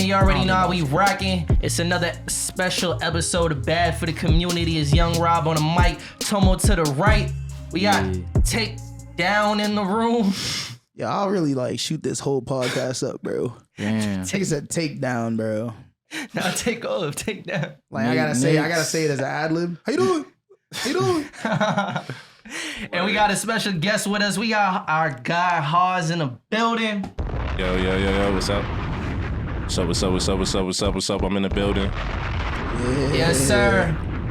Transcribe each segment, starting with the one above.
you already know how we rocking. It's another special episode of Bad for the Community. It's Young Rob on the mic, Tomo to the right. We got Take Down in the room. Yeah, I'll really like shoot this whole podcast up, bro. Damn. Take a take down, bro. Now take off, take down. Like I gotta say it as an ad lib. How you doing? How you doing? And we got a special guest with us. We got our guy HAAWS in the building. Yo, what's up? What's up? I'm in the building. Yeah.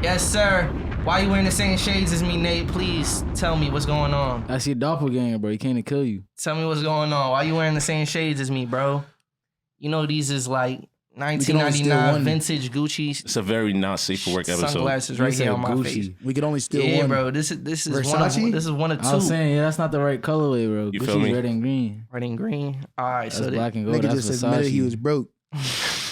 Yes, sir. Why you wearing the same shades as me, Nate? Please tell me what's going on. That's your doppelganger, bro. He came to kill you. Tell me what's going on. Why you wearing the same shades as me, bro? You know these is like 1999 vintage Gucci. It's a very not safe for work episode. Sunglasses right here on my face. We could only steal one. Yeah, bro. This is one of two. I was saying, yeah, that's not the right colorway, bro. You Gucci's feel me? red and green. Red and green. All right, That's so black and gold. Nigga That's just Versace. admitted he was broke.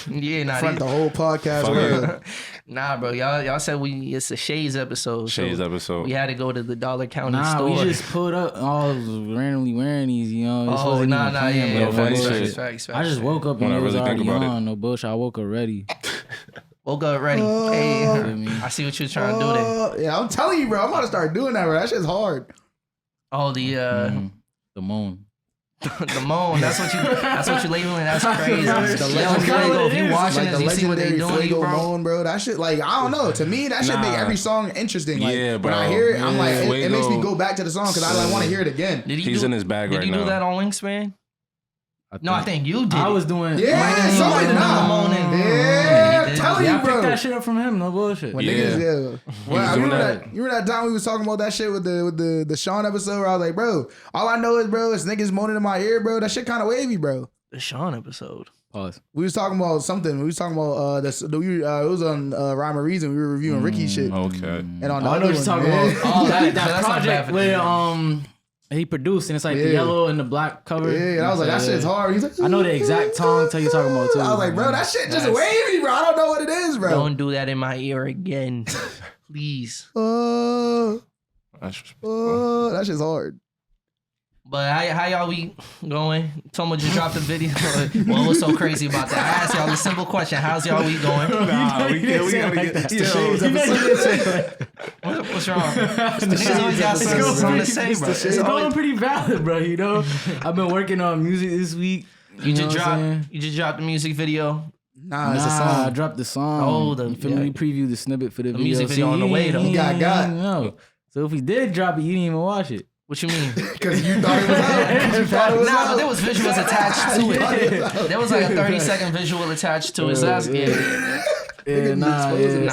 yeah, Front the whole podcast. Bro. Nah, bro. Y'all said it's a Shades episode. Shades episode. We had to go to the Dollar County store. We just pulled up. All randomly wearing these, you know. This Oh, wasn't nah, even planned, yeah. bro. Facts. I just woke up and it was already on. No bullshit. I woke up ready. Woke up ready. Hey, I see what you're trying to do there. Yeah, I'm telling you, bro. I'm about to start doing that, bro. That shit's hard. Oh, The moon. the moan. That's what you labeling. That's crazy. The If you watching like this, you see what they doing, Fuego bro. moan, bro. That shit, like, I don't know. To me, that shit make every song interesting. Like, Yeah, bro. when I hear it, I'm like, it Fuego. makes me go back to the song because I like want to hear it again. He's in his bag right Did you now. do that on Wingspan? I think you did. I was doing. Yeah, somebody Yeah, I'm telling I you, bro. picked that shit up from him. No bullshit. When Yeah. niggas, Well, I doing remember that. you remember that time we was talking about that shit with the Sean episode where I was like, bro, all I know is, bro, is niggas moaning in my ear, bro. That shit kind of wavy, bro. The Sean episode. Pause. We was talking about something. We was talking about it was on Rhyme or Reason. We were reviewing Ricky's shit. Okay. And on the I know other what you're one, talking yeah. about. Oh, that That's not bad project for where he produced and it's like the yellow and the black cover. Yeah, and I was like, that shit's hard. He's like, I know the exact tongue tell you talking about too. I was like, bro, that shit just wavy, bro. I don't know what it is, bro. Don't do that in my ear again, please. That's That shit's hard. But how y'all we going? Tomo just dropped a video. Well, what's so crazy about that? I asked y'all a simple question. How's y'all week going? Nah, we gotta get What's wrong? Niggas always got something to say, bro. It's going pretty valid, bro. You know, I've been working on music this week. You just dropped the music video. Nah, it's a song. I dropped the song. Oh, you feel me? We previewed the snippet for the video. music video on the way, though. He got. No. So if we did drop it, you didn't even watch it. What you mean? Because you thought it was out. You thought it was out. But there was visuals attached to it. There was like a 30-second visual attached to it. So that's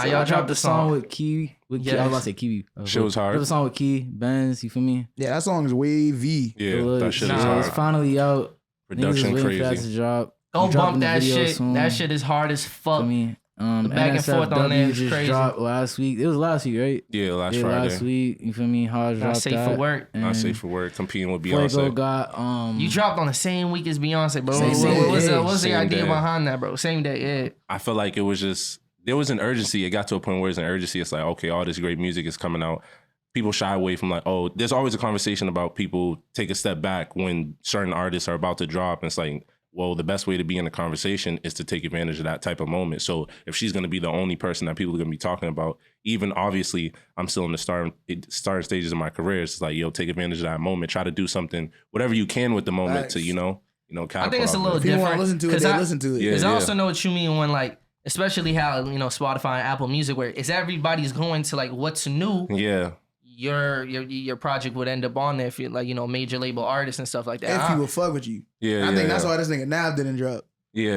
y'all dropped the song with Kiwi. I was about to say Kiwi. Shit was hard. The song with Key, Benz, you feel me? Yeah, that song is wavy. Yeah, that shit is It's hard. finally out. Production Niggas waiting for that crazy. to drop. Don't Dropping bump the that video shit. soon. That shit is hard as fuck. For me. The back and forth on there is NSFW crazy. just dropped last week. It was last week, right? Yeah, last Friday. Last week. You feel me? HAAWS Not dropped safe that. for work. Not safe for work. Competing with Fuego Beyonce. got You dropped on the same week as Beyonce, bro. What's the Same idea day. behind that, bro? Same day, yeah. I feel like it was just there was an urgency. It got to a point where there's an urgency. It's like, okay, all this great music is coming out. People shy away from like, oh, there's always a conversation about people take a step back when certain artists are about to drop. And it's like, well, the best way to be in the conversation is to take advantage of that type of moment. So if she's going to be the only person that people are going to be talking about, even obviously I'm still in the starting stages of my career. It's like, yo, take advantage of that moment. Try to do something, whatever you can with the moment to, you know, I think it's a little If people different. want to listen to it, they listen to it. Because I also know what you mean when like, especially how, you know, Spotify and Apple Music, where it's everybody's going to like what's new. Yeah. Your project would end up on there if you're like, you know, major label artists and stuff like that. If people fuck with you. Yeah. I think that's why this nigga Nav didn't drop. Yeah.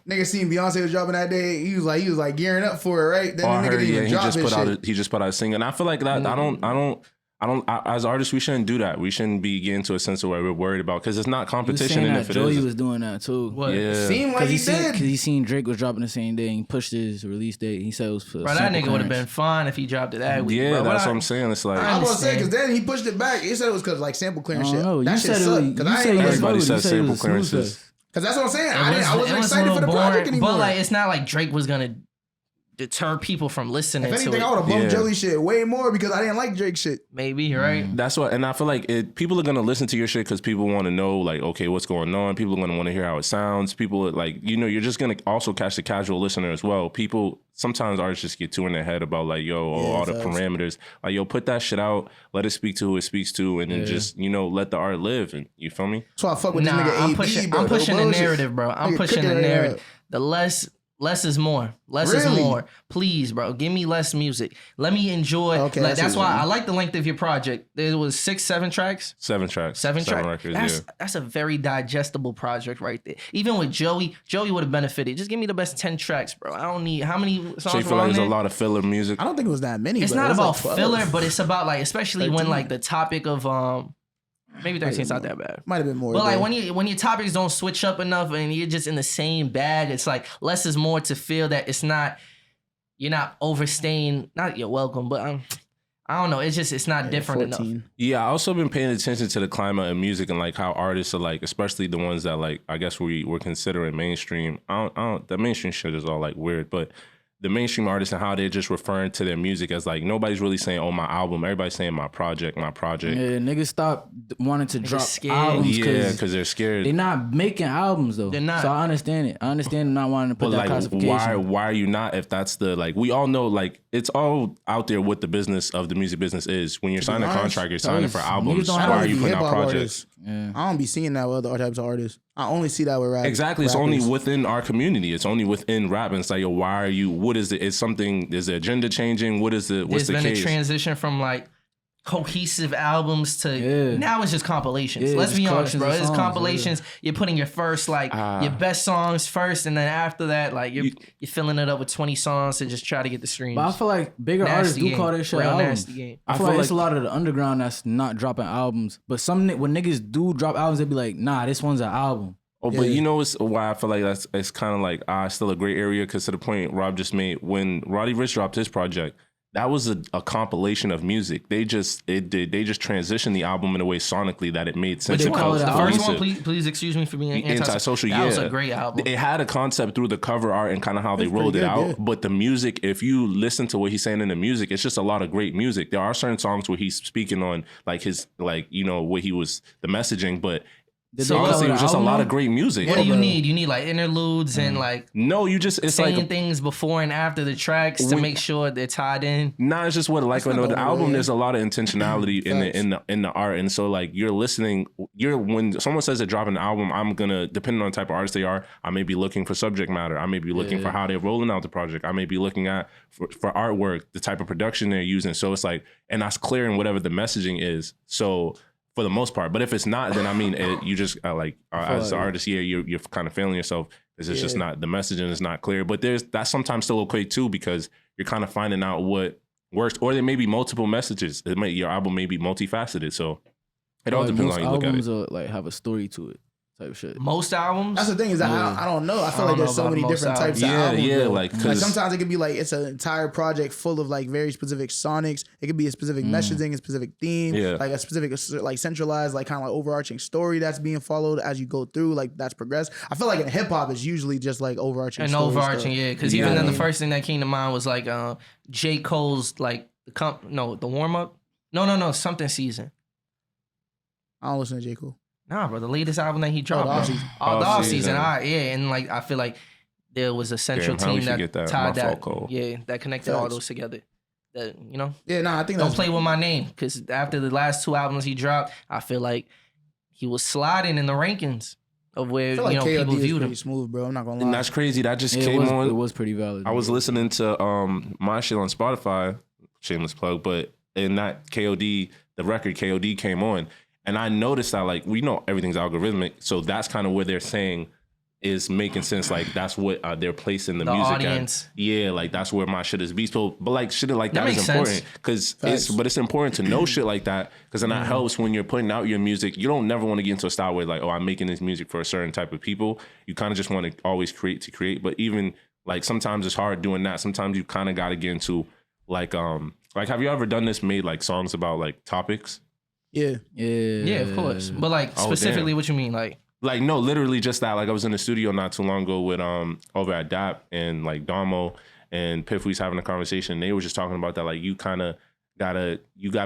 Nigga seen Beyonce was dropping that day. He was like gearing up for it, right? Then the nigga didn't even drop his shit. He just put out a single. And I feel like that I don't as artists, we shouldn't do that. We shouldn't be getting to a sense of where we're worried about, because it's not competition. And if it Joey is, was doing that too. What? Yeah. Seemed like he did. Because he seen Drake was dropping the same day and he pushed his release date. He said it was for Bro, that nigga would have been fine if he dropped it that week. Yeah, bro. that's what I'm saying. It's like, I was gonna say, because then he pushed it back. He said it was because like sample clearance shit. No, That you shit said sucked. it. Because You I said ain't it was Everybody smooth. said You said it sample was smooth clearances. stuff. Because that's what I'm saying. I wasn't It was a excited little for the project boring, anymore. but like it's not like Drake was gonna deter people from listening If to anything, it. I would have bumped Yeah. Joey shit way more because I didn't like Drake shit. Maybe, right? That's what, and I feel like people are gonna listen to your shit because people want to know, like, okay, what's going on. People are gonna want to hear how it sounds. People like, you're just gonna also catch the casual listener as well. People sometimes artists just get too in their head about like, all the facts. parameters. Like, put that shit out, let it speak to who it speaks to, and then just let the art live. And you feel me? That's why I fuck with this Nah, nigga I'm AB, pushing. bro. I'm pushing No the bullshit. narrative, bro. I'm Nigga pushing the cooking it narrative. up. The less is more. Less is Really? more. Please, bro. Give me less music. Let me enjoy. Okay, like, I see that's what why you mean. I like the length of your project. There was 7 tracks. 7 tracks, 7 tracks. records. That's a very digestible project right there. Even with Joey would have benefited. Just give me the best 10 tracks, bro. I don't need how many songs So you feel were like on there's there? a lot of filler music? I don't think it was that many. It's bro. not It was about like 12. filler, but it's about like, especially when 13. like the topic of maybe 13's not that bad. Might have been more. But like though. when your topics don't switch up enough and you're just in the same bag, it's like less is more to feel that it's not, you're not overstaying, not you're welcome, but I don't know. It's not different enough. 14. Yeah, I also been paying attention to the climate of music and like how artists are like, especially the ones that like, I guess we're considering mainstream. I don't the mainstream shit is all like weird, but the mainstream artists and how they're just referring to their music as like, nobody's really saying, oh, my album. Everybody's saying my project. Yeah, Yeah, niggas stop wanting to drop scared. albums because they're scared. they're not making albums though. They're not. So I understand it. I understand not wanting to put But that like, classification. why are you not? If that's the like, we all know like it's all out there what the business of the music business is. When you're signing a honest, contract, you're signing for niggas albums. don't Why have are to you be putting out hip-hop projects? artists. Yeah. I don't be seeing that with other types of artists. I only see that with rap. Exactly. It's rappers. only within our community. It's only within rap. And it's like, why are you? What is it? Is something? Is the agenda changing? What's There's the been case? a transition from like cohesive albums to now it's just compilations. Yeah, Let's just be honest, collections bro. of It's songs, compilations. You're putting your first like your best songs first, and then after that, like you're filling it up with 20 songs to just try to get the streams. But I feel like bigger artists do call their shit Real albums. nasty game. I feel like it's a lot of the underground that's not dropping albums. But when niggas do drop albums, they be like, nah, this one's an album. Oh, but you know why I feel like it's kind of like still a gray area, because to the point Rob just made, when Roddy Ricch dropped his project, that was a compilation of music. They just transitioned the album in a way sonically that it made sense. they call it The an first album. one, please excuse me for being Antisocial, That yeah. was a great album. It had a concept through the cover art and kind of how they rolled pretty it good, out. yeah. But the music, if you listen to what he's saying in the music, it's just a lot of great music. There are certain songs where he's speaking on like his, like, what he was, the messaging, but So honestly, it was just a album? lot of great music. What do you need? You need like interludes and like No, it's saying like things before and after the tracks to When- make sure they're tied in. Nah, it's just what like not the the album. way. There's a lot of intentionality Facts. in the art, and so like you're listening. When someone says they're dropping an album, I'm gonna, depending on the type of artist they are, I may be looking for subject matter. I may be looking for how they're rolling out the project. I may be looking at for artwork, the type of production they're using. So it's like, and that's clear in whatever the messaging is. So for the most part, but if it's not, then I mean, you just as an artist, you're kind of failing yourself. It's just not, the messaging is not clear. But that's sometimes still okay too, because you're kind of finding out what works, or there may be multiple messages. Your album may be multifaceted, so it all depends on how you look at it. Albums like have a story to it, type shit. Most albums. That's the thing is that I don't know. I feel I like don't there's know so about many most different types albums. of albums. Yeah, bro. like, Like 'cause- sometimes it could be like it's an entire project full of like very specific sonics. It could be a specific messaging, a specific theme, Yeah. like a specific like centralized like kind of like overarching story that's being followed as you go through. Like that's progressed. I feel like in hip hop it's usually just like overarching. An story overarching, stuff. yeah. Because You even know then, what the I mean? first thing that came to mind was like J. Cole's like the warm up. No, something season. I don't listen to J. Cole. Nah, bro, the latest album that he dropped. the bro. off-season. Oh, the off season. Off-season. Yeah, and like I feel like there was a central Damn, how we team forget that that. tied My that. fault, Cole. Yeah, that connected all Facts. those together. That Yeah, nah, I think don't that's play with my name, because after the last 2 albums he dropped, I feel like he was sliding in the rankings of where I feel like people KOD is viewed pretty him. smooth, bro. I'm not gonna lie. And that's crazy. That just Yeah, came it on. was pretty valid. I was listening to my shit on Spotify, shameless plug, but in that KOD, the record KOD came on, and I noticed that like, we know everything's algorithmic, so that's kind of where they're saying is making sense. Like that's what they're placing the music audience. at. Yeah, like that's where my shit is beat. So, but like shit like That that is makes important, sense. because Facts. it's important to know shit like that, because then that helps when you're putting out your music. You don't never want to get into a style where like, oh, I'm making this music for a certain type of people. You kind of just want to always create to create. But even like sometimes it's hard doing that. Sometimes you kind of got to get into like have you ever done this, made like songs about like topics? yeah. Yeah, of course. But like Oh, specifically, damn. what you mean? Like No, literally just that. Like I was in the studio not too long ago with over at DAP and like Damo, and Piff was having a conversation. And they were just talking about that, like you kind of gotta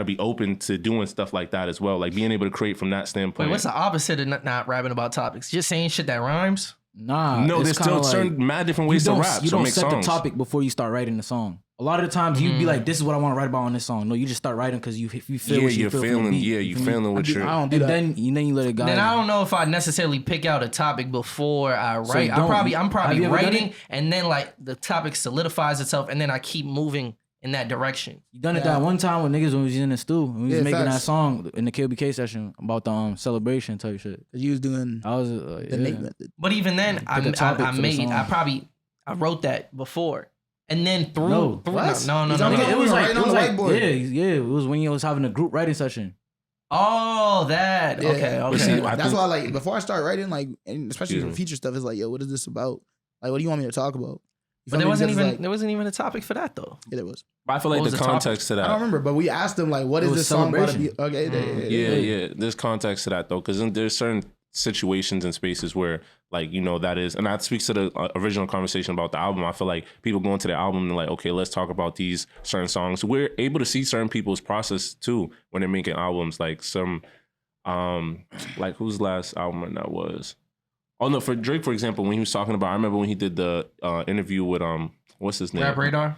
be open to doing stuff like that as well, like being able to create from that standpoint. Wait, what's the opposite of not rapping about topics? Just saying shit that rhymes? Nah, no, there's still certain mad different ways to rap. You so don't make set songs. the topic before you start writing the song. A lot of the times you'd be like, "This is what I want to write about on this song." No, you just start writing because you feel what you feel. You feeling what you're. I don't do And that. then you let it go. Then I don't know if I necessarily pick out a topic before I So write. don't- I'm probably have you ever done writing, it? and then like the topic solidifies itself, and then I keep moving in that direction. You done it that one time with niggas when we was in the stew. When we was Yeah, making that facts. song in the KBK session about the celebration type shit. You was doing I was the Nate method. But even then, Pick a topic for the song. I wrote that before, and then through No. through What? no He's on the- It was like, writing on the whiteboard. yeah, it was when you was having a group writing session. Oh, that Yeah. okay. But see, I That's think- why, like, before I start writing, like, and especially Excuse for me. feature stuff, it's like, yo, what is this about? Like, what do you want me to talk about? You But feel there me? wasn't Because, even like, there wasn't even a topic for that though. yeah, there was. But I feel like What the was the topic? context to I don't that. remember, but we asked them like, what It is was this song about to be? celebration. Okay, Yeah. There's context to that though, because there's certain situations and spaces where, like, you know, that is, and that speaks to the original conversation about the album. I feel like people go into the album and like, okay, let's talk about these certain songs. We're able to see certain people's process too when they're making albums. Like some, like whose last album that was? Oh no, for Drake, for example, when he was talking about, I remember when he did the interview with what's his name? Rap Radar,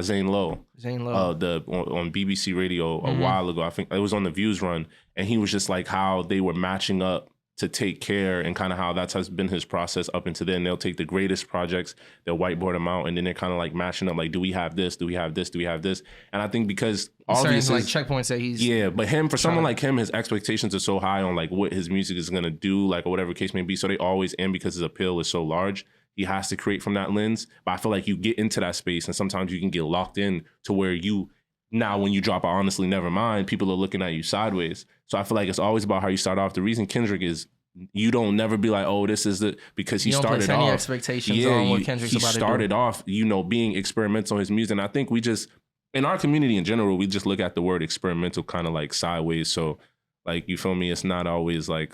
Zane Lowe. Zane Lowe. On BBC Radio a while ago. I think it was on the Views run, and he was just like how they were matching up to take care, and kind of how that's has been his process up until then. They'll take the greatest projects, they'll whiteboard them out, and then they're kind of like matching up. Like, do we have this? Do we have this? Do we have this? And I think because all Certain these like checkpoints that he's but for someone like him, his expectations are so high on like what his music is gonna do, like or whatever case may be. So they always end because his appeal is so large. He has to create from that lens. But I feel like you get into that space, and sometimes you can get locked in to where you now when you drop a honestly never mind, people are looking at you sideways. So I feel like it's always about how you start off. The reason Kendrick is you don't never be like, oh, this is the because he you don't started place any off. expectations on what Kendrick's he about to do. started off, you know, being experimental in his music. And I think we just in our community in general, we just look at the word experimental kind of like sideways. So like you feel me, it's not always like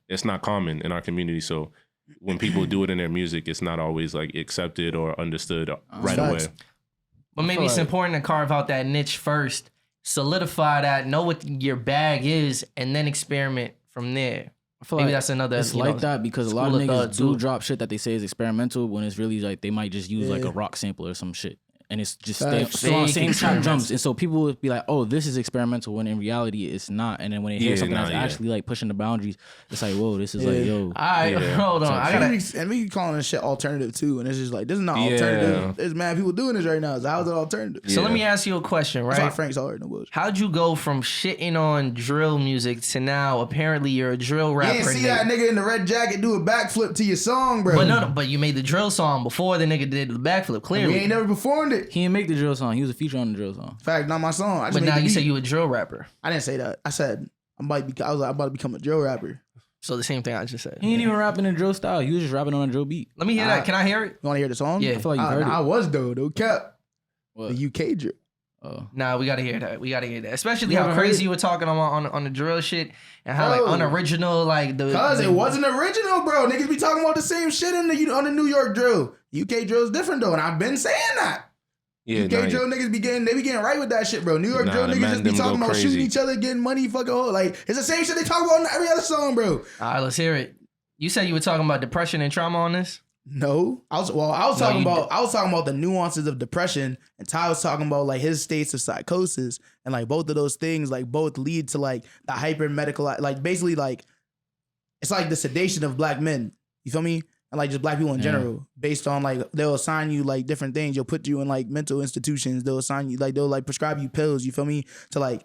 it's not common in our community. So when people do it in their music, it's not always like accepted or understood right Facts. away. But maybe it's important to carve out that niche first, solidify that, know what your bag is, and then experiment from there. I feel Maybe like that's another. it's like that because a lot of school of niggas thought, do too. drop shit that they say is experimental when it's really like they might just use like Yeah. a rock sample or some shit. And it's just Facts. still on the Fake same trap experiments. drums. And so people would be like, oh, this is experimental when in reality it's not. And then when they hear Yeah, something nah, that's yeah. actually like pushing the boundaries, it's like, whoa, this is like, yo. All right, Yeah. hold on. I gotta. And we calling this shit alternative too, and it's just like this is not Yeah. alternative. There's mad people doing this right now. So how's it alternative? So let Yeah. me ask you a question, That's why right? Frank's hard. No bullshit. How'd you go from shitting on drill music to now apparently you're a drill You rapper? didn't see nigga? that nigga in the red jacket do a backflip to your song, bro. But no, but you made the drill song before the nigga did the backflip. we Clearly, ain't never performed it. He didn't make the drill song. He was a feature on the drill song. Fact, not my song. I just but made now the you beat. say you a drill rapper. I didn't say that. I said I was like, I'm about to become a drill rapper. So the same thing I just said. He ain't even rapping in drill style. He was just rapping on a drill beat. Let me hear that. Can I hear it? You want to hear the song? Yeah. I feel like you heard I it. was though. No cap. What? The UK drill. Oh. Nah, we gotta hear that. We gotta hear that. Especially You how haven't heard crazy it? you were talking on the drill shit and how Bro. like unoriginal like the. Cause it wasn't original, bro. Niggas be talking about the same shit on the New York drill. UK drill is different though, and I've been saying that. Yeah, UK drill niggas be getting right with that shit, bro. New York Nah, drill the niggas man just be them go talking about crazy. shooting each other, getting money, fucking whole. Like it's the same shit they talk about on every other song, bro. All right, let's hear it. You said you were talking about depression and trauma on this. No, I was No, talking you about the nuances of depression, and Ty was talking about like his states of psychosis, and like both of those things like both lead to like the hyper medical, like basically like it's like the sedation of black men. You feel me? And like just black people in general, based on like they'll assign you like different things. You'll put you in like mental institutions. They'll assign you like they'll like prescribe you pills. You feel me? To like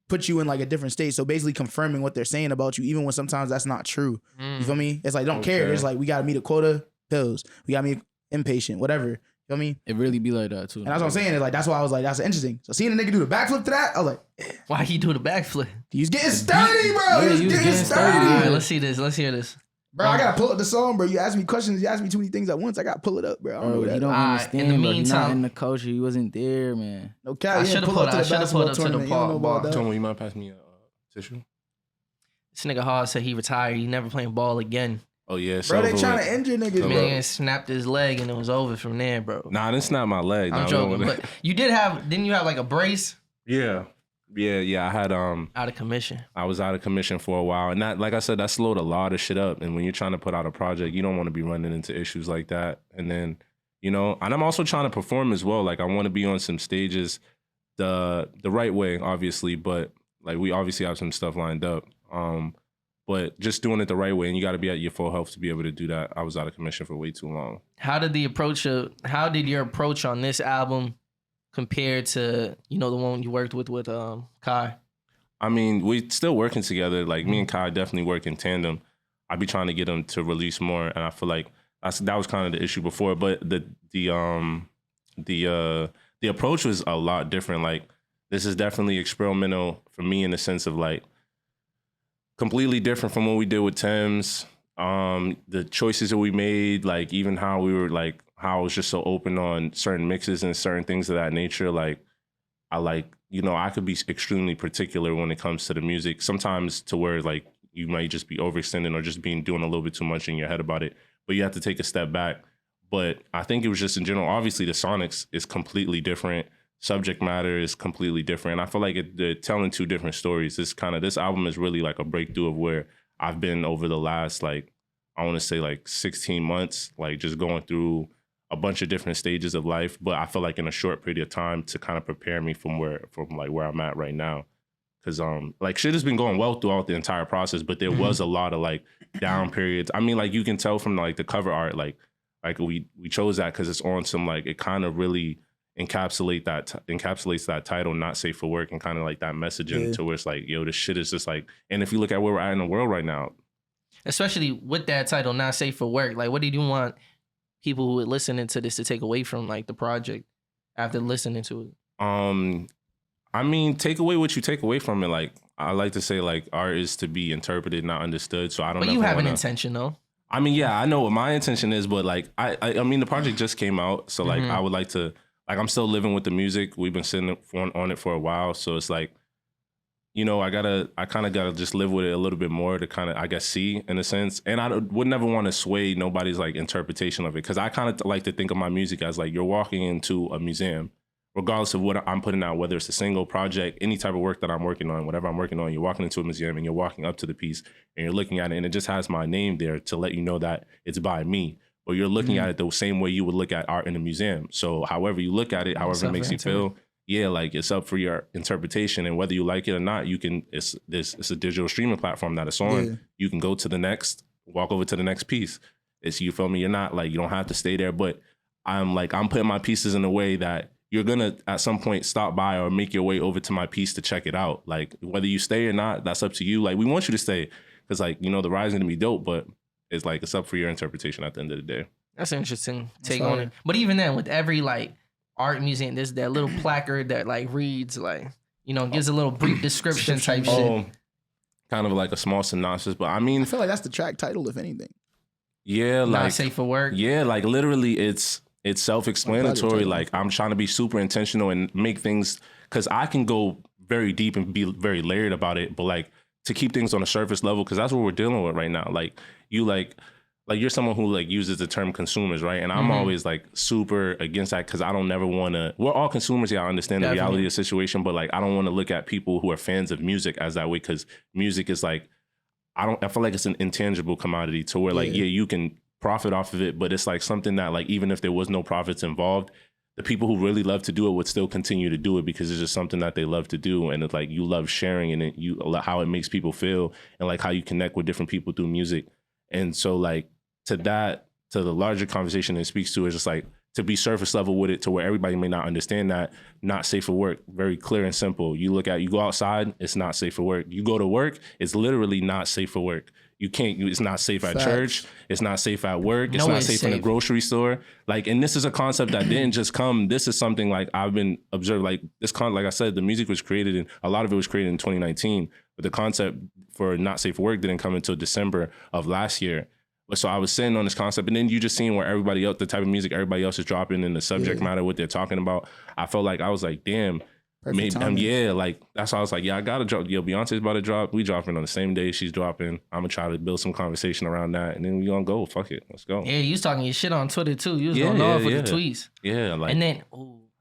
put you in like a different state. So basically confirming what they're saying about you, even when sometimes that's not true. You feel me? It's like don't care. It's like we gotta meet a quota. Pills. We gotta meet impatient. Whatever. You feel me? It really be like that too. And that's what I'm saying. Is like that's why I was like that's interesting. So seeing a nigga do the backflip to that, I was like, Why he do the backflip? he's getting sturdy, bro. Yeah, He's he was getting getting sturdy. All right, Yeah. let's see this. Let's hear this. Bro, I gotta pull up the song, bro. You ask me questions. You ask me too many things at once. I gotta pull it up, bro. I don't know Bro, what you that don't is. understand. in the bro. He not meantime- in the culture. He wasn't there, man. No cap. I You should've didn't pull put- up to I the should've basketball put up to the tournament. You don't know bar. about that. Tony, you mind pass me a tissue? This nigga Hard said he retired. He never playing ball again. Oh yeah, Bro, they trying to injure niggas, bro. Man snapped his leg and it was over from there, bro. Nah, I didn't snap my leg. I'm joking, but didn't you have like a brace? Yeah. I had Out of commission. I was out of commission for a while, and that, like I said, that slowed a lot of shit up. And when you're trying to put out a project, you don't want to be running into issues like that. And then, and I'm also trying to perform as well. Like I want to be on some stages the right way, obviously, but like we obviously have some stuff lined up. But just doing it the right way, and you got to be at your full health to be able to do that. I was out of commission for way too long. How did your approach on this album compared to, the one you worked with Kai? I mean, we still working together. Like me and Kai definitely work in tandem. I be trying to get him to release more, and I feel like that was kind of the issue before. But the approach was a lot different. Like this is definitely experimental for me in the sense of like completely different from what we did with Thames. The choices that we made, like even how we were like, how I was just so open on certain mixes and certain things of that nature. Like I could be extremely particular when it comes to the music, sometimes to where like you might just be overextending or just doing a little bit too much in your head about it, but you have to take a step back. But I think it was just in general, obviously the sonics is completely different. Subject matter is completely different. I feel like they're telling two different stories. This album is really like a breakthrough of where I've been over the last, like, I want to say like 16 months, like just going through a bunch of different stages of life. But I feel like in a short period of time to kind of prepare me from where I'm at right now. Cause like shit has been going well throughout the entire process, but there was a lot of like down periods. I mean, like you can tell from like the cover art, like we chose that because it's on some like, it kind of really encapsulates that title, Not Safe for Work, and kind of like that messaging to where it's like, yo, this shit is just like, and if you look at where we're at in the world right now, especially with that title, Not Safe for Work, like what did you want people who are listening to this to take away from like the project after listening to it? I mean, take away what you take away from it. Like I like to say, like art is to be interpreted, not understood. So I don't. But you have an intention, though. I mean, yeah, I know what my intention is, but like I mean, the project just came out, so like I would like to. Like I'm still living with the music. We've been sitting on it for a while. So it's like, I kind of gotta just live with it a little bit more to kind of, I guess, see in a sense. And I would never want to sway nobody's like interpretation of it. Cause I kind of like to think of my music as like, you're walking into a museum, regardless of what I'm putting out, whether it's a single project, any type of work that I'm working on, whatever I'm working on, you're walking into a museum and you're walking up to the piece and you're looking at it and it just has my name there to let you know that it's by me. Or you're looking at it the same way you would look at art in a museum. So however you look at it, however it makes you feel, like it's up for your interpretation. And whether you like it or not, you can, it's a digital streaming platform that it's on. Yeah. You can go to the next, walk over to the next piece. It's, you feel me? You're not like, you don't have to stay there, but I'm putting my pieces in a way that you're gonna at some point stop by or make your way over to my piece to check it out. Like whether you stay or not, that's up to you. Like we want you to stay because like, the ride's gonna be dope, but it's like, it's up for your interpretation at the end of the day. That's an interesting take on it. But even then, with every like art museum, there's that little placard that like reads like, gives a little brief description type shit. Kind of like a small synopsis, but I mean, I feel like that's the track title, if anything. Yeah, like Not Safe for Work. Yeah, like literally, it's self-explanatory. Like I'm trying to be super intentional and make things, because I can go very deep and be very layered about it, but like to keep things on a surface level, because that's what we're dealing with right now. Like you like you're someone who like uses the term consumers, right? And I'm always like super against that because I don't never want to. We're all consumers. Yeah, I understand the reality of the situation, but like I don't want to look at people who are fans of music as that way, because music is like I feel like it's an intangible commodity to where like you can profit off of it, but it's like something that like even if there was no profits involved, the people who really love to do it would still continue to do it because it's just something that they love to do, and it's like you love sharing and how it makes people feel and like how you connect with different people through music. And so like to the larger conversation it speaks to is just like to be surface level with it to where everybody may not understand that. Not safe for work, very clear and simple. You go outside, it's not safe for work. You go to work, it's literally not safe for work. It's not safe at church. It's not safe at work. It's not safe in the grocery store. Like, and this is a concept that didn't just come. This is something like I've been observed. Like like I said, the music was created and a lot of it was created in 2019, but the concept for not safe for work didn't come until December of last year. But so I was sitting on this concept, and then you just seeing where everybody else, the type of music everybody else is dropping and the subject matter, what they're talking about. I felt like I was like, damn, Perfect maybe timing. yeah, like that's why I was like, yeah, I gotta drop. Yo, Beyonce's about to drop. We dropping on the same day she's dropping. I'm gonna try to build some conversation around that, and then we gonna go. Fuck it, let's go. Yeah, you was talking your shit on Twitter too. You was Yeah, going off yeah, with the yeah. tweets. Yeah, like And then,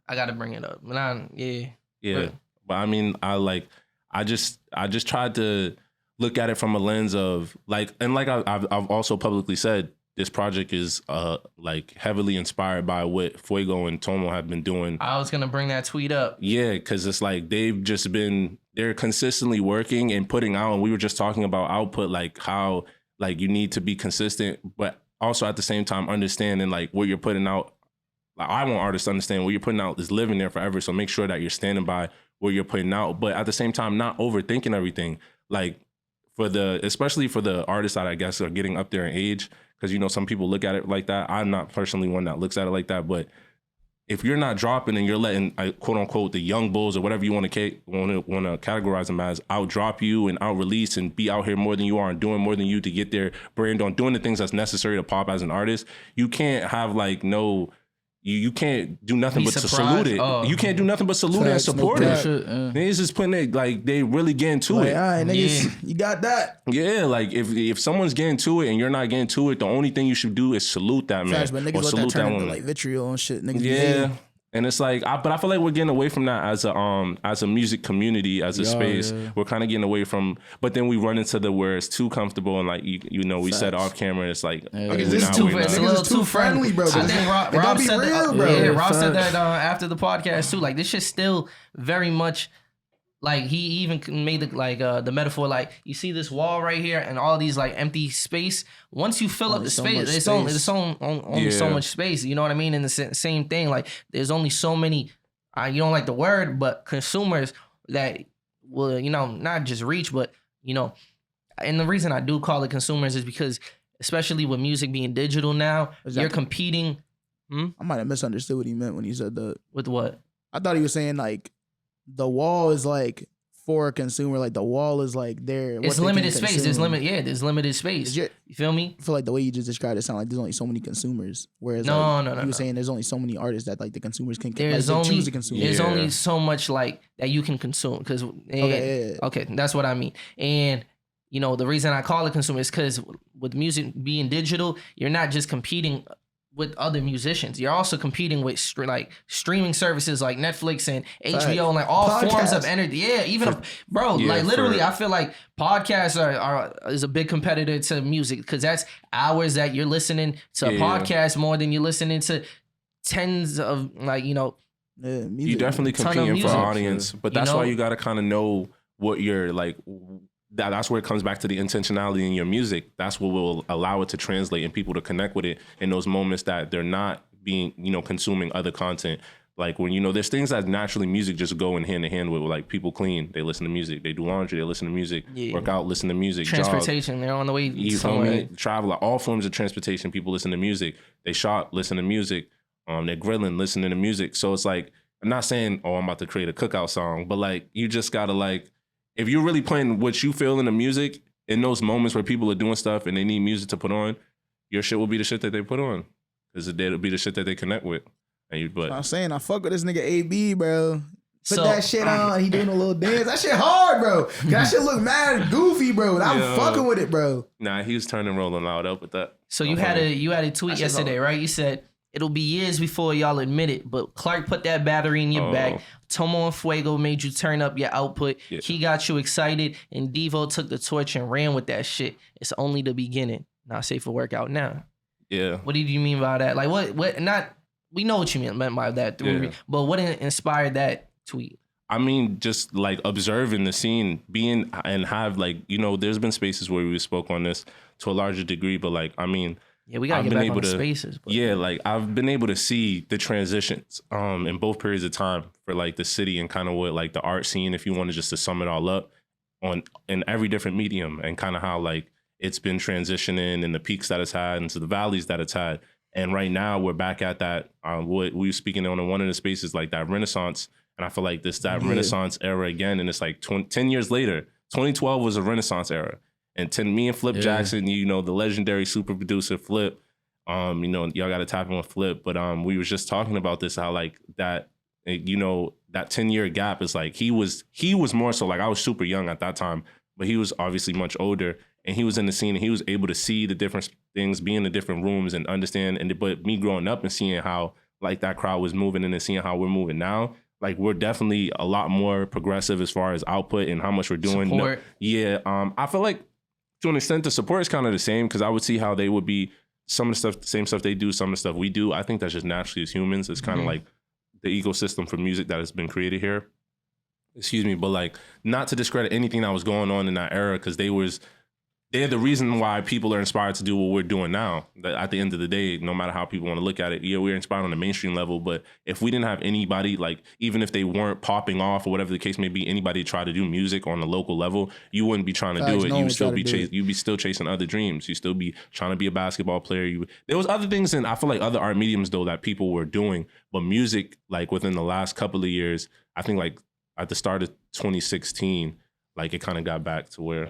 I gotta bring it up. But yeah. Right. But I mean, I just tried to look at it from a lens of like, and like I've also publicly said, this project is like heavily inspired by what Fuego and Tomo have been doing. I was gonna bring that tweet up. Yeah, because it's like they're consistently working and putting out, and we were just talking about output, like how like you need to be consistent, but also at the same time understanding like what you're putting out. Like I want artists to understand what you're putting out is living there forever, so make sure that you're standing by what you're putting out, but at the same time not overthinking everything. Like especially for the artists that I guess are getting up there in age, because you know some people look at it like that. I'm not personally one that looks at it like that, but if you're not dropping and you're letting quote unquote the young bulls or whatever you want to categorize them as out drop you and out release and be out here more than you are and doing more than you to get their brand on, doing the things that's necessary to pop as an artist, you can't have like no. You can't do nothing but to salute it. Oh. You can't do nothing but salute it and Facts, support no it. cap. Niggas just putting it like they really getting to Like, it. all right, niggas, Yeah. you got that. Yeah, like if someone's getting to it and you're not getting to it, the only thing you should do is salute that man Facts, but or niggas let that salute turn that into woman. like vitriol and shit. Niggas be Yeah. hating. And it's like, but I feel like we're getting away from that as a music community, as a space. yeah. We're kind of getting away from, but then we run into where it's too comfortable and like you know we said Facts. off camera, it's like Niggas we're is not- too- we're It's a not. little Niggas is too friendly, bro. I think Rob, It don't Rob be said real, that. bro. Yeah, Rob said Facts. that after the podcast too. Like this shit's still very much like he even made the metaphor like you see this wall right here and all these like empty space. Once you fill up Only the so space, much there's space. only so Yeah. much space. You know what I mean? And the same thing. Like there's only so many. You don't like the word, but consumers that will not just reach, but and the reason I do call it consumers is because especially with music being digital now, you're Exactly. competing. I might have misunderstood what he meant when he said that. With what? I thought he was saying like the wall is like for a consumer, like the wall is like there. It's limited space. There's limited space. You feel me? I feel like the way you just described it sound like there's only so many consumers. Whereas No, like, no, you were no. saying there's only so many artists that like the consumers can There's like, they only choose to consume. there's Yeah. only so much like that you can consume because Okay, yeah. okay, that's what I mean. And the reason I call it consumer is because with music being digital, you're not just competing with other musicians. You're also competing with streaming services like Netflix and HBO and like all forms of Podcasts. energy. Yeah, even like literally, I feel like podcasts is a big competitor to music because that's hours that you're listening to a podcast more than you're listening to tens of Yeah, You music. definitely Ton of competing for music. audience, but that's why you got to kind of know what you're like. That's where it comes back to the intentionality in your music. That's what will allow it to translate and people to connect with it in those moments that they're not being, consuming other content. Like when, there's things that naturally music just go in hand with, like people clean, they listen to music, they do laundry, they listen to music, work out, listen to music, transportation. They're on the way. you feel me? Travel, like all forms of transportation, people listen to music. They shop, listen to music. They're grilling, listening to music. So it's like, I'm not saying, I'm about to create a cookout song, but like, you just gotta like, if you're really playing what you feel in the music in those moments where people are doing stuff and they need music to put on, your shit will be the shit that they put on. Because it'll be the shit that they connect with. I'm saying I fuck with this nigga AB, bro. Put So- that shit on. He doing a little dance. That shit hard, bro. That shit look mad goofy, bro. I'm Yo. fucking with it, bro. Nah, he was turning rolling loud up with that. So you had a tweet That shit's yesterday, right? You said it'll be years before y'all admit it, but Clark put that battery in your back. Tomo and Fuego made you turn up your output. Yeah. He got you excited, and Devo took the torch and ran with that shit. It's only the beginning. Not safe for workout now. Yeah. What did you mean by that? Like what? Not we know what you meant by that, but what inspired that tweet? I mean, just like observing the scene, being and have like, there's been spaces where we spoke on this to a larger degree, but like, I mean, Yeah, we gotta I've get been back able on the to- spaces. But yeah, like I've been able to see the transitions in both periods of time for like the city and kind of what like the art scene, if you wanted just to sum it all up in every different medium and kind of how like it's been transitioning and the peaks that it's had and to the valleys that it's had. And right now we're back at that, what we were speaking on in one of the spaces, like that Renaissance. And I feel like that Renaissance era again. And it's like 10 years later, 2012 was a Renaissance era. And me and Flip Jackson, the legendary super producer Flip, y'all got to tap in with Flip. But we was just talking about this, how like that you know, that 10-year gap is like he was more so like I was super young at that time, but he was obviously much older, and he was in the scene and he was able to see the different things, be in the different rooms and understand. And but me growing up and seeing how like that crowd was moving and then seeing how we're moving now, like we're definitely a lot more progressive as far as output and how much we're doing. Support. I feel like to an extent the support is kind of the same, because I would see how they would be some of the stuff, same stuff they do, some of the stuff we do. I think that's just naturally as humans. It's kind of like the ecosystem for music that has been created here. Excuse me, but like not to discredit anything that was going on in that era, because they're the reason why people are inspired to do what we're doing now. At the end of the day, no matter how people want to look at it, yeah, we're inspired on the mainstream level, but if we didn't have anybody, like even if they weren't popping off or whatever the case may be, anybody try to do music on the local level, you wouldn't be trying to do it. No You one would still try be to do it. you'd be still chasing other dreams. You still be trying to be a basketball player. There was other things, and I feel like other art mediums though that people were doing, but music, like within the last couple of years, I think like at the start of 2016, like it kind of got back to where.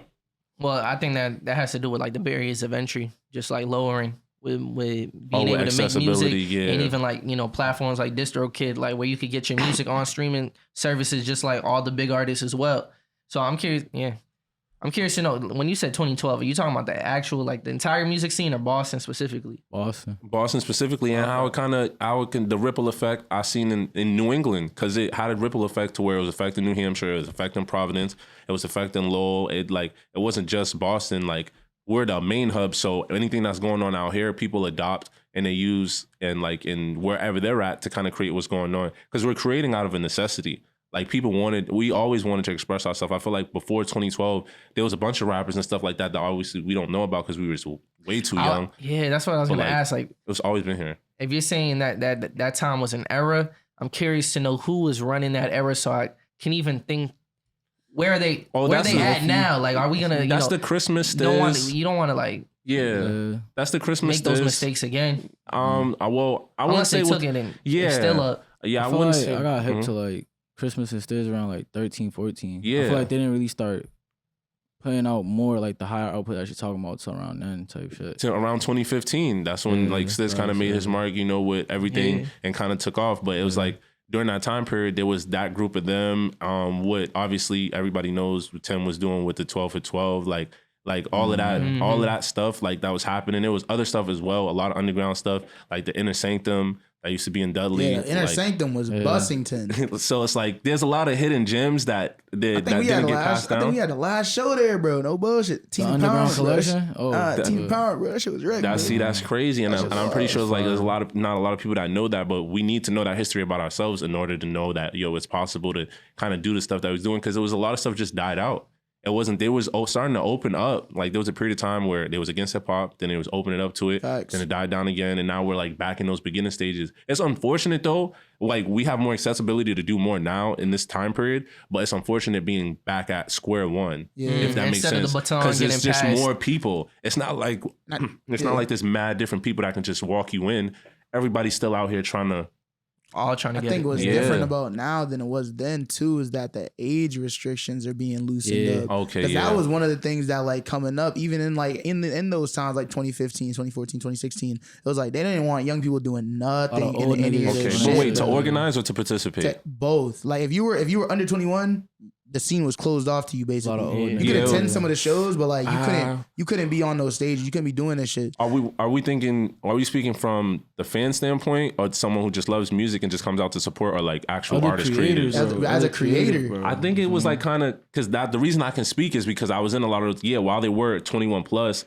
Well, I think that has to do with like the barriers of entry, just like lowering with being able to make accessibility, music, yeah. and even like, you know, platforms like DistroKid, like where you could get your music on streaming services, just like all the big artists as well. So I'm curious, I'm curious to know, when you said 2012, are you talking about the actual, like the entire music scene or Boston specifically? Boston Specifically, and how the ripple effect I seen in New England, because it had a ripple effect to where it was affecting New Hampshire, it was affecting Providence, it was affecting Lowell. It wasn't just Boston. Like we're the main hub, so anything that's going on out here, people adopt and they use and like in wherever they're at to kind of create what's going on, because we're creating out of a necessity. Like we always wanted to express ourselves. I feel like before 2012, there was a bunch of rappers and stuff like that obviously we don't know about because we were so way too young. Yeah, that's what I was going to ask. Like, it's always been here. If you're saying that time was an era, I'm curious to know who was running that era, so I can even think where are they at now? Like, are we gonna? That's the Christmas. You don't want to like. Yeah, that's the Christmas. Make those mistakes again. I wouldn't say took it and it's still up. Yeah, I feel wouldn't like say I got hip to like Christmas and Stiz around like 13, 14. Yeah. I feel like they didn't really start playing out more like the higher output that you're talking about till around then type shit. To around 2015, that's when like Stiz kind of made his mark, you know, with everything and kind of took off. But it was like during that time period, there was that group of them. What obviously everybody knows what Tim was doing with the 12 for 12, like all of that stuff, like that was happening. There was other stuff as well, a lot of underground stuff, like the Inner Sanctum that used to be in Dudley. Yeah, Inner Sanctum was Bussington. So it's like there's a lot of hidden gems that didn't get passed down. I think we had the last show there, bro. No bullshit. The Underground Collection? Team Power, bro. That shit was wrecked. That's crazy. And I'm pretty sure it's like there's not a lot of people that know that, but we need to know that history about ourselves in order to know that, it's possible to kind of do the stuff that we was doing, because there was a lot of stuff just died out. It wasn't, they was starting to open up. Like there was a period of time where they was against hip hop, then it was opening up to it, Facts. then it died down again, and now we're like back in those beginning stages. It's unfortunate though, like we have more accessibility to do more now in this time period, but it's unfortunate being back at square one, if that makes sense. Because it's just more people. It's not like not like this mad different people that can just walk you in. Everybody's still out here trying to. All trying to get it. I think what's different about now than it was then too is that the age restrictions are being loosened up. Okay, because that was one of the things that like coming up, even in like in those times like 2015, 2014, 2016, it was like they didn't want young people doing nothing in any of this shit. But wait, to organize or to participate? Both. Like if you were under 21, the scene was closed off to you basically. You could attend some of the shows, but like you couldn't be on those stages. You couldn't be doing this shit. Are we speaking from the fan standpoint, or someone who just loves music and just comes out to support, or like actual artist creators? As a creator, I think it was like kind of, because the reason I can speak is because I was in a lot of those, while they were 21 plus,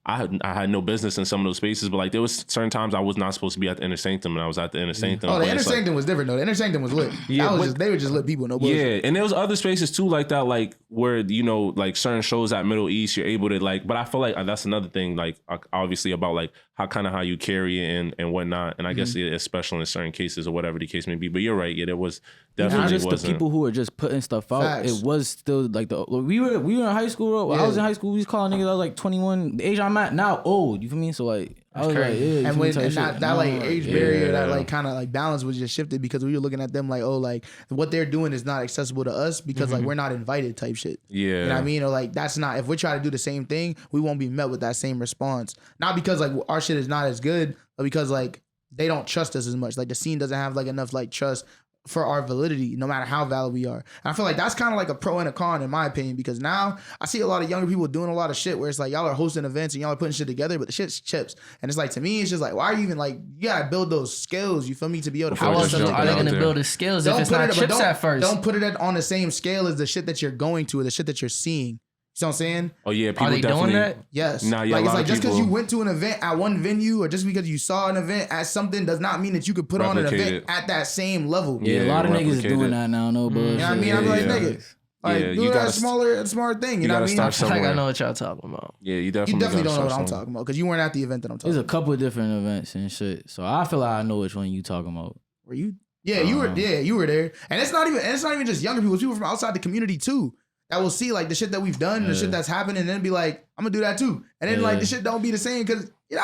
I had no business in some of those spaces, but like there was certain times I was not supposed to be at the Inner Sanctum, and I was at the Inner Sanctum. Oh, the Inner Sanctum was different though. The Inner Sanctum was lit. They were just lit people. No bullshit. Yeah, and there was other spaces too like that, like where like certain shows at Middle East, you're able to like. But I feel like that's another thing, like obviously about like how you carry it and whatnot. And I guess it's special in certain cases or whatever the case may be. But you're right. Yeah, there was definitely just the people who were just putting stuff out. Facts. It was still like we were in high school. I was in high school. We was calling niggas. I was like 21. The age I'm at now, old. You feel me? So like I was crazy. Like, and that like age barrier, that like kind of like balance was just shifted because we were looking at them like, oh, like what they're doing is not accessible to us because like we're not invited type shit. Yeah, you know what I mean? Or like that's not, if we try to do the same thing, we won't be met with that same response. Not because like our shit is not as good, but because like they don't trust us as much. Like the scene doesn't have like enough like trust for our validity, no matter how valid we are. And I feel like that's kind of like a pro and a con in my opinion, because now I see a lot of younger people doing a lot of shit where it's like y'all are hosting events and y'all are putting shit together, but the shit's chips. And it's like, to me, it's just like, why are you even like, you gotta build those skills, you feel me, to be able to How else are they gonna build the skills if it's not chips at first? Don't put it on the same scale as the shit that you're going to or the shit that you're seeing. You know what I'm saying? Oh yeah, people are they definitely doing that? Yes. Nah, yeah, like, a it's lot like of just because people you went to an event at one venue or just because you saw an event at something does not mean that you could put on an event at that same level. Yeah, a lot of niggas is doing that now. No bullshit. You know what I mean? I'm like, nigga, like, do that smaller thing. You know what I mean? I feel like I know what y'all talking about. Yeah, you definitely don't know what I'm talking about because you weren't at the event that I'm talking about. There's a couple of different events and shit. So I feel like I know which one you talking about. Were you? Yeah, you were. Yeah, you were there. And it's not even just younger people. It's people from outside the community too. That will see like the shit that we've done, the shit that's happened, and then be like, I'm gonna do that too. And then like the shit don't be the same because you know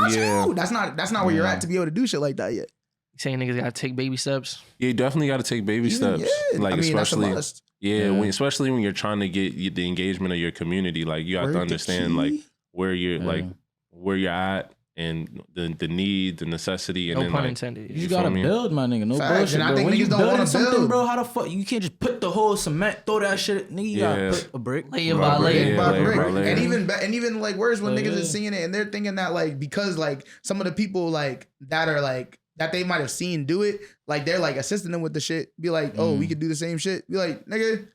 it's not you. That's not where you're at to be able to do shit like that yet. You saying niggas gotta take baby steps? Yeah, you definitely gotta take baby steps. Yeah. Like, I mean, especially that's especially when you're trying to get the engagement of your community. Like you have to understand like where you're like where you're at. And the need, the necessity, and no then pun like, intended. You gotta build, my nigga. No bullshit, and I bro. think When you niggas don't building wanna something, build. bro, how the fuck you can't just put the whole cement, throw that shit, nigga. You gotta put a brick, layer by layer, and even like worse when niggas is seeing it and they're thinking that like because like some of the people like that are like that they might have seen do it, like they're like assisting them with the shit. Be like, oh, we could do the same shit. Be like, nigga,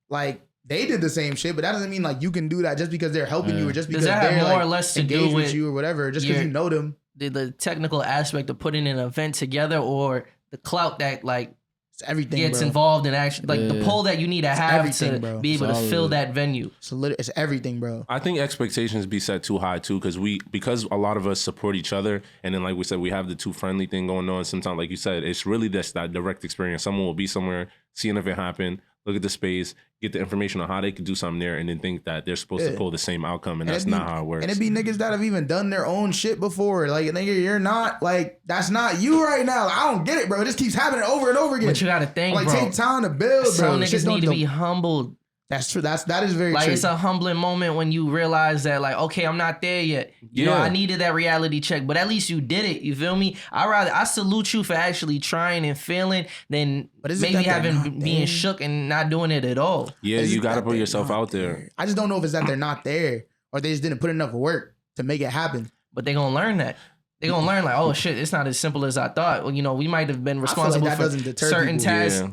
like. They did the same shit, but that doesn't mean like you can do that just because they're helping you or just because they're more like, or less to engaged do with you or whatever, just because you know them. The technical aspect of putting an event together or the clout that like it's everything gets bro. involved in action, like the pull that you need to have to be able to fill that venue. It's everything, bro. I think expectations be set too high too because a lot of us support each other, and then like we said, we have the too friendly thing going on. Sometimes, like you said, it's really just that direct experience. Someone will be somewhere, see an event happen, look at the space, get the information on how they could do something there, and then think that they're supposed to pull the same outcome, and that's not how it works. And it be niggas that have even done their own shit before. Like, nigga, you're not, like, that's not you right now. I don't get it, bro. It just keeps happening over and over again. But you gotta think, like, bro. take time to build, bro. Some niggas need to be humbled. That's true. That is very like, true. It's a humbling moment when you realize that, like, okay, I'm not there yet. You know, I needed that reality check, but at least you did it. You feel me? I salute you for actually trying and failing than maybe being shook and not doing it at all. Yeah, you gotta put yourself out there. I just don't know if it's that they're not there or they just didn't put enough work to make it happen. But they gonna learn that. They gonna learn like, oh shit, it's not as simple as I thought. Well, you know, we might have been responsible for certain tasks. Yeah.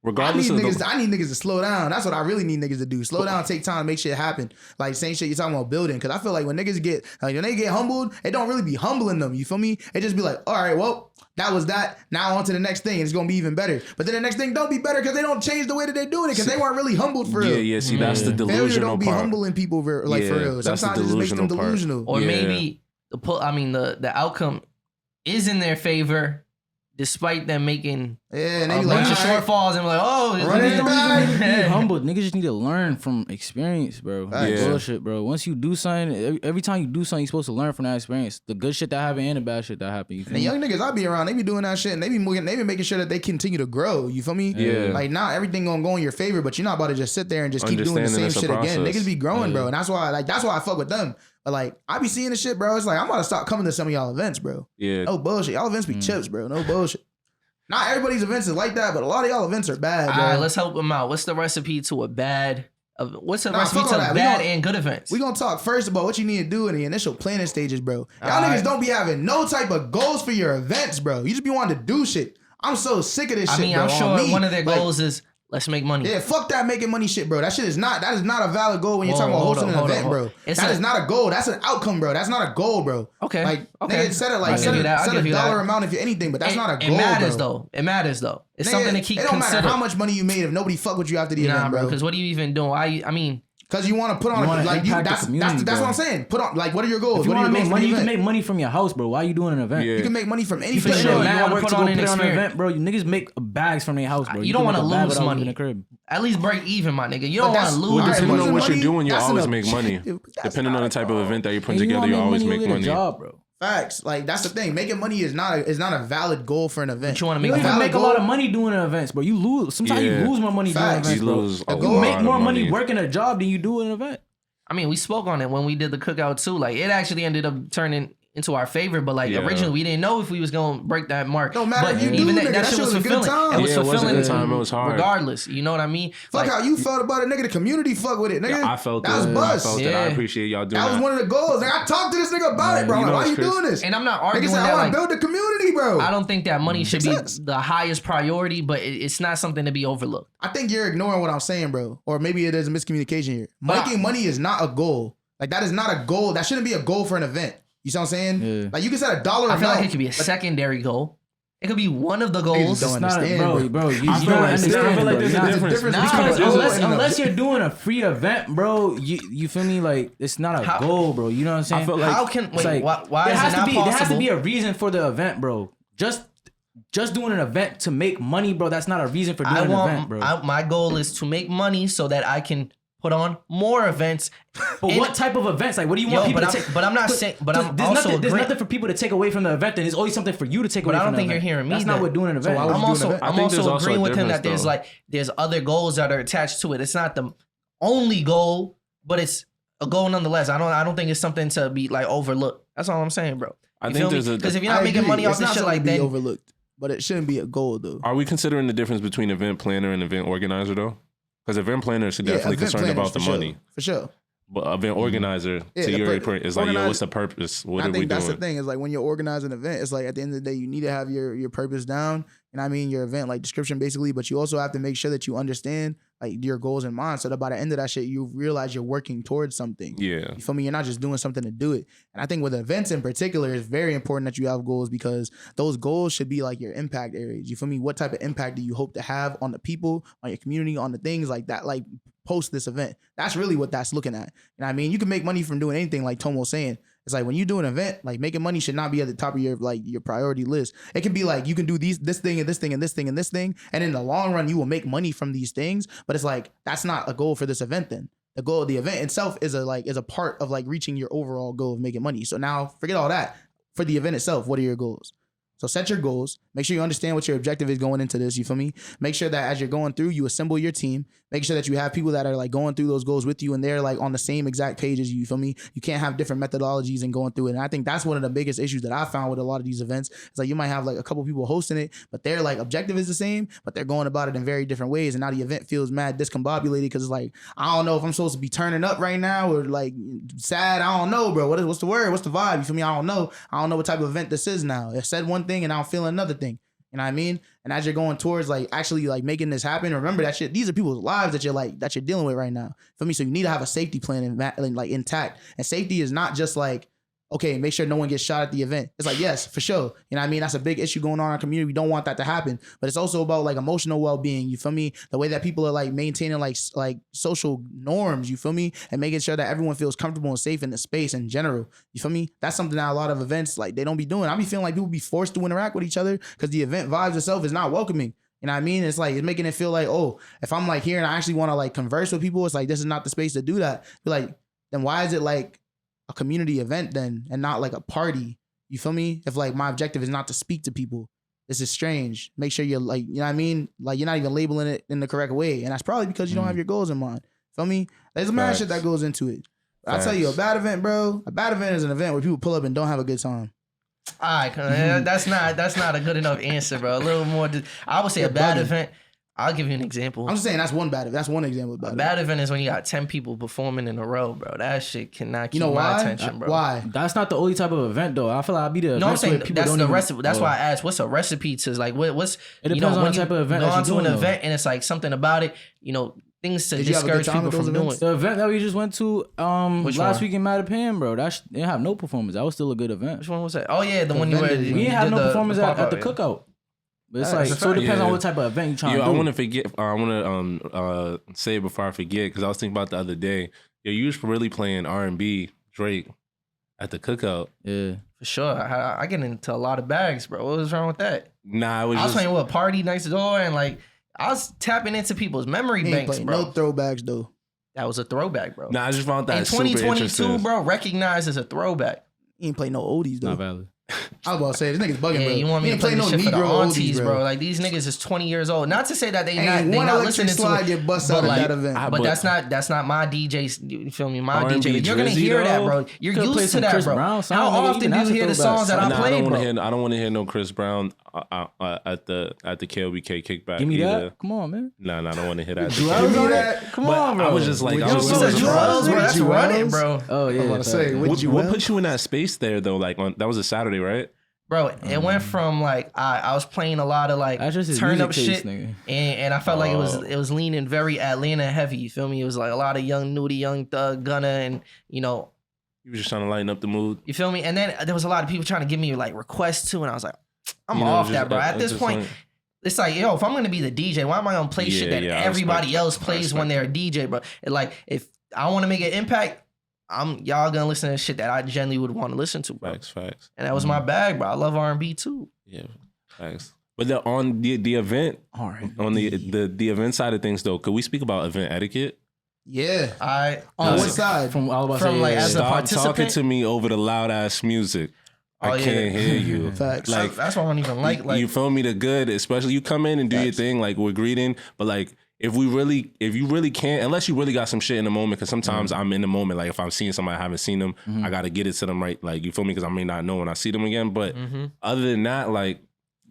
Regardless I need niggas to slow down. That's what I really need niggas to do. Slow down, take time, make shit happen. Like same shit you're talking about building. Cause I feel like when niggas get humbled, it don't really be humbling them. You feel me? It just be like, all right, well, that was that. Now on to the next thing. It's gonna be even better. But then the next thing don't be better because they don't change the way that they're doing it because they weren't really humbled for real. Yeah. See, that's the delusional Failure don't be part. humbling people for real. Sometimes it just makes them delusional. Or maybe the outcome is in their favor. Despite them making a bunch of shortfalls and like, humbled. Niggas just need to learn from experience, bro. Bullshit, bro. Once you do something, every time you do something, you're supposed to learn from that experience. The good shit that happened and the bad shit that happened. And the young niggas I be around, they be doing that shit and they be making sure that they continue to grow. You feel me? Yeah. Like not everything gonna go in your favor, but you're not about to just sit there and just keep doing the same shit again. Niggas be growing, bro. And that's why I fuck with them. But like, I be seeing this shit, bro. It's like, I'm about to stop coming to some of y'all events, bro. Yeah. No bullshit. Y'all events be chips, bro. No bullshit. Not everybody's events is like that, but a lot of y'all events are bad, bro. All right, let's help them out. What's the recipe to a bad... What's the recipe to bad and good events? We gonna talk first about what you need to do in the initial planning stages, bro. Y'all niggas don't be having no type of goals for your events, bro. You just be wanting to do shit. I'm so sick of this shit, bro. I'm sure one of their goals is... Let's make money. Yeah, fuck that making money shit, bro. That is not a valid goal when you're talking about hosting an event, bro. That is not a goal. That's an outcome, bro. That's not a goal, bro. Okay. Like, nigga, set a dollar amount if you're anything, but that's not a goal, It matters, bro. though. It matters, though. It's something to keep considering. It don't matter how much money you made if nobody fuck with you after the event, bro. Because what are you even doing? I mean... Because you want to put on that's what I'm saying. Put on, like, what are your goals? If you want to make money, you can make money from your house, bro. Why are you doing an event? You can make money from anything. You want to put on an event, bro. You niggas make bags from their house, bro. You don't want to lose money in the crib. At least break even, my nigga. You don't want to lose. Well, depending on what money, you're doing, you always make money. Depending on the type of event that you're putting together, you always make money. Job, bro. Facts. Like, that's the thing. Making money is not a valid goal for an event. But you want to make a lot of money doing events, bro. You lose. Sometimes you lose more money doing events, bro. You make more money working a job than you do in an event. I mean, we spoke on it when we did the cookout too. Like, it actually ended up turning into our favor. But like originally, we didn't know if we was gonna break that mark. No matter but if you do, nigga, that shit was a good fulfilling. time. It was fulfilling. It was a good time. It was hard. Regardless, you know what I mean? Fuck how you felt about it, nigga. The community fuck with it, nigga. I felt that was buzz. I felt that. I appreciate y'all doing that. That was one of the goals. Like, I talked to this nigga about it, bro. Like, why you doing this? And I'm not arguing nigga said, that. I Like, want to build the community, bro. I don't think that money should be the highest priority, but it's not something to be overlooked. I think you're ignoring what I'm saying, bro. Or maybe it is a miscommunication here. Making money is not a goal. Like, that is not a goal. That shouldn't be a goal for an event. You see what I'm saying? Yeah. Like, you can set $1 amount. I feel like it could be a secondary goal. It could be one of the goals. Don't understand, bro. You don't understand. I feel like there's a difference. Because unless you're doing a free event, bro, you feel me? Like, it's not a goal, bro. You know what I'm saying? I feel like how can wait? Why is it not possible? There has to be a reason for the event, bro. Just doing an event to make money, bro. That's not a reason for doing an event, bro. My goal is to make money so that I can put on more events. But what type of events? Like, what do you want people to take? But I'm not saying. But I'm there's also there's nothing for people to take away from the event. Then there's always something for you to take away from the event. But I don't think you're hearing me. That's not what doing an event. I'm also agreeing with him that there's other goals that are attached to it. It's not the only goal, but it's a goal nonetheless. I don't think it's something to be like overlooked. That's all I'm saying, bro. I think there's because if you're not making money off this shit like that, overlooked. But it shouldn't be a goal, though. Are we considering the difference between event planner and event organizer, though? Because event planner should definitely concerned about the money. For sure. But event organizer, to your point, is like, yo, what's the purpose? What are we doing? I think that's the thing. Is like when you're organizing an event, it's like at the end of the day, you need to have your purpose down. And I mean your event like description basically, but you also have to make sure that you understand like your goals in mind, so that by the end of that shit, you realize you're working towards something. Yeah. You feel me? You're not just doing something to do it. And I think with events in particular, it's very important that you have goals, because those goals should be like your impact areas. You feel me? What type of impact do you hope to have on the people, on your community, on the things like that, like post this event? That's really what that's looking at. And I mean, you can make money from doing anything, like Tom was saying. It's like when you do an event, like making money should not be at the top of your like your priority list. It can be like you can do this thing and this thing and this thing and this thing, and in the long run you will make money from these things. But it's like that's not a goal for this event. Then the goal of the event itself is a part of like reaching your overall goal of making money. So now forget all that. For the event itself, what are your goals? So set your goals. Make sure you understand what your objective is going into this. You feel me? Make sure that as you're going through, you assemble your team. Make sure that you have people that are like going through those goals with you and they're like on the same exact page as you. You feel me? You can't have different methodologies and going through it. And I think that's one of the biggest issues that I found with a lot of these events. It's like you might have like a couple people hosting it, but their like objective is the same, but they're going about it in very different ways. And now the event feels mad discombobulated because it's like, I don't know if I'm supposed to be turning up right now or like sad. I don't know, bro. What's the word? What's the vibe? You feel me? I don't know. I don't know what type of event this is now. It said one thing and I'm feeling another thing. You know what I mean? And as you're going towards like actually like making this happen, remember that shit. These are people's lives that you're dealing with right now. Feel me? So you need to have a safety plan like intact. And safety is not just like, okay, make sure no one gets shot at the event. It's like, yes, for sure. You know what I mean? That's a big issue going on in our community. We don't want that to happen. But it's also about like emotional well-being. You feel me? The way that people are like maintaining like social norms, you feel me? And making sure that everyone feels comfortable and safe in the space in general. You feel me? That's something that a lot of events like they don't be doing. I be feeling like people be forced to interact with each other because the event vibes itself is not welcoming. You know what I mean? It's like, it's making it feel like, oh, if I'm like here and I actually want to like converse with people, it's like, this is not the space to do that. Be like, then why is it like a community event then and not like a party? You feel me? If like my objective is not to speak to people, this is strange. Make sure you're like, you know what I mean? Like you're not even labeling it in the correct way. And that's probably because you don't have your goals in mind. Feel me? There's a mad shit that goes into it. I'll tell you, a bad event, bro, a bad event is an event where people pull up and don't have a good time. All right, that's not a good enough answer, bro. A little more. I would say a bad event. I'll give you an example. I'm just saying that's one bad event. That's one example of a bad event is when you got 10 people performing in a row, bro. That shit cannot keep my attention, bro. Why? That's not the only type of event, though. I feel like I'd be the. No, I'm saying that's the recipe. That's why I asked, what's a recipe to like what's it depends on the type of event. Go on to an event and it's like something about it, things to discourage people from doing. The event that we just went to last week in Mattapan, bro, that didn't have no performance. That was still a good event. Which one was that? Oh yeah, the one you were. We didn't have no performance at the cookout. But it's like, so it depends on what type of event you're trying to do. I want to forget. I want to say it before I forget, because I was thinking about the other day. You was really playing R&B Drake at the cookout. Yeah, for sure. I get into a lot of bags, bro. What was wrong with that? Nah, I was playing with a party next door, and like I was tapping into people's memory banks, bro. No throwbacks though. That was a throwback, bro. Nah, I just found that in 2022, bro, recognized as a throwback. You ain't play no oldies though. Not valid. I was about to say this nigga's bugging, Yeah, bro. you want me He to ain't play this shit for the Negro aunties, oldies, bro? Like these niggas is 20 years old. Not to say that they Ain't not one electric listening to slide it, get bust but out of like, that event. but that's not my DJ. You feel me? My R&B DJ. You're gonna Drizzy, hear that, though. bro. You're Could've played used to some that, Chris bro. Brown song, How nigga. often Even do that's you a hear the throwback songs that song. I played, bro? I don't want to hear no Chris Brown at the KLBK kickback. Give me either. that. Come on, man. Nah, I don't want to hear that. Jewels me on that. that? Come But on, bro. I was just like, I Yo, was You said just Jewels, bro. That's Jewels? running, bro. Oh yeah. I was about to say, fact. with What put you in that space there though? Like that was a Saturday, right? Bro, it went from like I was playing a lot of like That's just his turn up music taste, shit, nigga. and I felt like it was leaning very Atlanta heavy. You feel me? It was like a lot of young Nudie, Young Thug, Gunna, and you know, You were just trying to lighten up the mood. you feel me? And then there was a lot of people trying to give me like requests too, and I was like, I'm You know, off just that, bro. At this just point, like- it's like, yo, if I'm gonna be the DJ, why am I gonna play shit that Yeah, I everybody respect else that. I plays when respect they're a DJ, bro? And like, if I want to make an impact, y'all gonna listen to shit that I generally would want to listen to, bro. Facts. And that was my bag, bro. I love R&B too. Yeah, facts. But on the event, R&B. on the event side of things though, could we speak about event etiquette? Yeah. I On what side? From all about From, like, as a Stop participant? talking to me over the loud ass music. Oh, I yeah. can't hear you. Facts. Like that's why I don't even like you feel me? The good, especially you come in and do your Facts. thing, like we're greeting, but like if you really can't, unless you really got some shit in the moment, because sometimes I'm in the moment, like if I'm seeing somebody I haven't seen them, I gotta get it to them right, like you feel me? Because I may not know when I see them again, but other than that, like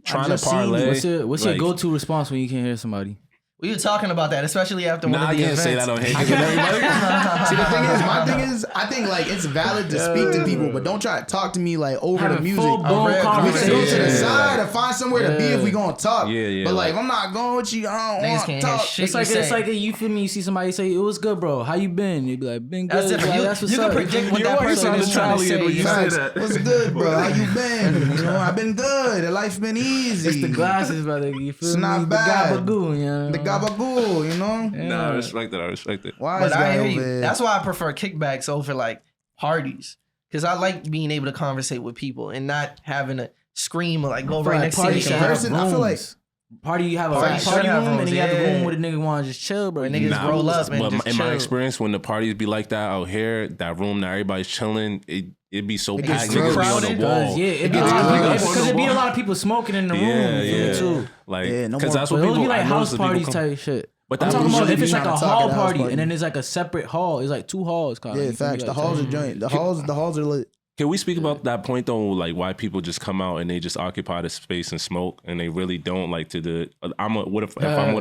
trying to just seen you. parlay. What's your like, go-to response when you can't hear somebody? we were talking about that, especially after Nah, one I of the can't events. say that on here. 'Cause everybody. See, the thing is, my thing is, I think like it's valid to speak to people, but don't try to talk to me like over the Having music. full-blown real We can conversation. go to the Yeah. side or find somewhere to be if we gonna talk. Yeah, But like, like- if I'm not going with you, I don't Niggas want to can't hear talk. shit. It's like you feel me. You see somebody say it was good, bro. How you been? You be like, been good. That's different. Like, You, that's what's you can up. predict what Your that voice person sounds is trying to Italian say. when you You say know? that. What's good, bro? How you been? You know, I've been good. The life been easy. It's the glasses, brother. You feel It's me? not The bad. gabagoo, you know? The gabagool, you know? Nah, I respect it. Why But is I guy hear over you. there? That's why I prefer kickbacks over like parties, because I like being able to conversate with people and not having to scream or like go right next to party each should other. have person, I feel like- rooms. Party, you have a Party party should have room, and rooms, then you have the yeah. room where the nigga want to just chill, bro. Where You niggas roll up and but just in my chill. experience, when the parties be like that out here, that room that everybody's chilling, it be so It gets packed, too niggas be on crowded. the wall. Cause yeah, it be a gets lot of crowded. people, because it be a lot of people smoking in the room. Yeah, you feel me, yeah. too. Like, Yeah, no because more- that's But what those people be like I house notice the people parties come- type shit. But I'm that talking was about usually if it's be like a trying to talk hall at a house party, party. and then it's like a separate hall. It's like two halls, kind of. Yeah, facts. The halls are joint. The halls are lit. Can we speak about that point though? Like why people just come out and they just occupy the space and smoke, and they really don't like to the. If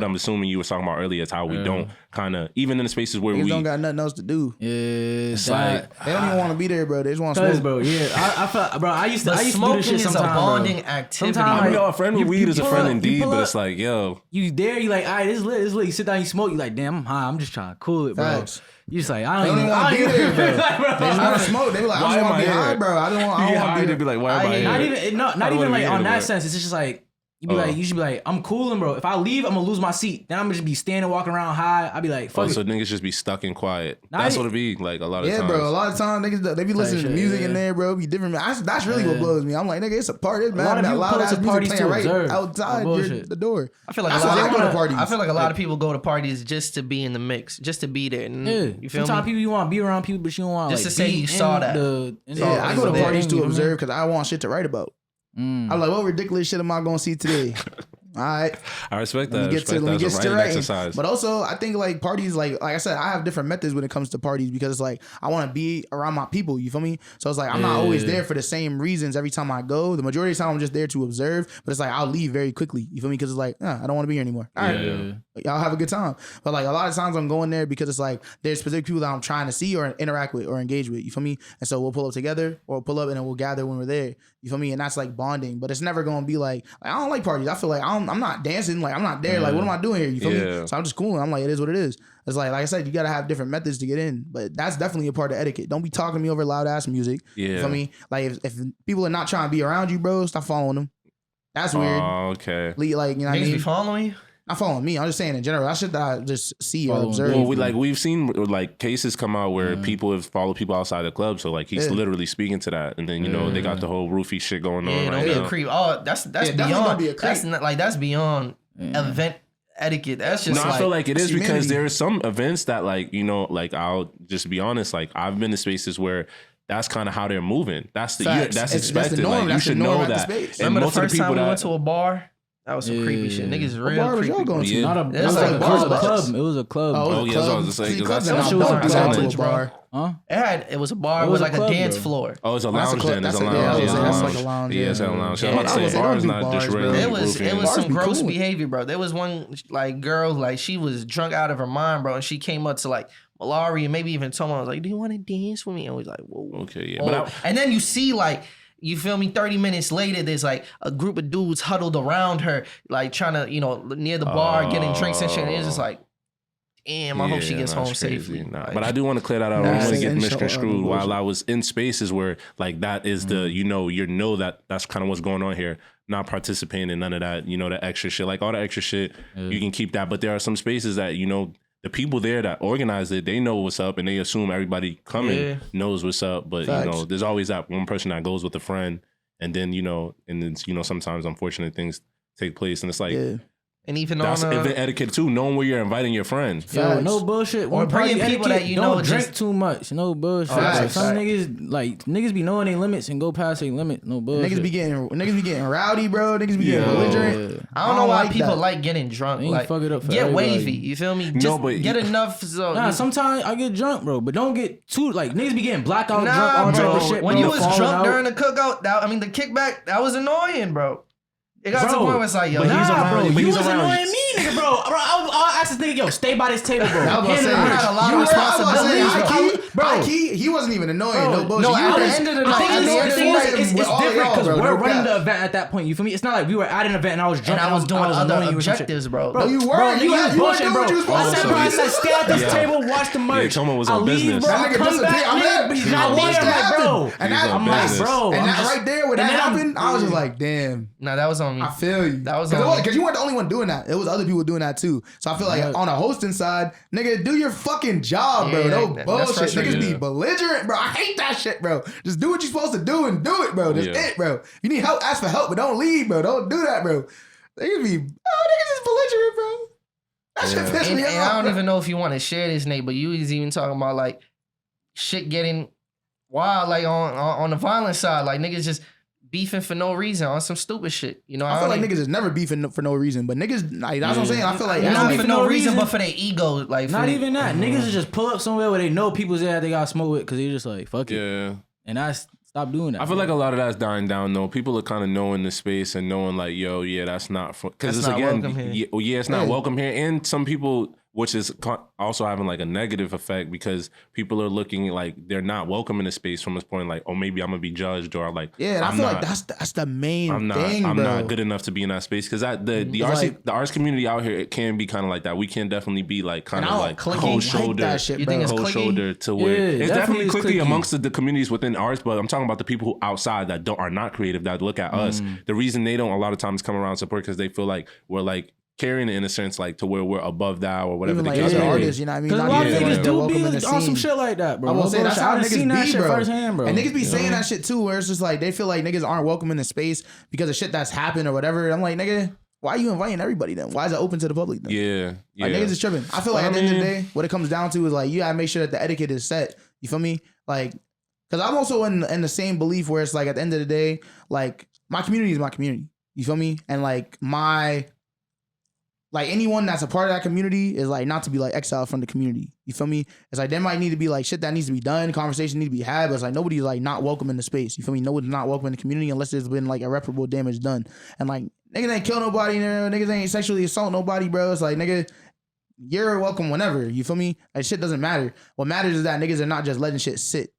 I'm assuming you were talking about earlier, it's how we don't kind of even in the spaces where Niggas we. don't got nothing else to do. Yeah, It's that. They don't even want to be there, bro. They just want to Cause, smoke. bro, yeah, I felt, bro, I used to But do this smoking shit is a sometimes, bonding bro. activity. Sometimes, I mean, like, yo, a friend with weed is a pull friend up, indeed, pull but up. it's like, yo, You there, you like, all right, this lit, this lit. You sit down, you smoke, you like, damn, I'm high. I'm just trying to cool it, bro. Facts. You just like, They I don't don't even want to be there, bro. like, bro. They just want to smoke. They be like, I Why just am want to I be here? high, bro. I don't want you get to high be to be like, why am I I- here? Not even, not don't even wanna like be on here, that but- sense. It's just like, you be like, you should be like, I'm cooling, bro. If I leave, I'm gonna lose my seat. Then I'm gonna just be standing, walking around high. I'd be like, fuck Oh, so it. niggas just be stuck and quiet. Nah, That's I- what it be like a lot of Yeah, times. bro. A lot of times, niggas, they be listening to shit, music in yeah. there, bro. It be different. That's really what Yeah. blows me. I'm like, nigga, it's a party. It's A lot mad of that people loud pull up ass to music parties playing to right observe. outside Bullshit. the door. I feel like That's a lot why I go to of parties. I feel like a lot of people go to parties just to be in the mix, just to be there. And, Yeah. you feel Sometimes me? people, you want to be around people, but you don't want Just like, to say be you saw in that. Yeah, I go to there. parties to observe because I want shit to write about. I'm like, what ridiculous shit am I gonna see today? All right. I respect Let that. me get to That's a writing writing. exercise. But also, I think like parties, like I said, I have different methods when it comes to parties because it's like I want to be around my people. You feel me? So it's like I'm not always there for the same reasons every time I go. The majority of the time, I'm just there to observe. But it's like I'll leave very quickly. You feel me? Because it's like I don't want to be here anymore. All right, y'all have a good time. But like a lot of times, I'm going there because it's like there's specific people that I'm trying to see or interact with or engage with. You feel me? And so we'll pull up together or pull up and then we'll gather when we're there. You feel me? And that's like bonding. But it's never gonna be like I don't like parties. I feel like I'm not dancing. Like I'm not there. Like what am I doing here? You feel me? So I'm just cooling. I'm like it is what it is. It's like I said, you gotta have different methods to get in. But that's definitely a part of etiquette. Don't be talking to me over loud ass music. Yeah. You feel me? Like if people are not trying to be around you, bro, stop following them. That's weird. Oh, okay. Like you know what I Niggas be mean? following you? Not following me. I'm just saying in general. That shit that I just see or Following observe. Well, we've seen like cases come out where people have followed people outside the club, so like he's Yeah. literally speaking to that, and then you know they got the whole roofie shit going Yeah, on don't right be now. a creep. Oh, that's definitely don't beyond. be a creep. That's not like that's beyond event etiquette. That's just No, like I feel like it is because humanity. there are some events that like, you know, like I'll just be honest, like I've been in spaces where that's kind of how they're moving. That's Facts. that's That's expected. the norm. Like you That's the should norm know at the that. space. And Remember the most of first the people time we that went to a bar? That was some creepy shit. Niggas What real bar was creepy. y'all going to? Yeah. Not a. It It was was like a bars, club. It was a club. Oh, yeah, that's what I was saying. See, 'Cause clubs that's- are That shit was not a going to college, a bro. bar. Huh? It was a bar It with was like a club, a dance bro. floor. Oh, it's a Oh, that's a lounge club. then. It's a That's a- lounge. yeah, It's a that's lounge. like a lounge, Yeah, it's a yeah. lounge. Yeah, I'm about to I say was like, bars don't not do just bars, bro. really. It was Bars some be gross cool. behavior, bro. There was one like girl, like she was drunk out of her mind, bro, and she came up to like Malari and maybe even told me, I was like, "Do you want to dance with me?" And we was like, "Whoa." Okay, yeah, Whoa. but And then you see like. You feel me? 30 minutes later, there's like a group of dudes huddled around her, like trying to, near the bar, getting drinks and shit. And it's just like, damn, I hope she gets home that's safely. crazy. Nah, Like, but I do want to clear that out. I don't Nah, want to get and show misconstrued. bullshit. While I was in spaces where like that is the you know that that's kind of what's going on here. Not participating in none of that, the extra shit. Like all the extra shit, you can keep that. But there are some spaces that the people there that organize it, they know what's up, and they assume everybody coming knows what's up. But Facts. there's always that one person that goes with a friend, and then sometimes unfortunate things take place, and it's like. Yeah. and even That's on event etiquette too, knowing where you're inviting your friend. Yo, Facts. no bullshit. Or One party bringing people etiquette, that you don't know drink just- too much. No bullshit. Facts. Some niggas be knowing their limits and go past their limit. No bullshit. Niggas be getting rowdy, bro. Niggas be getting belligerent. I don't know why like people that. like getting drunk. They ain't Like, fuck it up for get everybody. wavy. You feel me? Just but get enough. So Nah, sometimes I get drunk, bro, but don't get too like niggas be getting blackout drunk, nah, all type bro. of shit. When bro, you was falling drunk out. during the cookout, the kickback, that was annoying, bro. It got to the Bro, point where it's like, yo, but he's nah, around. bro, but you he's was around. annoying me, nigga, bro. I'll ask this nigga, yo, stay by this table, bro. I was Hand about to it say, over. I had a lot of you were- I was about to say, responsibilities, high bro. key, he wasn't even annoying. Bro, No bullshit. no, You at were the just- end of the The night, thing at is, the end of the night, it's with all different y'all, because bro, we're no running cap. the event at that point. You feel me? It's not like we were at an event and I was drunk And I was doing other annoying you or some shit. objectives, bro. Bro, you were. Bro, You nigga, had- you you bullshit, weren't bro. doing what you was I supposed said, to bro, do. I said, stay at this Yeah. table, watch the merch. Toma was I on leave, business. bro. That I nigga come disappeared. back, I'm nigga, there. but he's I not watched there. that I'm like, bro. happen. And He's that, on I'm like, business. bro. and I'm that just- right there, when that and then I'm- happened, I was just like, damn. Nah, that was on me. I feel you. That was on me. Because you weren't the only one doing that. It was other people doing that too. So I feel like on a hosting side, nigga, do your fucking job, bro. Yeah, No that's bullshit. frustrating. Niggas be Yeah. belligerent, bro. I hate that shit, bro. Just do what you're supposed to do and do it, bro. That's Yeah. it, bro. If you need help, ask for help, but don't leave, bro. Don't do that, bro. Niggas be, niggas is belligerent, bro. That shit piss And me I off. don't bro. even know if you want to share this, Nate, but you was even talking about like shit getting wild, like on the violent side, like niggas just beefing for no reason on some stupid shit. You know, I feel like niggas is never beefing for no reason, but niggas, like, that's what I'm saying. I feel like Yeah. it's not like, for no reason, but for their ego. Like Not for even that. Niggas will just pull up somewhere where they know people's there they got smoke with because they just like, fuck it. Yeah. And I stop doing that. I feel like a lot of that's dying down though. People are kind of knowing the space and knowing like, yo, yeah, that's not because That's it's not again, welcome here. yeah, it's not Yeah. welcome here. And some people, which is also having like a negative effect because people are looking like they're not welcome in the space from this point, like, oh, maybe I'm gonna be judged or like, yeah, and I I'm feel not- like that's the main I'm not. thing, I'm bro. not good enough to be in that space because the arts community out here it can be kind of like that. We can definitely be like kind And of I like don't cold like shoulder. that shit, You bro. think it's Cold cliquey? shoulder to where Yeah, it's definitely definitely is cliquey cliquey. amongst the communities within arts, but I'm talking about the people who outside that are not creative that look at us. The reason they don't a lot of times come around and support because they feel like we're like carrying it in a sense like to where we're above that or whatever Even the like case other may be. artists, you know what I mean? Because a Not lot of even yeah, niggas they're do welcome in be the on some scene. shit like that, bro. I will No say that's bullshit. how I done niggas seen that be, shit bro. firsthand, bro. And niggas be You saying know? that shit too, where it's just like they feel like niggas aren't welcome in the space because of shit that's happened or whatever. I'm like, nigga, why are you inviting everybody then? Why is it open to the public then? Yeah, yeah. Like niggas is tripping. I feel like But at the I end of the mean- day, what it comes down to is like you gotta make sure that the etiquette is set. You feel me? Like, cause I'm also in the same belief where it's like at the end of the day, like my community is my community. You feel me? And like like anyone that's a part of that community is like not to be like exiled from the community. You feel me? It's like there might need to be like shit that needs to be done, conversation need to be had, but it's like nobody's like not welcome in the space. You feel me? No one's not welcome in the community unless there's been like irreparable damage done. And like niggas ain't kill nobody, niggas ain't sexually assault nobody, bro. It's like nigga, you're welcome whenever. You feel me? Like shit doesn't matter. What matters is that niggas are not just letting shit sit.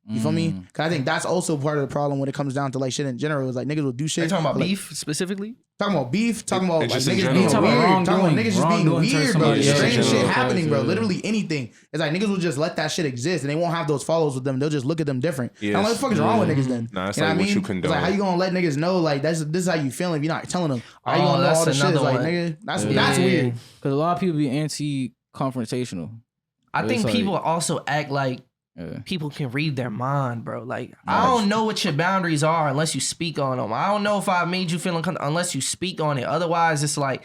You feel me? Cause I think that's also part of the problem when it comes down to like shit in general. Is like niggas will do shit. Are you talking about like, beef specifically? Talking about beef, talking about like It's just in niggas general, being bro. weird, Wrongdoing. talking about niggas just being Wrongdoing to weird, bro. somebody Just else. strange Yeah, shit yeah, happening, bro. yeah. Literally anything. It's like niggas will just let that shit exist and they won't have those follows with them. They'll just look at them different. Yes. I'm like, what the fuck is wrong with niggas then? Nah, it's you know like what I what you mean? condone. It's like how you gonna let niggas know like this is how you feeling if you're not telling them? How you Oh, gonna know that's all the shit? It's another like one. nigga, that's Yeah. weird. Because a lot of people be anti-confrontational. I It's think like- people also act like Yeah. people can read their mind, bro. Like, I don't know what your boundaries are unless you speak on them. I don't know if I made you feel uncomfortable unless you speak on it. Otherwise, it's like,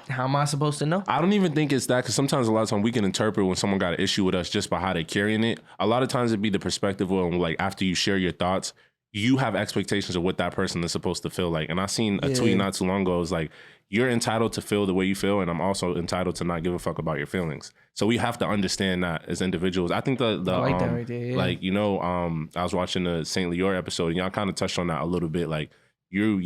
How am I supposed to know? I don't even think it's that, because sometimes a lot of times we can interpret when someone got an issue with us just by how they're carrying it. A lot of times it'd be the perspective of like after you share your thoughts, you have expectations of what that person is supposed to feel like. And I seen a tweet not too long ago. It was like, you're entitled to feel the way you feel, and I'm also entitled to not give a fuck about your feelings. So we have to understand that as individuals. I think the I like that right there, yeah. like, you know, I was watching the St. Leor episode, and y'all kind of touched on that a little bit. Like you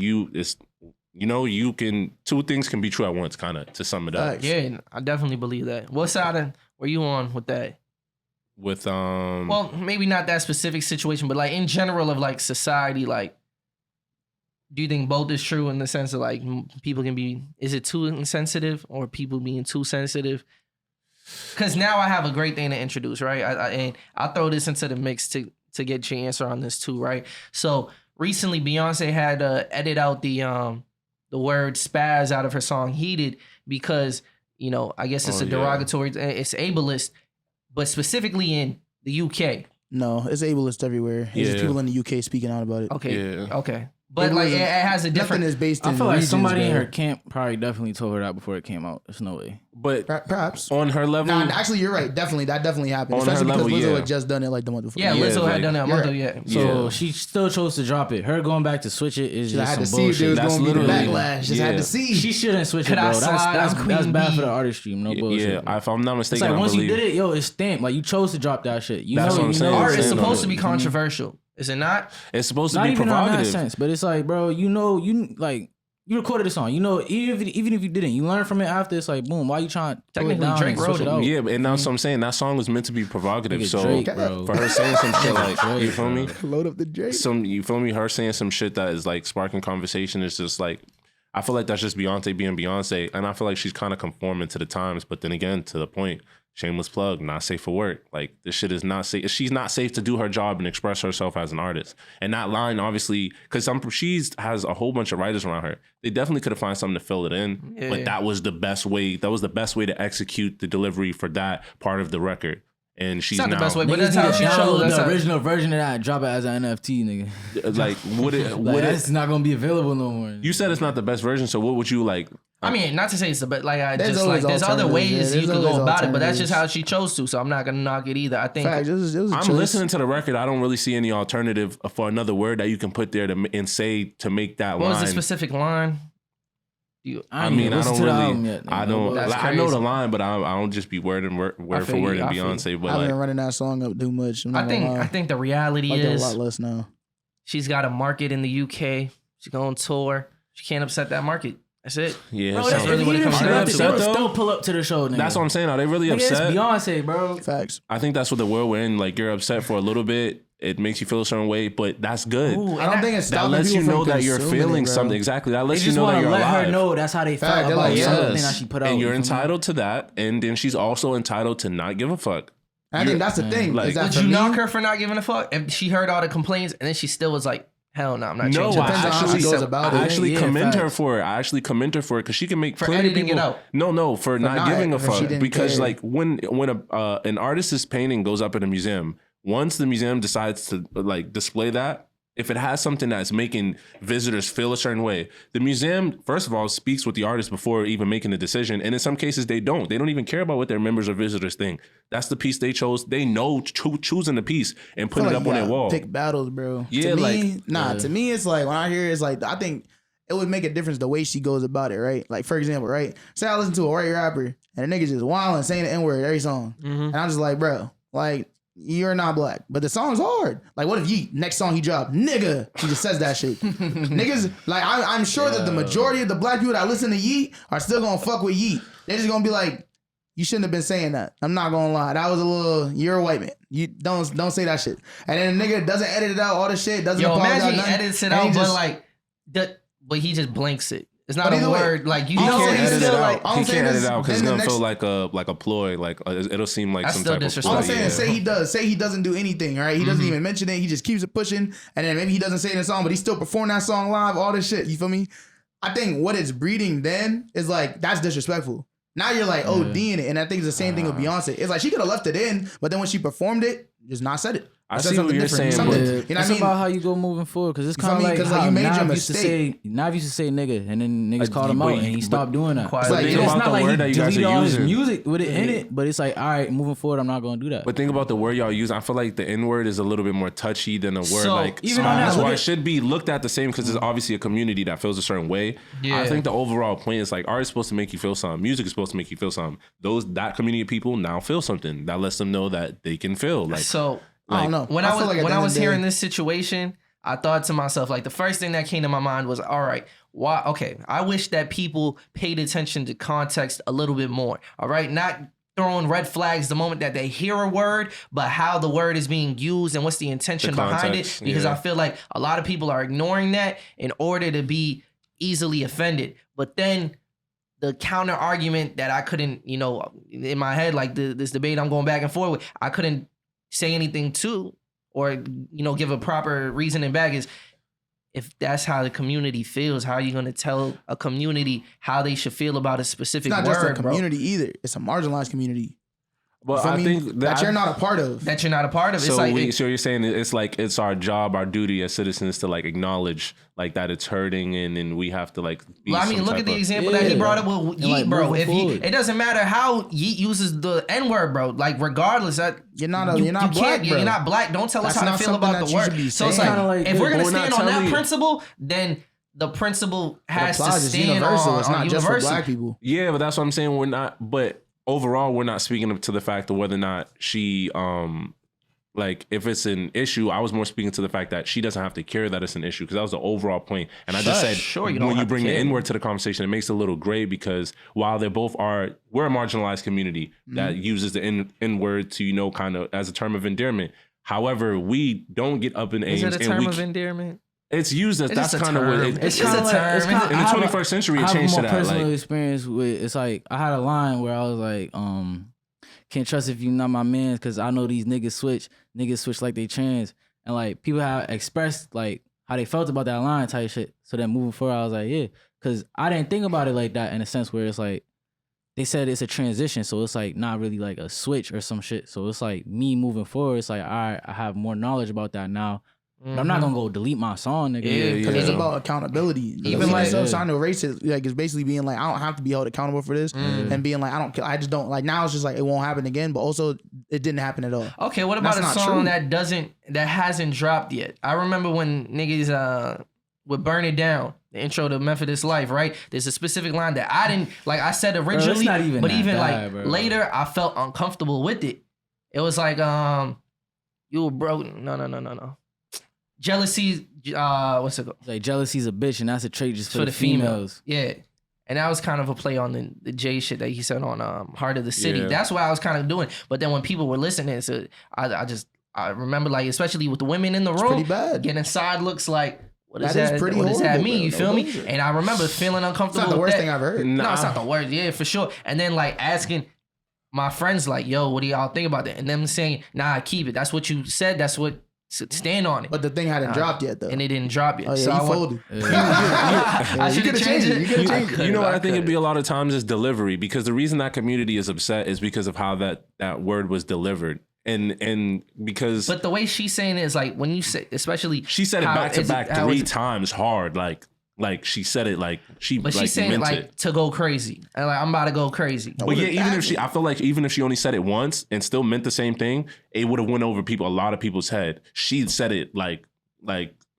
can, two things can be true at once, kind of, to sum it up. Yeah, I definitely believe that. What side were you on with that? With well, maybe not that specific situation, but like in general of like society, like, do you think both is true in the sense of like people can be, is it too insensitive or people being too sensitive? Because now I have a great thing to introduce, right? And I'll throw this into the mix to get your answer on this too, right? So recently Beyonce had edit out the word spazz out of her song Heated because, you know, I guess it's a derogatory, it's ableist, but specifically in the UK. No, it's ableist everywhere. It's just people in the UK speaking out about it. Okay. But like it has a different. Nothing is based in I feel like regions, somebody in bro. her camp probably definitely told her that before it came out. There's no way. But Perhaps. on her level, Nah, actually, you're right. Definitely, that definitely happened. On her Especially because level, Lizzo yeah. had just done it like the month before. Yeah, Lizzo like, had done it a month ago. you're Yeah. So she still chose to drop it. Her going back to switch it is I just had to some see if there bullshit. was That's going to be the literally- backlash. Just had to see. She shouldn't switch Could it, I bro. slide That's on bad Queen for Bee? the artistry. No bullshit. yeah, if I'm not It's mistaken, like I once believe you did it, yo, it's stamped. Like you chose to drop that shit. You That's know, what I'm you saying. know, Art is saying, supposed though. to be controversial, is it not? it's supposed to not be even on that provocative. sense, but it's like, bro, you know, you like. You recorded a song, you know. Even if you didn't, you learn from it after. It's like, boom. Why you trying to Technically, down Drake and wrote switch it. out? Yeah, and that's what I'm saying. That song was meant to be provocative. Nigga, So Drake, bro. for her saying some shit like, you feel me? Load up the Drake. You feel me? Her saying some shit that is like sparking conversation is just like, I feel like that's just Beyonce being Beyonce, and I feel like she's kind of conforming to the times. But then again, to the point, shameless plug, not safe for work. Like this shit is not safe. She's not safe to do her job and express herself as an artist. And that line, obviously, because she has a whole bunch of writers around her. They definitely could have found something to fill it in. Yeah. But that was the best way. That was the best way to execute the delivery for that part of the record. And she's It's not now the best way, but Niggas that's how need to she chose. download That's the how, original version of that and drop it as an NFT, nigga. like would it? Like, Would that's it? not gonna be available no more. You said it's not the best version. So what would you like? I mean, not to say it's the best. Like There's just always like there's other alternatives, ways yeah. you There's could go always about it, but that's alternatives. just how she chose to. So I'm not gonna knock it either. I think. Fact, it was a I'm choice. listening to the record. I don't really see any alternative for another word that you can put there and say to make that What line. was the specific line? I mean, I don't really. I don't. That's I know the crazy. line, but I don't just be word for feel word you, in I feel Beyonce. I've But been like, running that song up too much. I'm not gonna lie. I think the reality I like that a is lot less now. she's got a market in the UK. She's going tour. She can't upset that market. That's it. yeah, Bro, so- that's really what it comes Even if down she to. left it, they would Upset, still though? pull up to the show, nigga. that's what I'm saying. Are they really Nigga, it's upset? Beyonce, bro. Facts. I think that's what the world we're in. Like you're upset for a little bit. It makes you feel a certain way, but that's good. Ooh, I don't think it's That stopping lets you people know from that you're consuming feeling it, bro. something. Exactly. That They lets you just know that want to you're let alive. her know that's how they Fact, felt they're about like, something yes. that she put out. And you're you feel me? entitled to that, and then she's also entitled to not give a fuck. I think that's the thing. Like- is that Would for you me, knock her for not giving a fuck? If she heard all the complaints and then she still was like, hell no, I'm not No, changing. I Depends on how she actually, goes about I it. actually Yeah, commend her facts. for it. I actually commend her for it because she can make For plenty of editing people. it out. No, for not not, giving a if she fuck. didn't Because care. like when an artist's painting goes up in a museum, once the museum decides to like display that, if it has something that's making visitors feel a certain way, the museum, first of all, speaks with the artist before even making the decision. And in some cases, they don't. They don't even care about what their members or visitors think. That's the piece they chose. They know choosing the piece and putting it up on their wall. Pick battles, bro. Yeah, to like- me, to me, it's like when I hear it's like I think it would make a difference the way she goes about it, right? Like for example, right? Say I listen to a white rapper and a nigga just wilding saying the N-word every song, and I'm just like, bro, like you're not black, but the song's hard. Like what if Yeet next song he dropped, nigga, he just says that shit. Niggas like I'm sure that the majority of the black people that listen to Yeet are still gonna fuck with Yeet. They're just gonna be like, you shouldn't have been saying that. I'm not gonna lie. That was a little, you're a white man. You don't say that shit. And then the nigga doesn't edit it out, all the shit, doesn't Yo, apologize, imagine he nothing. edits it And he out, just- but he just blinks it. It's not But a either way, word. Like you he know, can't he's edit still it like, out. All He I'm saying can't edit is, it out because it's then gonna the feel like a ploy. Like it'll seem like That's some still type of disrespectful. all I'm ploy. saying is say he doesn't do anything, right? He doesn't even mention it. He just keeps it pushing. And then maybe he doesn't say it in the song, but he still perform that song live, all this shit. You feel me? I think what it's breeding then is like, that's disrespectful. Now you're like, ODing it. And I think it's the same thing with Beyonce. It's like she could have left it in, but then when she performed it, just not said it. I said see what something you're different. saying. Something- But you know what It's I mean? about how you go moving forward, because it's You feel kind of me? like 'Cause, like, how you made your Nav used to mistake. say, Nav used to say nigga, and then niggas called him but out, and he stopped doing that. Quiet. But Like, think it's about not the like word he that you guys deleted are all his using. music with it in it, but it's like, all right, moving forward, I'm not gonna do that. But think about the word y'all use. I feel like the N word is a little bit more touchy than a word So, like even on that, spazz, look where at- it should be looked at the same because it's obviously a community that feels a certain way. Yeah. I think the overall point is like art is supposed to make you feel something. Music is supposed to make you feel something. That community of people now feel something that lets them know that they can feel like. So I don't know. when I I feel was like at when the I end was of the hearing day- this situation, I thought to myself, like the first thing that came to my mind was, all right, why? Okay, I wish that people paid attention to context a little bit more. All right, not throwing red flags the moment that they hear a word, but how the word is being used and what's the intention The behind it. context, Because yeah. I feel like a lot of people are ignoring that in order to be easily offended. But then the counter argument that I couldn't, in my head, like this debate I'm going back and forth with, I couldn't say anything to or, give a proper reasoning back is, if that's how the community feels, how are you going to tell a community how they should feel about a specific It's not word, just a bro, community either. It's a marginalized community. But You feel I me? think that you're not a part of. that you're not a part of? So, It's like, so you're saying it's like it's our job, our duty as citizens to like acknowledge like that it's hurting, and we have to like. Be well, I mean, some look type at the of- example that he Yeah. brought up with And, Yeet, like, bro. moving If forward. it doesn't matter how Yeet uses the N word, bro. Like, regardless, You're not black, bro. You're not black. Don't tell us That's how to not feel something about that the you word. should be So it's saying. like, Kinda like if we're this. gonna We're not stand on that telling you- principle, then the principle has to applies. It's stand universal. on It's not just for universal. black people. Yeah, but that's what I'm saying. We're not, but overall, we're not speaking to the fact of whether or not she, like, if it's an issue. I was more speaking to the fact that she doesn't have to care that it's an issue, because that was the overall point. And I just said, Sure, you don't when you have to bring the care. N word to the conversation, it makes it a little gray, because while they both are, we're a marginalized community that uses the N word to, kind of as a term of endearment. However, we don't get up in age. Is it a and term we of endearment? It's used as It's that's just a kind of what term. it, It's kinda just a term. it's kinda- in I the have a- 21st century. I It have a changed to more that. personal Like, experience with, it's like, I had a line where I was like, can't trust if you not my man, because I know these niggas switch like they trans. And like, people have expressed like how they felt about that line type shit. So then moving forward, I was like, yeah, because I didn't think about it like that, in a sense where it's like, they said it's a transition, so it's like not really like a switch or some shit. So it's like me moving forward, it's like, all right, I have more knowledge about that now. But I'm not gonna go delete my song, nigga. Yeah, Because it's Yeah. about accountability. Even Even like- like sign to racist, like it's basically being like, I don't have to be held accountable for this, and being like, I just don't like. Now it's just like it won't happen again, but also it didn't happen at all. Okay, what about That's a not song true. that hasn't dropped yet? I remember when niggas would Burn It Down, the intro to Methodist Life, right? There's a specific line that I didn't like. I said originally, not even but that even bad, like bro. later, I felt uncomfortable with it. It was like, you were broke. No. Jealousy. What's it called? Like, jealousy's a bitch, and that's a trait just for, For the the female. females. Yeah. And that was kind of a play on the Jay shit that he said on Heart of the City. Yeah. That's what I was kind of doing. But then when people were listening, so I remember, like, especially with the women in the room, pretty bad. getting side looks like, what does That is that, pretty what does that horrible, mean? bro. You No feel me? bullshit. And I remember feeling It's uncomfortable. not the with worst that. thing I've heard. No, it's not the worst. Yeah, for sure. And then like asking my friends, like, yo, what do y'all think about that? And them saying, nah, keep it. That's what you said. That's what, stand on it. But the thing hadn't dropped yet though. And it didn't drop yet. Oh yeah, So he I went- folded. I you should have could've changed changed it. it. You could've I changed it. could've, you know what I think could've. it'd be a lot of times is delivery, because the reason that community is upset is because of how that word was delivered, and because But the way she's saying it is like, when you say, especially she said it how back to is back how 3 is it- times hard, like she said it like she But like she's saying it meant like it. to go crazy. And like, I'm about to go crazy. But yeah, even if I feel like even if she only said it once and still meant the same thing, it would have went over a lot of people's head. She said it like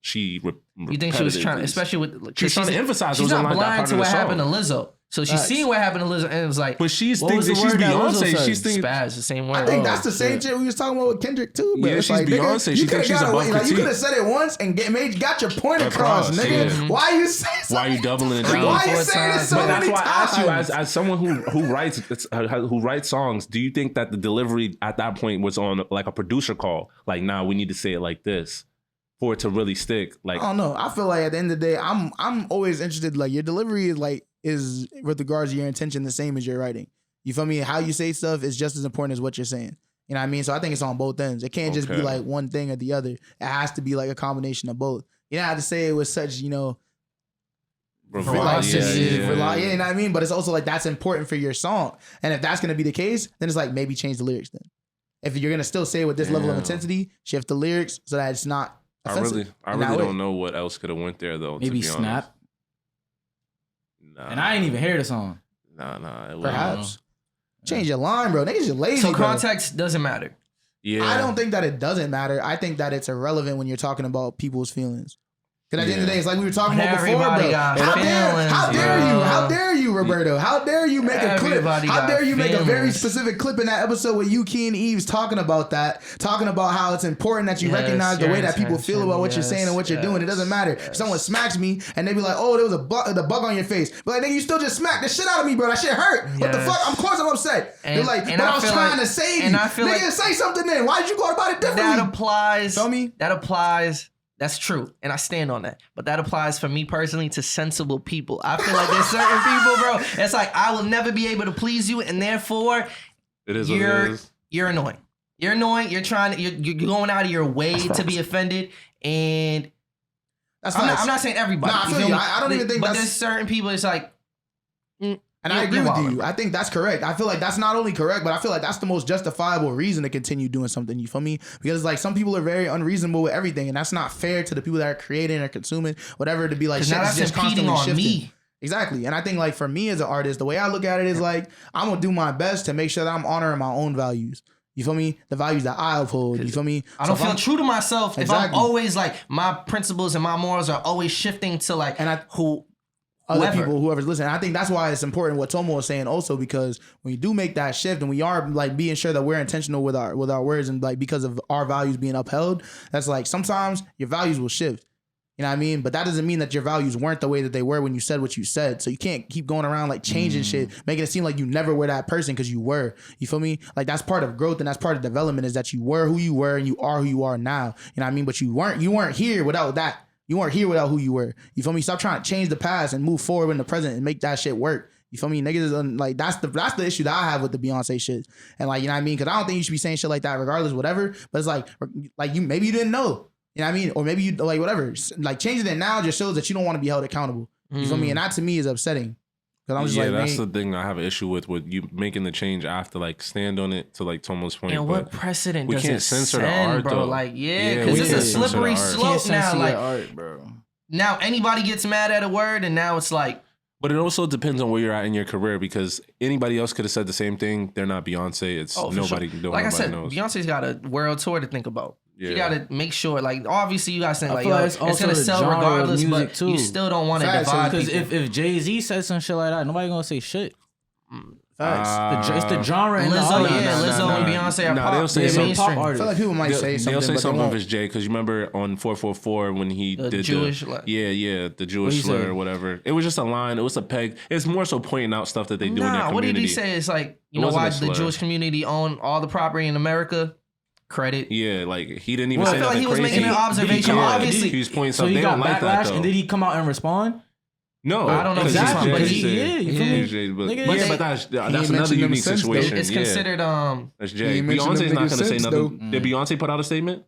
she. You think she was trying, especially with, like, She was trying to emphasize it she's wasn't not like that blind part to of the what song. happened to Lizzo. So she's seen what happened to Lizzo, and it was like, But she's What was thinking the she's word that Lizzo Beyonce. said? She's thinking spazz, the same word. I think that's the same shit we was talking about with Kendrick too. But Yeah, it's she's like, nigga, Beyonce. you She coulda thinks she's got above away. Like, you critique. could have said it once and got your point across, Across, nigga. yeah. Why you say something? Why you doubling it Three, down? Why you four saying it times. so But that's many why I asked you, times? as someone who writes songs, do you think that the delivery at that point was on like a producer call? Like, nah, we need to say it like this for it to really stick. Like, I don't know. I feel like at the end of the day, I'm always interested. Like your delivery is with regards to your intention the same as your writing. You feel me? How you say stuff is just as important as what you're saying. You know what I mean? So I think it's on both ends. It can't just be Okay. like one thing or the other. It has to be like a combination of both. You don't have to say it with such, Velocity, you know what I mean? But it's also like that's important for your song. And if that's gonna be the case, then it's like maybe change the lyrics then. if you're gonna still say it with this level of intensity, shift the lyrics so that it's not offensive. I really don't know what else could have went there though. Maybe to be Snap. Honest. Nah, And I ain't even hear the song. Nah. It Perhaps. Change your line, bro. Niggas, you're lazy. So bro. context doesn't matter. Yeah. I don't think that it doesn't matter. I think that it's irrelevant when you're talking about people's feelings. Because at the end of the day, it's like we were talking about before, Everybody bro. got How dare feelings, you? bro. How dare you, Roberto? How dare you make a clip? Everybody How got dare you make a very feelings. specific clip in that episode with you, Key and Eves, talking about that, talking about how it's important that you recognize the way that people feel about what you're saying and what you're doing. It doesn't matter. If someone smacks me and they be like, "Oh, there was the bug on your face," but like, nigga, you still just smacked the shit out of me, bro. That shit hurt. What the fuck? Of course I'm upset. They're like, but I was trying to save you. And I feel nigga, say something then. Why did you go about it differently? That applies. Feel me? That applies. That's true, and I stand on that. But that applies for me personally to sensible people. I feel like there's certain people, bro. It's like I will never be able to please you, and therefore, it is what it is. You're annoying. You're annoying. You're going out of your way to be offended, and I'm not saying everybody. Nah, I feel you. I don't even think but that's... there's certain people. It's like. And I agree with you. I think that's correct. I feel like that's not only correct, but I feel like that's the most justifiable reason to continue doing something. You feel me? Because like some people are very unreasonable with everything, and that's not fair to the people that are creating or consuming whatever to be like. Shit, now that's just impeding constantly on shifting. me. Exactly. And I think like for me as an artist, the way I look at it is like I'm gonna do my best to make sure that I'm honoring my own values. You feel me? The values that I uphold. You feel me? I don't feel true to myself if I'm Exactly. always like my principles and my morals are always shifting to like other people, whoever's listening. I think that's why it's important what Tomo was saying also, because when you do make that shift and we are like being sure that we're intentional with our words and like because of our values being upheld, that's like sometimes your values will shift. You know what I mean? But that doesn't mean that your values weren't the way that they were when you said what you said. So you can't keep going around like changing shit, making it seem like you never were that person because you were. You feel me? Like that's part of growth and that's part of development is that you were who you were and you are who you are now. You know what I mean? But you weren't here without that. You weren't here without who you were. You feel me? Stop trying to change the past and move forward in the present and make that shit work. You feel me? Niggas like that's the issue that I have with the Beyonce shit. And like, you know what I mean? Because I don't think you should be saying shit like that regardless, whatever. But it's like you maybe you didn't know. You know what I mean? Or maybe you like whatever. Like changing it now just shows that you don't want to be held accountable. You feel me? And that to me is upsetting. Cause I'm just like, that's the thing I have an issue with you making the change after like stand on it to like Tomo's point. And what precedent we does can't it censor send, the art, bro? though. Like, Yeah, because we it's a can't censor slippery the art. slope now. Like, art, bro. now anybody gets mad at a word, and now it's like. But it also depends on where you're at in your career because anybody else could have said the same thing. They're not Beyonce. It's nobody. Sure. Like I said, knows. Beyonce's got a world tour to think about. Yeah. You got to make sure, like, obviously you guys think like, like it's going to sell regardless, but you still don't want to divide Because people. if Jay-Z said some shit like that, nobody gonna say shit. facts. It's the genre and the Lizzo, audience. Lizzo and Beyonce are pop. they'll say They're some mainstream. pop I feel like people might say something, They'll say but something they of won't. his Jay because you remember on 444 when he The did Jewish the line. the Jewish he slur say? or whatever. It was just a line. It was a peg. It's more so pointing out stuff that they do in their Nah, community. what did he say? It's like, you It know wasn't why a the slur. Jewish community own all the property in America? Credit. Yeah, like he didn't even Well, say I feel like nothing he was crazy. making an observation. Obviously, he was pointing So something. he They got don't like that backlash, though. and did he come out and respond? No, I don't know if because he's Exactly, responding, but but you feel me? But, Nigga, yeah, but that's another unique situation. it's yeah. considered That's Jay. He ain't mentioned Beyonce's them not niggas going to say since, nothing. Did Beyonce put out a statement?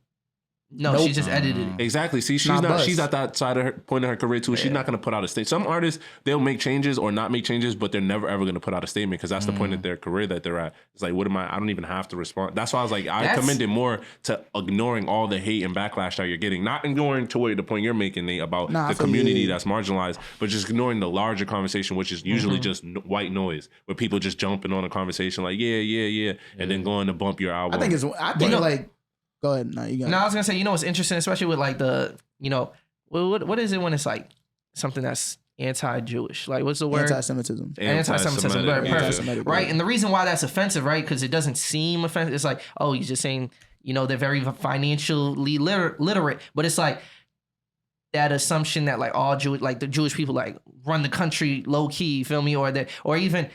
no, Nope. she just edited it. Exactly. See, she's Not not. bust. She's at that side of her point of her career too. She's not going to put out a statement. Some artists they'll make changes or not make changes, but they're never ever going to put out a statement because that's the point of their career that they're at. It's like, what am I? I don't even have to respond. That's why I was like, I commend it more to ignoring all the hate and backlash that you're getting, not ignoring to the point you're making, Nate, about Nah, I the feel community you. that's marginalized, but just ignoring the larger conversation, which is usually just white noise, where people just jumping on a conversation like, yeah, and then going to bump your album. I think like, go ahead. No, you got No, I was gonna say, you know what's interesting, especially with like the, you know, what is it when it's like something that's anti-Jewish? Like, what's the word? anti-Semitism. Anti-Semitism. Very perfect. Anti-Semitic, Right. yeah. And the reason why that's offensive, right? Because it doesn't seem offensive. It's like, oh, he's just saying, you know, they're very financially literate, but it's like that assumption that like all Jewish, like the Jewish people like run the country low key, you feel me? Or even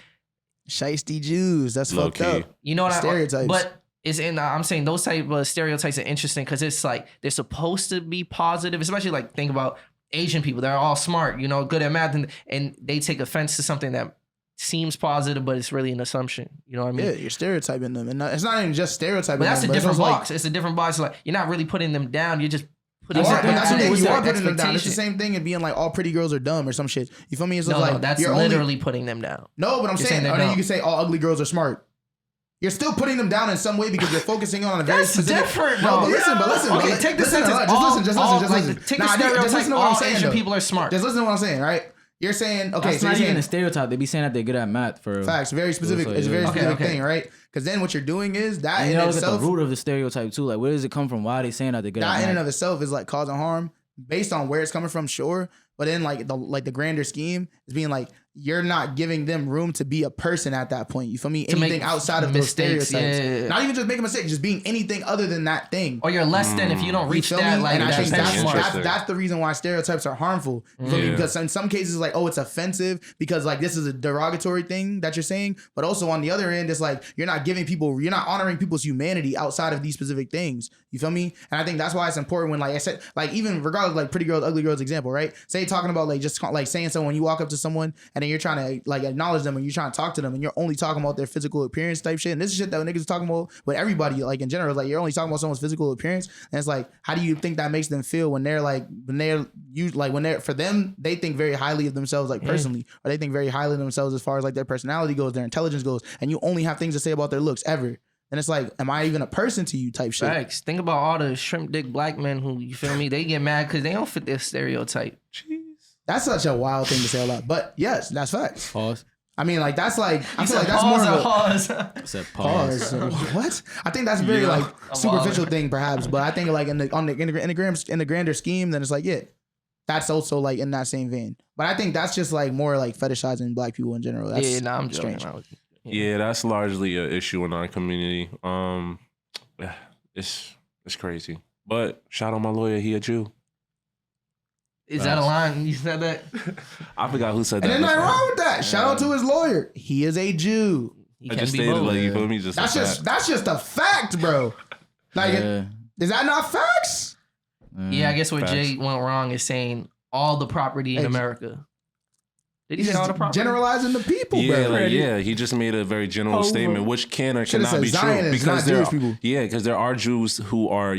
Shiesty Jews. That's Low fucked key. up. you know what Stereotypes. But it's in. I'm saying those type of stereotypes are interesting because it's like they're supposed to be positive, especially like think about Asian people. They're all smart, you know, good at math, and they take offense to something that seems positive, but it's really an assumption. You know what I mean? Yeah, you're stereotyping them, and it's not even just stereotyping. But that's them, a different it's also box. It's a different box. Like you're not really putting them down. You're just putting. Exactly. That's the thing. You their are putting them down. It's the expectation. same thing as being like all pretty girls are dumb or some shit. You feel me? It's just No, like no, that's you're literally putting them down. No, but I'm You're saying, saying they're or then dumb. you can say all ugly girls are smart. You're still putting them down in some way because you're focusing on a very That's specific. different, No, though. but listen. Okay, take the sentence. Just listen. Take the Nah, stereotype. just listen to what I'm All saying. Asian though. people are smart. Just listen to what I'm saying, right? You're saying, okay, That's so not you're even a saying stereotype. They be saying that they're good at math for real. facts, very specific. like, It's a very yeah. specific Okay. thing, right? Because then what you're doing is that And in you know, look at itself, the root of the stereotype too. Like, where does it come from? Why are they saying that they're good at that math? in and of itself is like causing harm based on where it's coming from, sure. But then like the grander scheme is being like, you're not giving them room to be a person at that point. You feel me? To make Anything outside of those mistakes, stereotypes. yeah. Not even just make a mistake, just being anything other than that thing. Or you're less than if you don't You reach feel that. me? Like And I think that's that's, smart. that's the reason why stereotypes are harmful. You feel me? Yeah. Because in some cases, like, oh, it's offensive because like this is a derogatory thing that you're saying. But also on the other end, it's like you're not honoring people's humanity outside of these specific things. You feel me? And I think that's why it's important when, like I said, like even regardless, like pretty girls, ugly girls example, right? Say talking about like just like saying someone, when you walk up to someone and then you're trying to like acknowledge them and you're trying to talk to them and you're only talking about their physical appearance type shit. And this is shit that niggas are talking about with everybody, like in general, like you're only talking about someone's physical appearance. And it's like, how do you think that makes them feel when for them, they think very highly of themselves, like personally, or they think very highly of themselves as far as like their personality goes, their intelligence goes, and you only have things to say about their looks ever. And it's like, am I even a person to you type shit? Facts. Think about all the shrimp dick black men who, you feel me, they get mad because they don't fit this stereotype. That's such a wild thing to say a lot. But yes, that's facts. Pause. I mean, like, that's like, I You feel like said that's more pause of or a pause. I said pause. pause. What? I think that's very like superficial thing, perhaps. But I think like in the grander scheme, then it's like, yeah, that's also like in that same vein. But I think that's just like more like fetishizing black people in general. That's Yeah, nah, I'm joking. strange. Yeah, that's largely an issue in our community. It's crazy. But shout out my lawyer, he a Jew. Is that a line? You said that? I forgot who said And that. there's nothing wrong with that. Shout out to his lawyer. He is a Jew. He I can just be stated both. like you feel me. Just That's just a fact, bro. Like, Yeah. is that not facts? Yeah, I guess what Facts. Jay went wrong is saying all the property in Ex- America. Did he He's say all the property? generalizing the people, Yeah, bro. like, yeah, he just made a very general statement, which can or Should've cannot be said true Zionists, because not there Jewish are, people. yeah, because there are Jews who are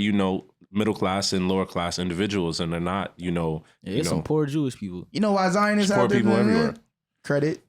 middle class and lower class individuals, and they're not Yeah, there's some poor Jewish people. You know why Zionists Poor out there people doing everywhere. that? Credit.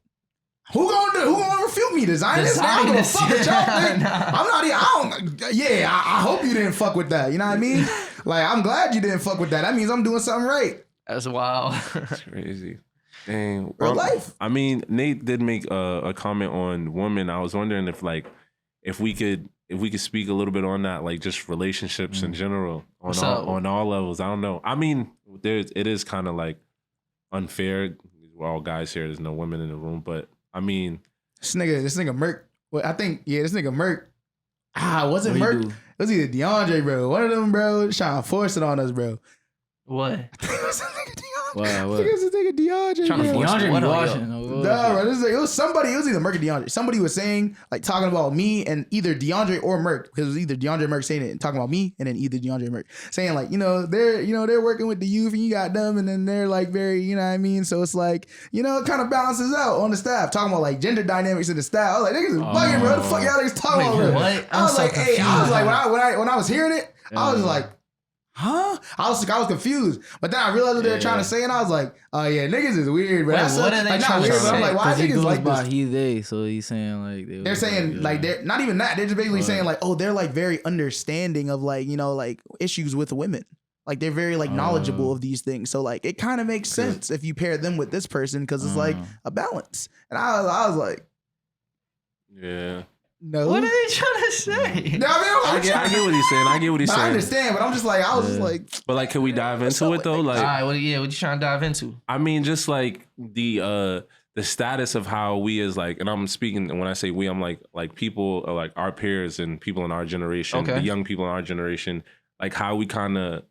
Who gonna refute me? The Zionists? I don't give a fuck what y'all think. I'm not even. I hope you didn't fuck with that. You know what I mean? Like, I'm glad you didn't fuck with that. That means I'm doing something right. That's wild. It's crazy. Dang. Real life. I mean, Nate did make a comment on women. I was wondering if we could speak a little bit on that, like just relationships in general on all levels. I don't know. I mean, it is kind of like unfair. We're all guys here. There's no women in the room, but I mean, This nigga Merc. Well, I think this nigga Merc. Was it What he Merc? do? It was either DeAndre, bro. One of them, bro, trying to force it on us, bro. What? I think it was a nigga DeAndre. What? I think it was a nigga DeAndre, Trying to bro. force DeAndre What be are watching. No, bro, it was somebody. It was either Merc or DeAndre. Somebody was saying, like, talking about me and either DeAndre or Merc, because it was either DeAndre or Merc saying it and talking about me, and then either DeAndre or Merc saying like, they're working with the youth and you got them, and then they're like very, you know what I mean. So it's like, it kind of balances out on the staff. Talking about like gender dynamics in the staff. I was like, niggas is bugging, bro. What the fuck y'all niggas talking about, bro? What? I was I'm so like, hey, I was confused. like, when I was hearing it, I was like, huh? I was confused. But then I realized what they were trying to say, and I was like, oh yeah, niggas is weird, bro. Wait, That's what so, are they like, not trying to weird, but I'm say? like, why Because he niggas goes like by this? he, they, so he's saying like They're saying like they're not even that. They're just basically saying like, oh, they're like very understanding of like, like issues with women. Like they're very like knowledgeable of these things. So like it kind of makes sense if you pair them with this person because it's like a balance. And I was like, yeah. no. What are they trying to say? No, I mean, I get what he's saying. I get what he's but I saying. understand, but I'm just like, I was just like, But like, can we dive into it though? All Like, right, what you trying to dive into? I mean, just like the status of how we as like, and I'm speaking, and when I say we, I'm like people like our peers and people in our generation, Okay. the young people in our generation, like how we kind of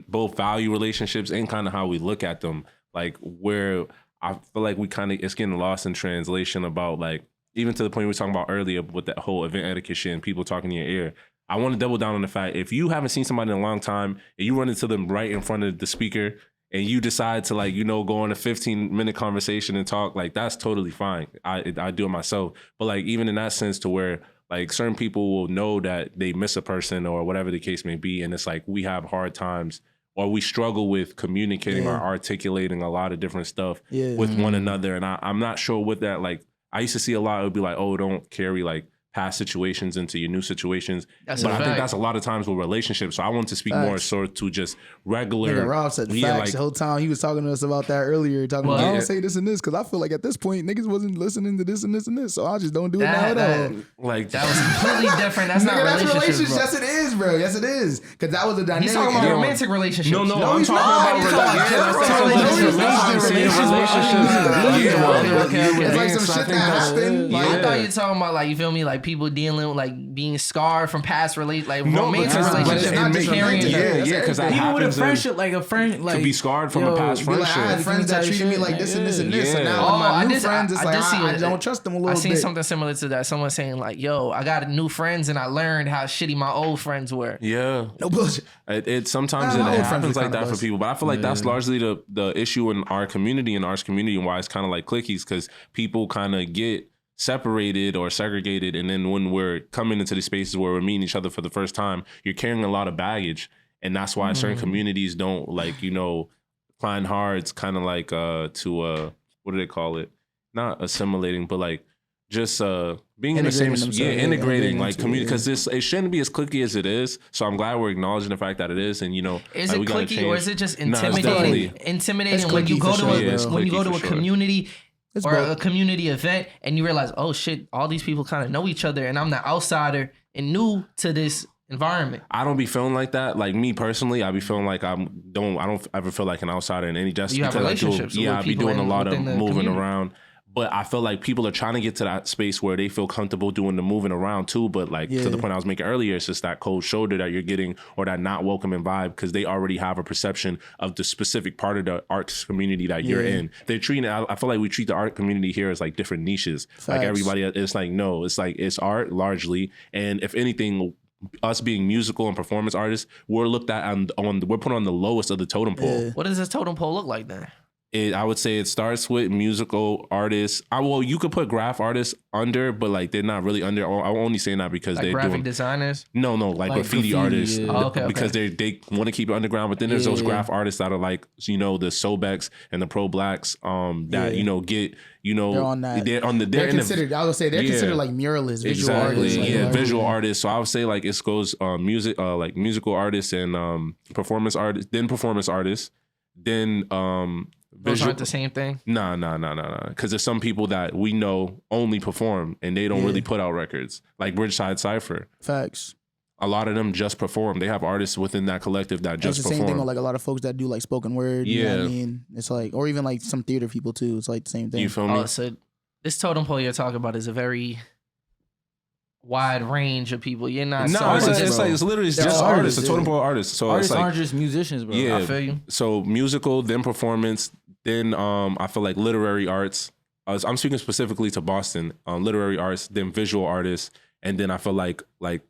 both value relationships and kind of how we look at them. Like where I feel like we kind of, it's getting lost in translation about like, even to the point we were talking about earlier with that whole event etiquette shit and people talking in your ear. I want to double down on the fact, if you haven't seen somebody in a long time and you run into them right in front of the speaker and you decide to like, go on a 15-minute conversation and talk, like that's totally fine. I do it myself. But like, even in that sense to where like certain people will know that they miss a person or whatever the case may be. And it's like, we have hard times or we struggle with communicating or articulating a lot of different stuff with one another. And I'm not sure with that, like, I used to see a lot, it would be like, oh, don't carry like past situations into your new situations. That's But a I think fact. that's a lot of times with relationships. So I want to speak more sort to just regular. Nigga Rob said facts the whole time. He was talking to us about that earlier. Talking about, I don't say this and this because I feel like at this point niggas wasn't listening to this and this and this, so I just don't do it now at all. Like That was completely different. That's not Nigga, that's relationships, bro. Yes, it is, bro. Yes, it is. Because that was the dynamic. He's talking about Yeah. romantic relationships. No, I'm he's talking not. about He's talking relationships. It's like some shit that happened. Like, I thought you were talking about, like, you feel me, like people dealing with, like, being scarred from past romantic relationships. not just carrying romantic. Yeah, because that Even with a happens. friendship, like a friend, like Could be scarred from a past Be like, I had friendship. friends that treated me like this and this and this, and Yeah. now with my new friends, it's I like did see I it. don't trust them a I little seen bit. something similar to that. Someone saying, like, yo, I got new friends and I learned how shitty my old friends were. Yeah. No bullshit. It sometimes my it old friends happens were like kinda that for bust. people, but I feel like that's largely the issue in our community and why it's kind of like clickies, because people kind of get separated or segregated, and then when we're coming into the spaces where we're meeting each other for the first time, you're carrying a lot of baggage, and that's why certain communities don't, like, find hard. It's kind of like to what do they call it? Not assimilating, but like just being in the same, integrating like community, because it shouldn't be as cliquey as it is. So I'm glad we're acknowledging the fact that it is, and Is like, it cliquey or is it just intimidating? definitely- Intimidating It's when you cliquey go for to sure, a Yeah, it's when you cliquey go to for a sure. community It's or both. a community event and you realize, oh shit, all these people kind of know each other, and I'm the outsider and new to this environment. I don't be feeling like that. Like me personally, I be feeling like I don't ever feel like an outsider in any just You have because I do. relationships with Yeah, I be people doing a lot of within the moving community. around. But I feel like people are trying to get to that space where they feel comfortable doing the moving around too. But like to the point I was making earlier, it's just that cold shoulder that you're getting, or that not welcoming vibe, because they already have a perception of the specific part of the arts community that you're in. They're treating it, I feel like we treat the art community here as like different niches. Like everybody, it's like, no, it's like it's art largely. And if anything, us being musical and performance artists, we're looked at we're put on the lowest of the totem pole. What does this totem pole look like then? I would say it starts with musical artists. You could put graph artists under, but like they're not really under. I'm only saying that because Like they're graphic doing designers? no, like graffiti artists. yeah. Oh, okay, Because they want to keep it underground. But then there's those Yeah. graph artists that are like, the Sobex and the Pro Blacks that get They're on that. they're on the They're in the- considered. I was gonna say they're considered like muralists, visual artists. Like, yeah, like, visual artists. So I would say like it goes like musical artists and performance artists, then performance artists, then Those aren't the same thing? Nah. Because there's some people that we know only perform and they don't really put out records. Like Bridgeside Cypher. Facts. A lot of them just perform. They have artists within that collective that That's just the same thing perform. with like a lot of folks that do like spoken word. You know what I Yeah. mean? It's like, or even like some theater people too. It's like the same thing. You feel me? Oh, so this totem pole you're talking about is a very wide range of people. You're not No, so it's like it's literally They're just all artists. A artists, totem yeah. pole artists. So artists it's like aren't just musicians, bro. yeah. I feel you. So musical, then performance, then I feel like literary arts. I'm speaking specifically to Boston. Literary arts, then visual artists, and then I feel like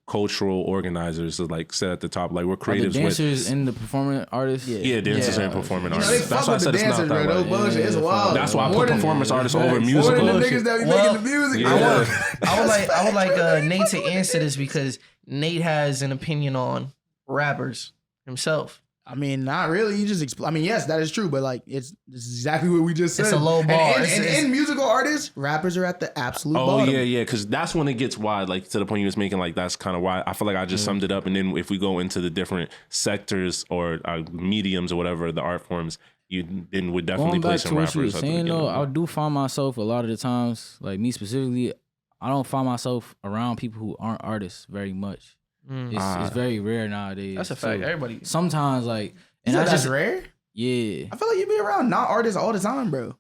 cultural organizers is like set at the top. Like we're Are the creatives dancers with and the performing artists. dancers Yeah. and performing You know, they artists. fuck with the dancers, bro. Those bullshit. It's wild. That's why I More put than- performance artists over More musical. than the niggas that be Well, making the music. yeah. I would like Nate to answer this because Nate has an opinion on rappers himself. I mean, not really. You just I mean, yes, that is true, but like it's exactly what we just said. It's a low bar. And It's- in musical artists, rappers are at the absolute Oh bottom. yeah, because that's when it gets wide. Like to the point you was making, like that's kind of why I feel like I just summed it up. And then if we go into the different sectors or mediums or whatever the art forms, you then would definitely Going play back some to what you were rappers. at the saying though, beginning. I do find myself a lot of the times, like me specifically, I don't find myself around people who aren't artists very much. It's very rare nowadays. That's a fact. So Everybody. sometimes like, and You I said that's just rare. yeah, I feel like you be around not artists all the time, bro.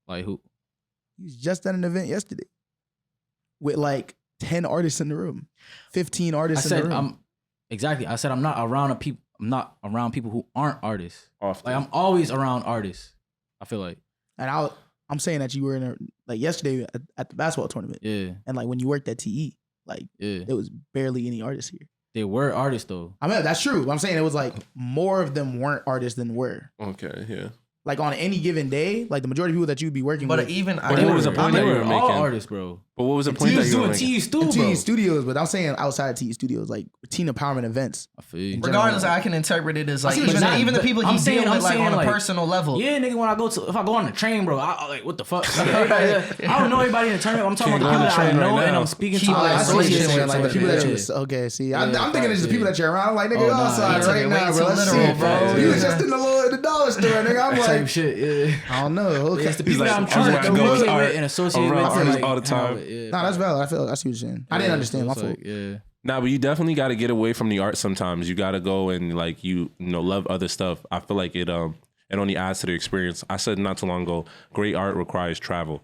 like who? You was just at an event yesterday with like 10 artists in the room, 15 I artists in the said room. I said I'm not around people. I'm not around people who aren't artists. Often. Like I'm always around artists. I feel like And I'm saying that you were in like yesterday at the basketball tournament, yeah, and like when you worked at TE, like yeah. there was barely any artists here. They were artists though. I mean, that's true. I'm saying it was like more of them weren't artists than were. Okay, yeah. like on any given day, like the majority of people that you'd be working But with. even But what was the point that you were all making? artists, bro. But what was the point He that was you were doing making? TU Stu, in bro. TE Studios, but I'm saying outside of TE Studios, like teen empowerment events. I feel you. regardless, I can interpret it as like see what you're saying, even the but people I'm he's saying- dealing I'm with like saying, on a like, personal level. Yeah, nigga, if I go on the train, bro, I like, what the fuck? Like, I don't know everybody in the tournament. I'm talking Can't about the go on people the that I train know right and now. I'm speaking Keep to. like I see what you're saying, relationships like the people that yeah. you okay. See, I'm Yeah, thinking it's the people yeah. that you're around. I'm like, nigga, Oh, you nah, outside he took right it now, way bro. too Let's literal, see, bro. You was Yeah. just in the dollar store, nigga. I'm Type like, shit, yeah. I don't know. Okay, It's the people that I'm like, trying everywhere I to go is communicate art. with and associate with. Around and, artists like, all the hang out time. with, yeah, nah, that's valid. I see what you're saying. I didn't understand. My so fault. it's like, yeah. Nah, but you definitely got to get away from the art sometimes. You got to go and like you know love other stuff. I feel like it only adds to the experience. I said not too long ago, great art requires travel.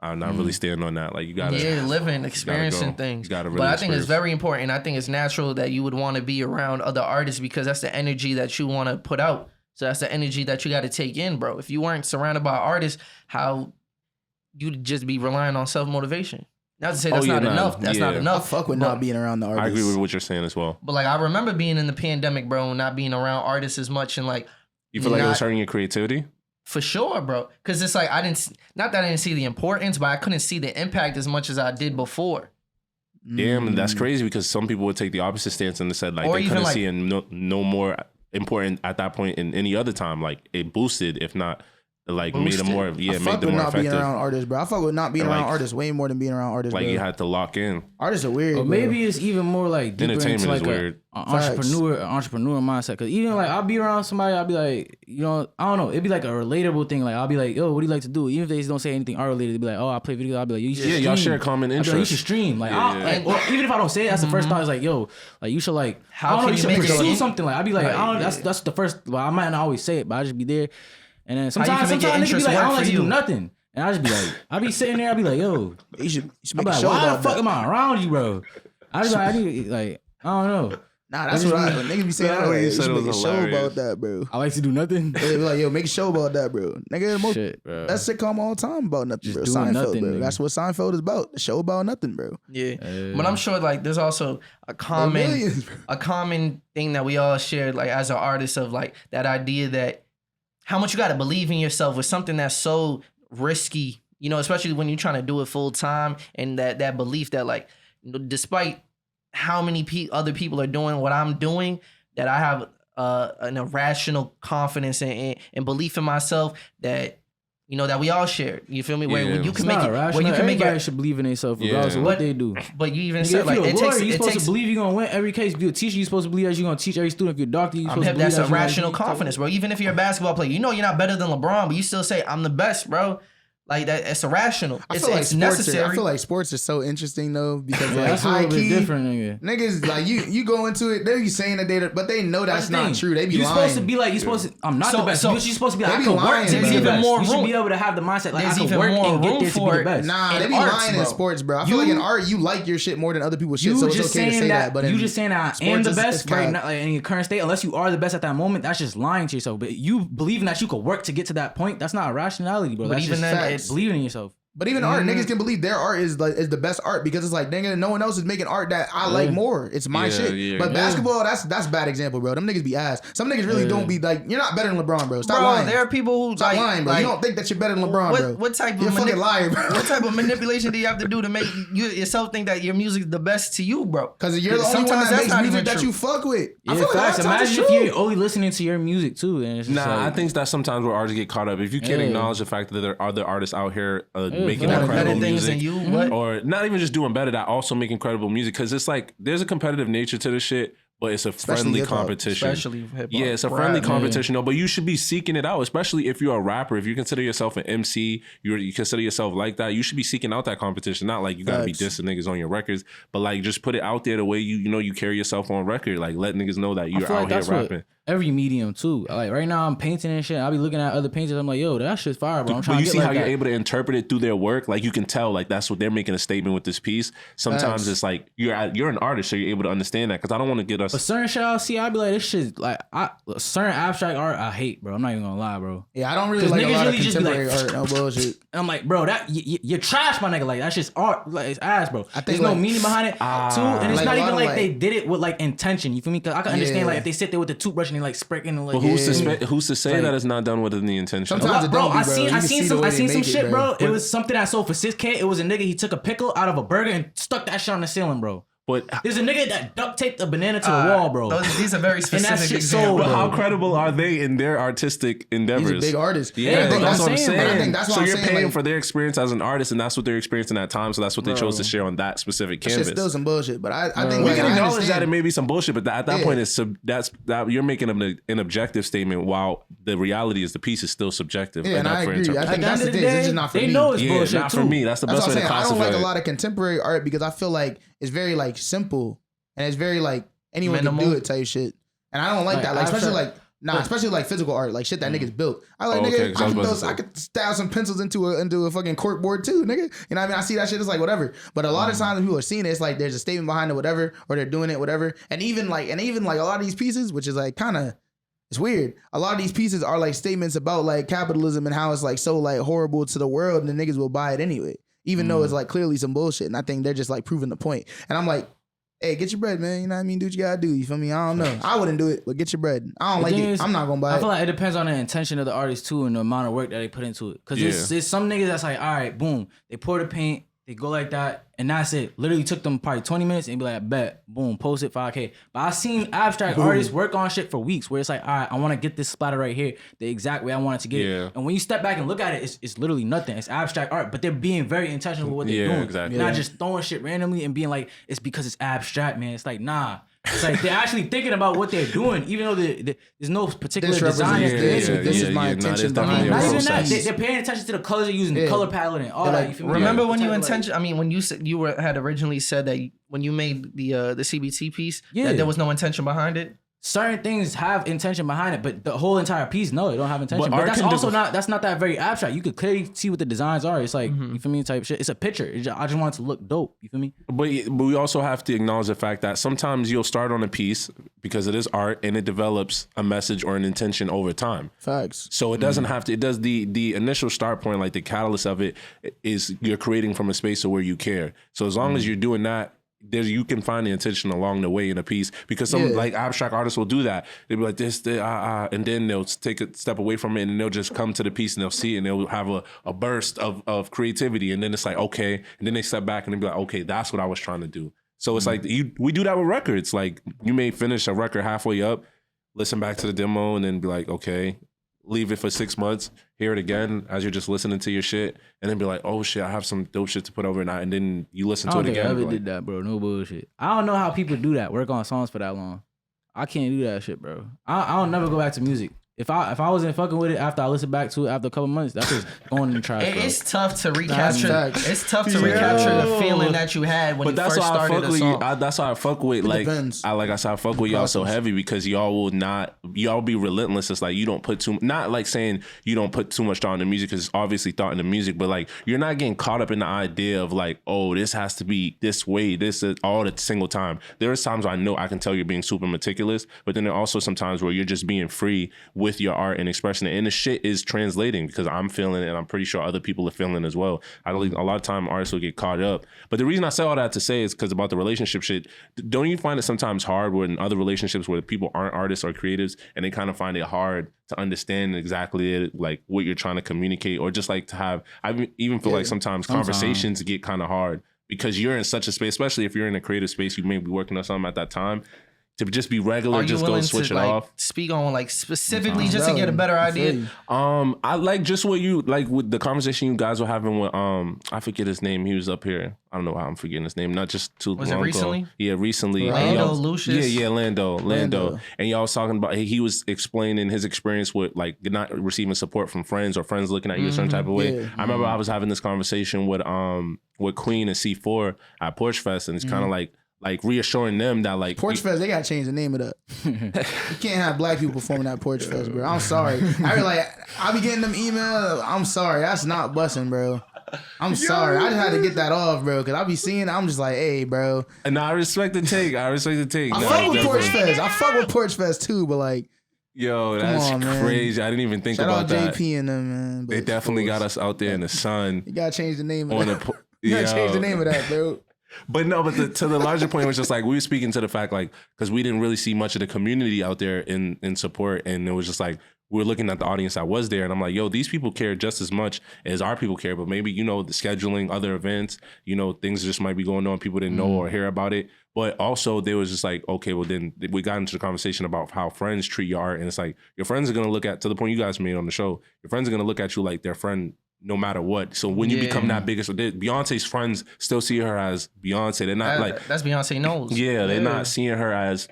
I'm not really standing on that. Like you gotta living, experiencing go. things. You gotta really but I think it's experience. very important. I think it's natural that you would want to be around other artists because that's the energy that you want to put out. So that's the energy that you got to take in, bro. If you weren't surrounded by artists, how you'd just be relying on self motivation. Not to say that's not enough. That's not I enough. fuck with But- not being around the artists. I agree with what you're saying as well. But like I remember being in the pandemic, bro, and not being around artists as much, and like You feel like it not- was hurting your creativity? for sure, bro. Because it's like not that I didn't see the importance, but I couldn't see the impact as much as I did before. Damn, and that's crazy because some people would take the opposite stance and they said like Or they even, couldn't like- see it no more important at that point in any other time. Like it boosted, if not like made them Boosted? more I made fuck them with more not being effective. around artists, bro. I fuck with not being And, around like- artists way more than being around artists, Like bro. you had to lock in. Artists are weird. Or bro. maybe it's even more like deeper Entertainment into is like weird. an entrepreneur mindset. Cause even like I'll be around somebody, I'll be like, you know, I don't know, it'd be like a relatable thing. Like I'll be like, yo, what do you like to do? Even if they don't say anything art related, they'd be like, oh, I play video. I'll be like, you should Yeah, y'all stream. share common I'll be like, you interests. should stream. Like, Yeah, I'll, yeah. like or even if I don't say it, that's the first thought. Is like, yo, like you should like, How I don't know, can you you should make it pursue in- something. Like I'll be like, Right, I don't. That's the first. Well, I might not always say it, but I just be there. And then sometimes make your niggas be interests like, I work don't for like to you? do nothing. And I just be like, I be sitting there, I be like, yo, you should I'm make a like, show why about the fuck that. am I around you, bro? I just like, I need like, I don't know. Nah, that's what when niggas be saying. Nah, I like, you you said should it make a was show hilarious. about that, bro. I like to do nothing. They be like, yo, make a show about that, bro. Nigga, the most Shit, bro. best sitcom all the time about nothing, Just bro. doing Seinfeld, nothing, bro. nigga. That's what Seinfeld is about. The show about nothing, bro. Yeah. But I'm sure like there's also a common Millions, bro. a common thing that we all shared like as an artist of like that idea that how much you got to believe in yourself with something that's so risky, you know, especially when you're trying to do it full time, and that belief that like despite how many other people are doing what I'm doing, that I have an irrational confidence and belief in myself that you know that we all share. You feel me? Where Yeah. you It's can make not it, where irrational. you can make Everybody it. should believe in themselves Yeah. regardless of what But- they do. But you even Nigga, said if like you're a it lawyer, takes. you're It supposed takes. to believe you're gonna win every case. If you're a teacher, you're supposed to believe that you're gonna teach every student. If you're a doctor, you're supposed to believe That's that you're irrational gonna- confidence, bro. Even if you're a basketball player, you know you're not better than LeBron, but you still say I'm the best, bro. Like that, it's irrational. I It's, feel like it's sports necessary. I feel like sports are so interesting though because Yeah, like that's a high little bit key different, nigga. niggas like you go into it. They be saying that but they know that's That's the not thing. true. They be You're lying. supposed to be like, you're supposed to. I'm not So- the best. so- You're supposed to be They like, I be can lying, work to bro. be the There's best. even more You should room- be able to have the mindset like I there's can even work more and get room there to be for the it. best. Nah, in they be arts, lying bro. in sports, bro. I feel like in art you like your shit more than other people's shit, You so it's just okay to saying say that. that. But You in just saying that I am sports, the it's best right cap. now, like, in your current state. Unless you are the best at that moment, that's just lying to yourself. But you believing that you could work to get to that point, that's not rationality, bro. But That's even just then, facts. it's- Believing in yourself. But even art, niggas can believe their art is the best art because it's like, nigga, no one else is making art that I like more. It's my Yeah, shit. yeah, But yeah. basketball, that's a bad example, bro. Them niggas be ass. Some niggas really don't be like, you're not better than LeBron, bro. Stop bro, lying. there are people who Stop like, lying, bro. like, You don't think that you're better than LeBron, bro. what type You're of a fucking liar, bro. what type of manipulation do you have to do to make you yourself think that your music is the best to you, bro? Because you're the only one Sometimes that that's makes not music even that true. you fuck with. I Yeah, feel like a lot facts. of times Imagine it's if true. you're only listening to your music too, and it's just Nah, like, I think that's sometimes where artists get caught up. If you can't Yeah. acknowledge the fact that there are other artists out here making yeah. Better incredible things music, than you, what? or not even just doing better, that also make incredible music, because it's like there's a competitive nature to this shit, but it's a friendly hip-hop, competition. Especially hip-hop. Yeah, it's a Rap. friendly competition, though. But you should be seeking it out, especially if you're a rapper. If you consider yourself an MC, you consider yourself like that. You should be seeking out that competition. Not like you gotta be Facts. dissing niggas on your records, but like just put it out there the way you know you carry yourself on record. Like let niggas know that I you're feel like out here that's rapping. what every medium too. Like right now, I'm painting and shit. I'll be looking at other painters. I'm like, yo, that shit's fire, bro. I'm trying But you to see get how like you're that. able to interpret it through their work. Like you can tell, like that's what they're making a statement with this piece. Sometimes Facts. it's like you're an artist, so you're able to understand that. Because I don't want to get But us. certain shit I'll see, I'll be like, this shit, like, certain abstract art I hate, bro. I'm not even gonna lie, bro. Yeah, I don't really 'Cause like a niggas lot of really just be contemporary like, art. No bullshit. And I'm like, bro, that you're trash, my nigga. Like that's just art, like it's ass, bro. I think, There's no like, meaning behind it, too. And it's like, not a even lot of, like like- they did it with like intention. You feel me? Because I can understand Yeah. like if they sit there with the toothbrush and and like sprinkling like. But who's to say that it's not done with the intention? Sometimes it Bro, don't be, I bro. seen You can see the way they some make it, shit, bro. bro. It was something I sold for $6K. It was a nigga. He took a pickle out of a burger and stuck that shit on the ceiling, bro. But There's a nigga that duct taped a banana to the wall, bro. These are very specific shit examples. sold, But bro. how credible are they in their artistic endeavors? He's a big artist. Yeah, bro, that's I'm what I'm saying, saying. but I think that's so what I'm you're saying, paying like- for their experience as an artist, and that's what they're experiencing at time. So that's what they chose to share on that specific That canvas. shit's still some bullshit, but I think We like, can I acknowledge understand. that it may be some bullshit, but at that point, that you're making an objective statement, while the reality is the piece is still subjective. Yeah, and I up for agree. I interpretation. think that's the thing. It's just not for they me. know it's Yeah, bullshit not too. for me. That's the That's best what way I'm to saying. I don't classify like a it. lot of contemporary art because I feel like it's very like simple and it's very like anyone Minimal. can do it type shit. And I don't like Like, that. Like especially abstract- like especially like physical art, like shit that niggas built. I like Oh, okay, nigga, 'cause I was about to say. I could stab some pencils into a fucking cork board too, nigga. You know what I mean? I see that shit, it's like whatever. But a lot of times when people are seeing it, it's like there's a statement behind it, whatever, or they're doing it, whatever. And even like a lot of these pieces, which is like kind of it's weird. A lot of these pieces are like statements about like capitalism and how it's like so like horrible to the world, and the niggas will buy it anyway, even though it's like clearly some bullshit. And I think they're just like proving the point. And I'm like, hey, get your bread, man. You know what I mean? Do what you gotta do. You feel me? I don't know. I wouldn't do it, but get your bread. I don't The like thing it. is, I'm not gonna buy I it. feel like it depends on the intention of the artist too and the amount of work that they put into it. Cause there's some niggas that's like, all right, boom, they pour the paint, they go like that, and that's it. Literally took them probably 20 minutes and be like, bet, boom, post it 5K. But I've seen abstract artists work on shit for weeks where it's like, all right, I want to get this splatter right here the exact way I want it to get Yeah. it. And when you step back and look at it, it's literally nothing. It's abstract art, but they're being very intentional with what they're Yeah, doing. exactly. They're not just throwing shit randomly and being like, it's because it's abstract, man. It's like, nah. It's like they're actually thinking about what they're doing, even though there's no particular This design. represents that's this. there. This is my intention behind Not it. even that. Process. They're paying attention to the colors they're using, the Yeah. color palette, and all They're that. like, You feel me? Remember when you Type of, like- intention? I mean, when you said had originally said that when you made the CBT piece, Yeah. that there was no intention behind it. certain things have intention behind it, but the whole entire piece, no, they don't have intention. But art that's can also do- not that very abstract. You could clearly see what the designs are. It's like, you feel me, type shit. It's a picture. I just want it to look dope. You feel me? But we also have to acknowledge the fact that sometimes you'll start on a piece because it is art and it develops a message or an intention over time. Facts. So it doesn't have to. It does the initial start point, like the catalyst of it, is you're creating from a space of where you care. So as long as you're doing that, you can find the intention along the way in a piece, because some like abstract artists will do that. They'll be like this, and then they'll take a step away from it and they'll just come to the piece and they'll see it and they'll have a burst of creativity, and then it's like, okay, and then they step back and they'll be like, okay, that's what I was trying to do. So it's like we do that with records. Like you may finish a record halfway up, listen back to the demo, and then be like, okay, leave it for 6 months, hear it again as you're just listening to your shit, and then be like, oh shit, I have some dope shit to put over, and then you listen I to don't it think I again. ever and be did that, bro. No bullshit. I don't know how people do that. Work on songs for that long. I can't do that shit, bro. I don't never go back to music. If I wasn't fucking with it after I listened back to it after a couple months, that's just going in the trash, bro. It's tough to recapture. facts. It's tough to recapture the feeling that you had when But you that's first why I started fuck a with song. you. That's why I fuck with like depends. I said I fuck with y'all so heavy, because y'all be relentless. It's like you don't put not like saying you don't put too much thought into music, because it's obviously thought into music, but like you're not getting caught up in the idea of like, oh, this has to be this way, this is all the single time. There is times I know I can tell you're being super meticulous, but then there are also some times where you're just being free with your art and expressing it, and the shit is translating because I'm feeling it and I'm pretty sure other people are feeling it as well. I believe a lot of time artists will get caught up. But the reason I say all that to say is because about the relationship shit, don't you find it sometimes hard when other relationships where people aren't artists or creatives and they kind of find it hard to understand exactly like what you're trying to communicate, or just like to have, I even feel like sometimes conversations get kind of hard because you're in such a space, especially if you're in a creative space, you may be working on something at that time. To just be regular, Are you just go willing switch to it like off. speak on like specifically just to get a better idea? I like just what you like with the conversation you guys were having with I forget his name. He was up here. I don't know why I'm forgetting his name. Not just too Was it long recently? ago. Yeah, recently. Lando, And y'all- Lucius? Yeah, Lando. And y'all was talking about he was explaining his experience with like not receiving support from friends or friends looking at you a certain type of way. Yeah. I remember I was having this conversation with Queen and C4 at Porch Fest, and it's kind of like reassuring them that like Porch Fest, they gotta change the name of that. You can't have black people performing at Porch Fest, bro. I'm sorry. I be getting them emails. I'm sorry, that's not busting, bro. I'm sorry. I just had to get that off, bro, because I be seeing it. I'm just like, hey, bro. And I respect the take. I fuck with Porch Fest. I fuck with Porch Fest too, but like, Yo, that's on, man. crazy. I didn't even think shout about out that. JP and them, man. They But definitely of got course, us out there in the sun. You gotta change the name of On that. the You gotta change the name of that, bro. But no, to the larger point, it was just like we were speaking to the fact, like, because we didn't really see much of the community out there in support, and it was just like we were looking at the audience that was there, and I'm like, yo, these people care just as much as our people care, but maybe, you know, the scheduling, other events, you know, things just might be going on, people didn't know or hear about it. But also there was just like, okay, well then we got into the conversation about how friends treat your art, and it's like your friends are gonna look at, to the point you guys made on the show, your friends are gonna look at you like their friend no matter what. So when you become that biggest, Beyonce's friends still see her as Beyonce. They're not like that's Beyonce knows. Yeah, they're not seeing her as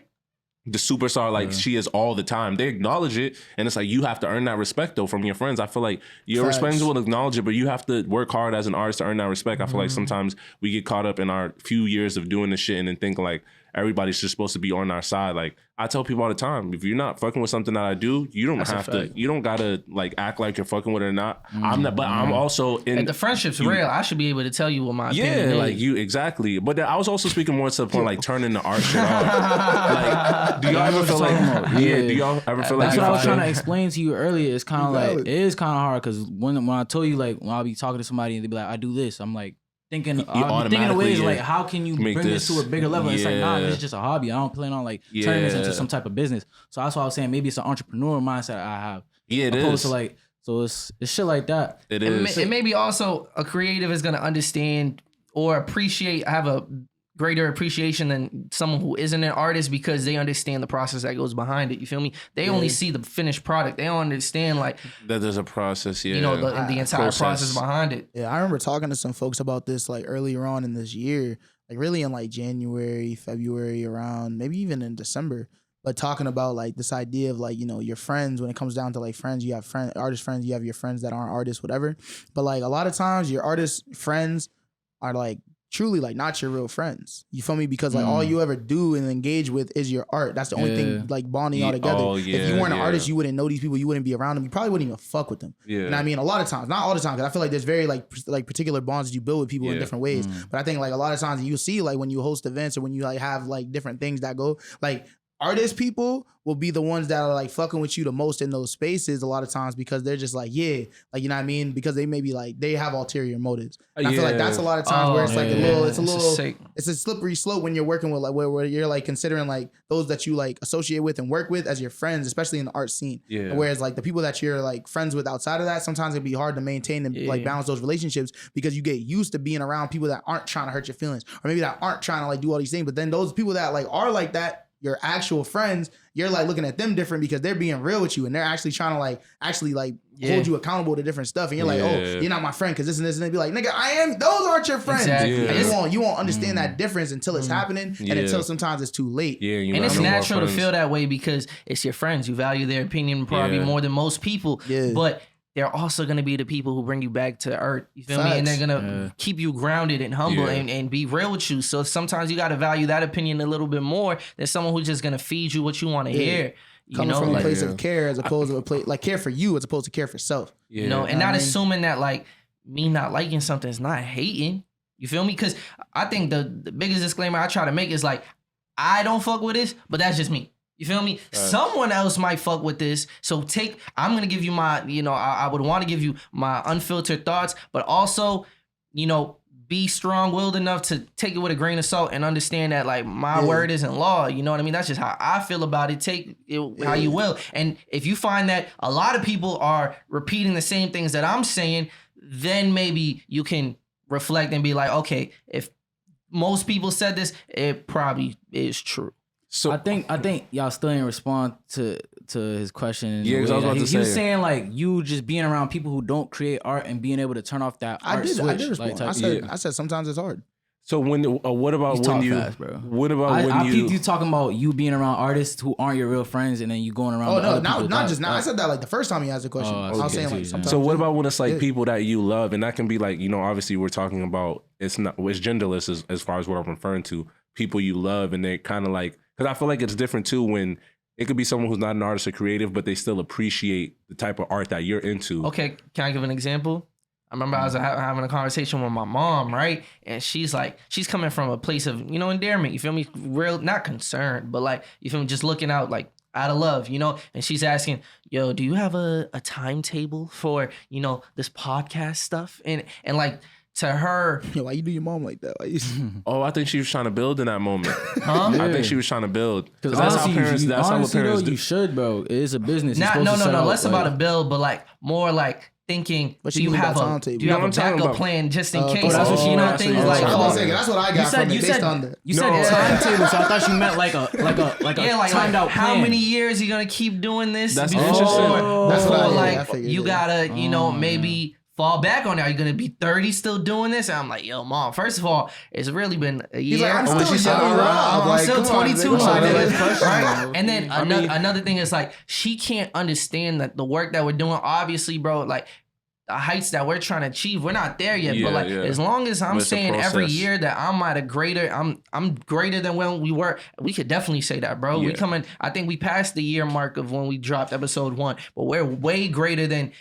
the superstar like she is all the time. They acknowledge it, and it's like you have to earn that respect though from your friends. I feel like your friends will acknowledge it, but you have to work hard as an artist to earn that respect. I feel like sometimes we get caught up in our few years of doing this shit and then think like everybody's just supposed to be on our side. Like I tell people all the time, if you're not fucking with something that I do, you don't have to. You don't gotta like act like you're fucking with it or not. I'm not, but I'm also in. If the friendship's real, I should be able to tell you what my opinion is. Like you exactly. But I was also speaking more to the point like turning the art shit off. Like, do y'all ever feel like? Do y'all ever feel like? That's what I was trying to explain to you earlier. It's kind of like it is kind of hard because when I told you like when I'll be talking to somebody and they be like, I do this, I'm like. Thinking of ways like how can you bring this to a bigger level? It's like nah, this is just a hobby. I don't plan on like turning this into some type of business. So that's why I was saying maybe it's an entrepreneur mindset I have. Yeah, it opposed is. To like so it's shit like that. It is. It may be also a creative is gonna understand or appreciate, have a greater appreciation than someone who isn't an artist because they understand the process that goes behind it. You feel me? They only see the finished product. They don't understand like that there's a process. Yeah, you know the entire process behind it. Yeah, I remember talking to some folks about this like earlier on in this year, like really in like January, February, around maybe even in December. But talking about like this idea of like, you know, your friends, when it comes down to like friends, you have artist friends, you have your friends that aren't artists, whatever. But like a lot of times your artist friends are like truly like not your real friends. You feel me? Because like all you ever do and engage with is your art. That's the only thing like bonding y'all together. If you weren't an artist, you wouldn't know these people. You wouldn't be around them. You probably wouldn't even fuck with them. Yeah. And I mean, a lot of times, not all the time, because I feel like there's very like particular bonds that you build with people in different ways. But I think like a lot of times you see like when you host events or when you like have like different things that go like artist people will be the ones that are like fucking with you the most in those spaces a lot of times because they're just like, like, you know what I mean? Because they may be like, they have ulterior motives. And I feel like that's a lot of times where it's like it's a slippery slope when you're working with like, where you're like considering like those that you like associate with and work with as your friends, especially in the art scene. Yeah. Whereas like the people that you're like friends with outside of that, sometimes it'd be hard to maintain and like balance those relationships because you get used to being around people that aren't trying to hurt your feelings or maybe that aren't trying to like do all these things. But then those people that like are like that, your actual friends, you're like looking at them different because they're being real with you and they're actually trying to like hold you accountable to different stuff. And you're like, oh, you're not my friend because this and this. And they be like, nigga, I am. Those aren't your friends. Exactly. And you won't understand that difference until it's happening and until sometimes it's too late. Yeah, and it's natural to feel that way because it's your friends. You value their opinion probably more than most people. Yeah. But they're also going to be the people who bring you back to earth. You feel me? And they're going to keep you grounded and humble and be real with you. So sometimes you got to value that opinion a little bit more than someone who's just going to feed you what you want to hear. Coming from a place of care as opposed to a place like care for you as opposed to care for self. You know, and not assuming that like me not liking something is not hating. You feel me? Because I think the biggest disclaimer I try to make is like, I don't fuck with this, but that's just me. You feel me? Right. Someone else might fuck with this. So I'm going to give you my, you know, I would want to give you my unfiltered thoughts, but also, you know, be strong-willed enough to take it with a grain of salt and understand that like my word isn't law. You know what I mean? That's just how I feel about it. Take it how you will. And if you find that a lot of people are repeating the same things that I'm saying, then maybe you can reflect and be like, okay, if most people said this, it probably is true. So I think y'all still didn't respond to his question. Yeah, because I was about to say. He was saying like you just being around people who don't create art and being able to turn off that art switch. I did respond. Like, I said sometimes it's hard. So what about when you? Fast, bro. What about when I peeped you talking about you being around artists who aren't your real friends and then you going around. Oh no, not just now. I said that like the first time you asked the question. I was saying like sometimes. So what about when it's like people that you love and that can be like, you know, obviously we're talking about it's genderless as far as what I'm referring to. People you love and they're kind of like. Because I feel like it's different too when it could be someone who's not an artist or creative, but they still appreciate the type of art that you're into. Okay, can I give an example? I remember I was having a conversation with my mom, right? And she's coming from a place of, you know, endearment. You feel me? Real, not concerned, but like, you feel me? Just looking out like out of love, you know? And she's asking, yo, do you have a timetable for, you know, this podcast stuff? And like, to her. Yo, why you do your mom like that? Why you... Oh, I think she was trying to build in that moment. Huh? I think she was trying to build. Because That's how honestly, parents. That's how honestly, parents though, do. you should, bro. It is a business. You're Not, supposed no, to no, set no. out, Less like, about a bill, but like more like thinking. What Do you you mean have by a timetable? do you have No, a I'm talking backup about- plan just in Oh, case? that's what you you know were things asking. like I was oh, saying, that's what I got from it based on that. You said No. timetable, so I thought you meant like a yeah, like timed out how plan. many years you gonna keep doing this That's before, interesting. That's what I- before, yeah, I like figured, you yeah. gotta you know maybe fall back on it? Are you gonna be 30 still doing this? And I'm like, yo, mom. First of all, it's really been a year. He's like, I'm Oh, still she young, said, Rob. I'm Like, still come on, 22, man. my Come on, nigga. man. Right? And then I mean- another thing is like she can't understand that the work that we're doing. Obviously, bro, like the heights that we're trying to achieve, we're not there yet. Yeah, but like yeah. as long as I'm But it's a saying every process. year that I'm at a greater, I'm greater than when we were. We could definitely say that, bro. We Yeah. coming. I think we passed the year mark of when we dropped episode 1, but we're way greater than.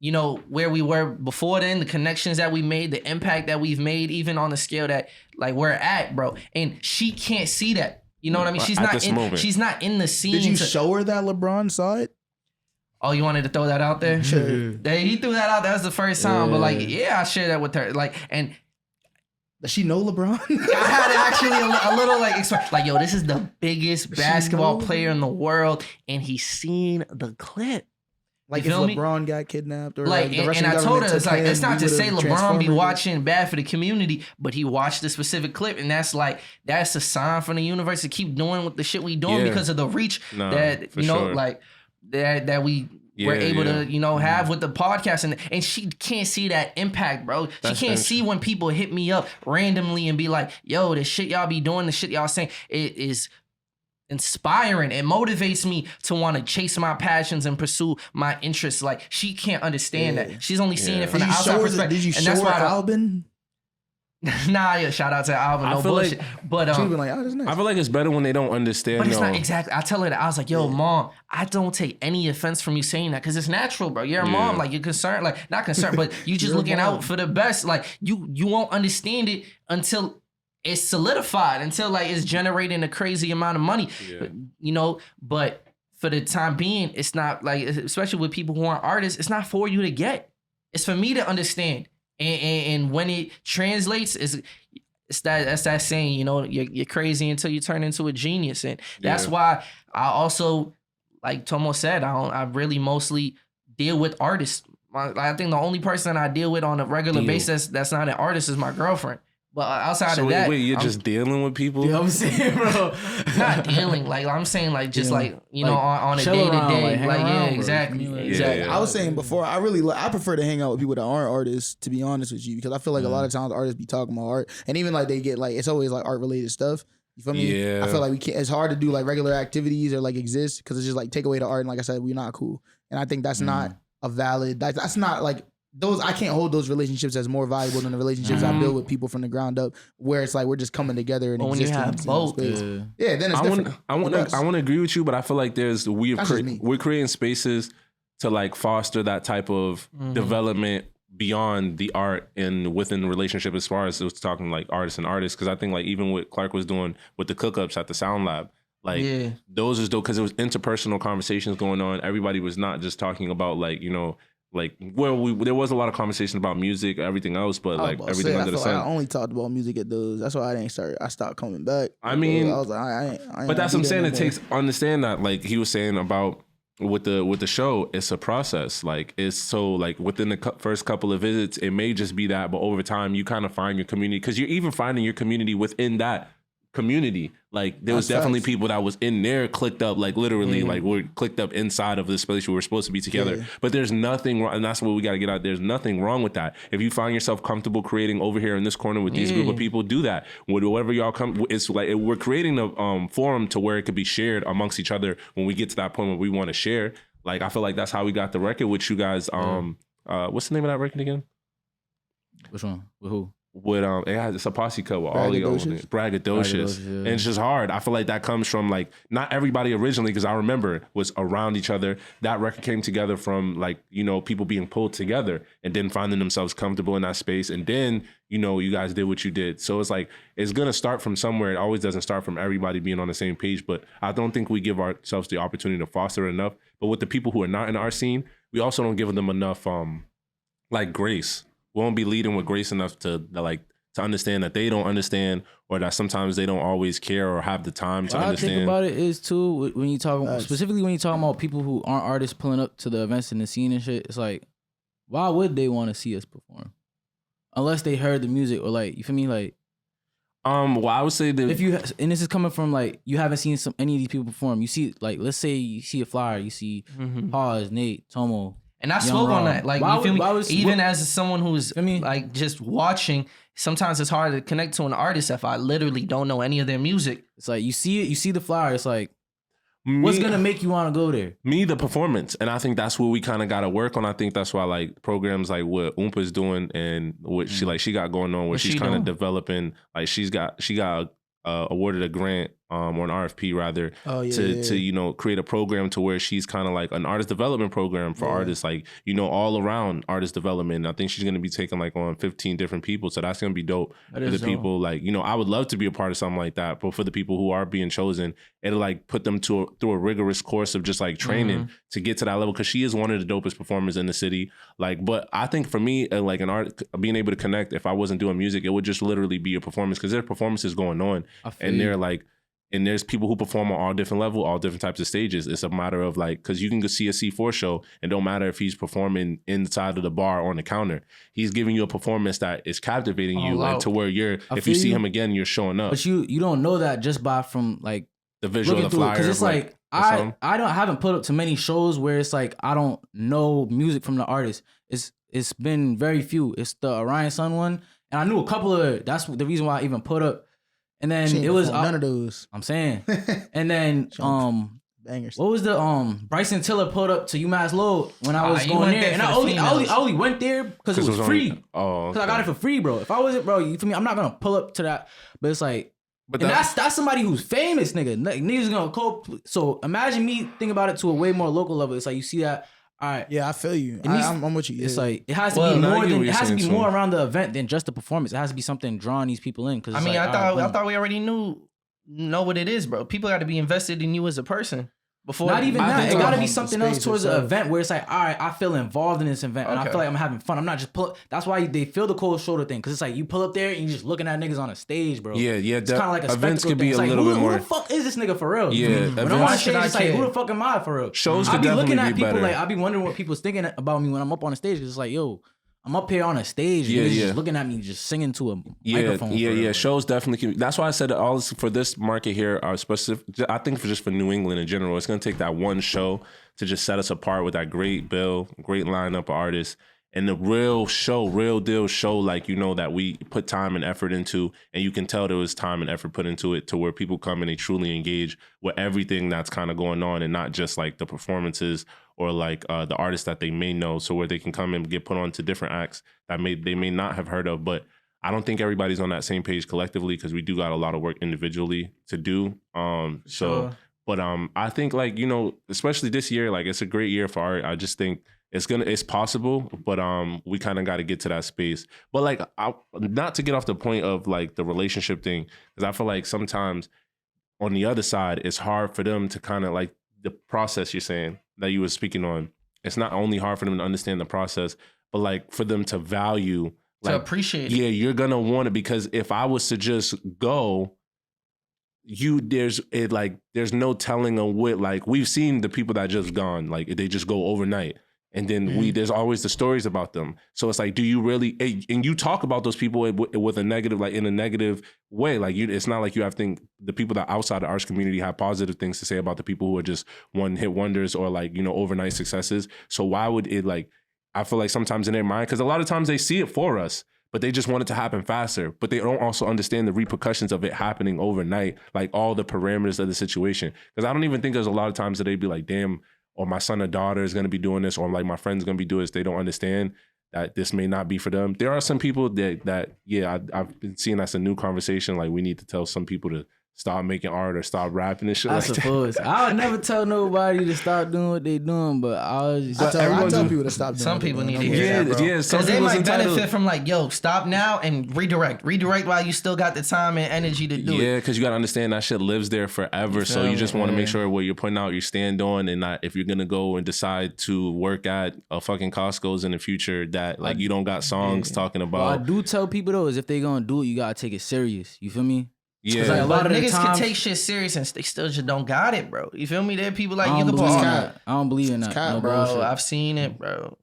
You know, where we were before then, the connections that we made, the impact that we've made, even on the scale that like we're at, bro. And she can't see that. You know what I mean? She's At not this in. moment. She's not in the scene. Did you to- show her that LeBron saw it? Oh, you wanted to throw that out there? Sure. He threw that out. That was the first time. But like, yeah, I shared that with her. Like, and Does she know LeBron? I had actually a little like, like, yo, this is the biggest basketball know? player in the world, and he's seen the clip. Like You if feel me? LeBron got kidnapped or Like, like the and Russian I told government her, took it's like, him, it's not we to say would've LeBron be transformed him. watching bad for the community, but he watched the specific clip, and that's a sign from the universe to keep doing what the shit we doing Yeah. because of the reach Nah, that, for you know, sure. like that we were Yeah, able yeah. to, you know, have with the podcast, and she can't see that impact, bro. She That's can't see when people hit me up randomly and be like, yo, the shit y'all be doing, the shit y'all saying, it is inspiring. It motivates me to want to chase my passions and pursue my interests. Like, she can't understand Yeah. that. She's only seeing Yeah. it from Did the you outside show her? perspective. Did you and show that's her why I don't- Albin? Nah, yeah, shout out to Alvin, I no feel bullshit. like- but She would be like, oh, that's nice. I feel like it's better when they don't understand. but it's not though. exactly. I tell her that I was like, "Yo, mom, I don't take any offense from you saying that because it's natural, bro. You're a mom, Yeah. like you're concerned, like not concerned, but you just You're a looking mom. out for the best. Like you won't understand it until it's solidified, until like it's generating a crazy amount of money, Yeah. you know. But for the time being, it's not like, especially with people who aren't artists, it's not for you to get. It's for me to understand, and when it translates, that's that saying, you know, you're crazy until you turn into a genius. And that's Yeah. why I also, like Tomo said, I really mostly deal with artists. I think the only person I deal with on a regular basis that's not an artist is my girlfriend. But outside So of wait, that, you're I'm just dealing with people. You know what I'm saying, bro? not dealing. Like I'm saying, like just Yeah. like, you know, Like, on a chill day to around, day, like, hang like yeah, around, bro. exactly, You know, exactly. yeah. I was saying before, I prefer to hang out with people that aren't artists, to be honest with you, because I feel like a lot of times artists be talking about art, and even like they get like, it's always like art related stuff. You feel me? Yeah. I feel like we can't. It's hard to do like regular activities or like exist because it's just like take away the art, and like I said, we're not cool, and I think that's not a valid. That's not like. Those I can't hold those relationships as more valuable than the relationships I build with people from the ground up, where it's like we're just coming together and But when you existing have in the both, space. Yeah. Yeah, then it's different. I want to agree with you, but I feel like That's just me. we're creating spaces to like foster that type of development beyond the art and within the relationship, as far as it was talking like artists and artists. Because I think like even what Clark was doing with the cookups at the Sound Lab, like Yeah. those is dope because it was interpersonal conversations going on. Everybody was not just talking about like, you know, like there was a lot of conversation about music, everything else, but I was like about to everything say, I under the feel like I sun. only talked about music at those. That's why I didn't start. I stopped coming back. I mean, I was like, I ain't But that's what I'm saying. no It takes understand that, like he was saying about with the show, it's a process. Like it's so like within the first couple of visits, it may just be that, but over time, you kind of find your community because you're even finding your community within that community. Like there was That's definitely facts. people that was in there clicked up, like literally, like we're clicked up inside of this place where we're supposed to be together. Yeah. But there's nothing wrong, and that's what we got to get out. There's nothing wrong with that. If you find yourself comfortable creating over here in this corner with these group of people, do that. Whatever y'all come, it's like we're creating a forum to where it could be shared amongst each other when we get to that point where we want to share. Like I feel like that's how we got the record with you guys. What's the name of that record again? Which one? With who? With it's a posse cut with all the Braggadocious? braggadocious, Braggadocious, yeah. and it's just hard. I feel like that comes from like not everybody originally, because I remember was around each other. That record came together from like, you know, people being pulled together and then finding themselves comfortable in that space, and then, you know, you guys did what you did. So it's like it's gonna start from somewhere. It always doesn't start from everybody being on the same page, but I don't think we give ourselves the opportunity to foster it enough. But with the people who are not in our scene, we also don't give them enough like grace. won't be leading with grace enough to like to understand that they don't understand, or that sometimes they don't always care or have the time to what understand. I think about it is too, when you talk specifically when you talking about people who aren't artists pulling up to the events and the scene and shit, it's like, why would they want to see us perform unless they heard the music or like, you feel me, like. Well, I would say that If you, and this is coming from like, you haven't seen any of these people perform. You see, like, let's say you see a flyer, you see HAAWS, Nate, Tomo. And I spoke on that. Like, you feel me? Even as someone who's like just watching, sometimes it's hard to connect to an artist if I literally don't know any of their music. It's like, you see it, you see the flyer, it's like, what's gonna make you want to go there? The performance. And I think that's what we kind of got to work on. I think that's why like programs like what Oompa's doing and what she got going on, where she's kind of developing, like she got awarded a grant or an RFP rather to you know, create a program to where she's kind of like an artist development program for artists, like, you know, all around artist development. And I think she's going to be taking like on 15 different people. So that's going to be dope for the people. Like, you know, I would love to be a part of something like that, but for the people who are being chosen, it'll like put them through a rigorous course of just like training to get to that level. Cause she is one of the dopest performers in the city. Like, but I think for me, like an art, being able to connect, if I wasn't doing music, it would just literally be a performance, cause there are performances going on and they're like, and there's people who perform on all different levels, all different types of stages. It's a matter of like, because you can go see a C4 show and don't matter if he's performing inside of the bar or on the counter. He's giving you a performance that is captivating you and to where if you see him again, you're showing up. But you don't know that just by from like the visual of the flyer. Because it's like I haven't put up to many shows where it's like I don't know music from the artist. It's been very few. It's the Orion Sun one, and I knew a couple of. That's the reason why I even put up. And then it was none of those. I'm saying. And then bangers. What was the Bryson Tiller put up to UMass Load when I was going there, and I only went there because it was free. Because I got it for free, bro. If I wasn't, bro, you feel me? I'm not gonna pull up to that. But it's like, and that's somebody who's famous, nigga. Niggas gonna go. So imagine me thinking about it to a way more local level. It's like you see that. All right. Yeah, I feel you. I'm with you. It's like it has to be more than it has to be more around the event than just the performance. It has to be something drawing these people in. Because I mean, I thought we already know what it is, bro. People got to be invested in you as a person. Before not even that, it got to be something else towards the event where it's like, all right, I feel involved in this event and I feel like I'm having fun. I'm not just That's why they feel the cold shoulder thing, because it's like you pull up there and you just looking at niggas on a stage, bro. Yeah. It's kind of like a events could be thing. a little bit more. Who the fuck is this nigga for real? Yeah, when I'm on stage, it's like, who the fuck am I for real? Shows I could be definitely looking at be people better. like I be wondering what people's thinking about me when I'm up on the stage. Because it's like, yo, I'm up here on a stage. Yeah, just looking at me, just singing to a microphone. Yeah. Shows definitely can. That's why I said that all this, for this market here are specific. I think for New England in general, it's going to take that one show to just set us apart with that great bill, great lineup of artists, and the real deal show, like, you know, that we put time and effort into, and you can tell there was time and effort put into it, to where people come and they truly engage with everything that's kind of going on, and not just like the performances or like the artists that they may know, so where they can come and get put on to different acts that they may not have heard of. But I don't think everybody's on that same page collectively, because we do got a lot of work individually to do. But I think, like, you know, especially this year, like, it's a great year for art. I just think it's possible, but we kind of got to get to that space. But like, not to get off the point of like the relationship thing, because I feel like sometimes on the other side, it's hard for them to kind of like the process you're saying that you were speaking on. It's not only hard for them to understand the process, but like for them to value, like, to appreciate it. Yeah, you're gonna want it, because if I was to just go, there's no telling on what, like, we've seen the people that just gone, like they just go overnight, and then there's always the stories about them. So it's like, do you really, and you talk about those people with a negative, like in a negative way, like it's not like you have the people that outside the arts community have positive things to say about the people who are just one hit wonders or like, you know, overnight successes. So why would it, like, I feel like sometimes in their mind, because a lot of times they see it for us, but they just want it to happen faster. But they don't also understand the repercussions of it happening overnight, like all the parameters of the situation. Because I don't even think there's a lot of times that they'd be like, damn, or my son or daughter is going to be doing this, or like my friend's going to be doing this. They don't understand that this may not be for them. There are some people that I've been seeing that's a new conversation. Like, we need to tell some people to stop making art or stop rapping and shit I like that. suppose. I would never tell nobody to stop doing what they doing, but I was just... I tell people to stop doing Some what they people doing. need to hear that, bro. Yeah, some Because they people's might entitled. benefit from like, yo, stop now and redirect. Redirect while you still got the time and energy to do it. Yeah, because you gotta understand that shit lives there forever. So you just want to make sure what you're putting out, you stand on, and not if you're gonna go and decide to work at a fucking Costco's in the future that like you don't got songs talking What I about. do tell people though is if they gonna do it, you gotta take it serious. You feel me? Yeah, like, a lot But of the niggas times- can take shit serious and they still just don't got it, bro. You feel me? There are people like I you don't can put believe in all that. I don't believe in that. cap, No bro. bullshit. I've seen it, bro.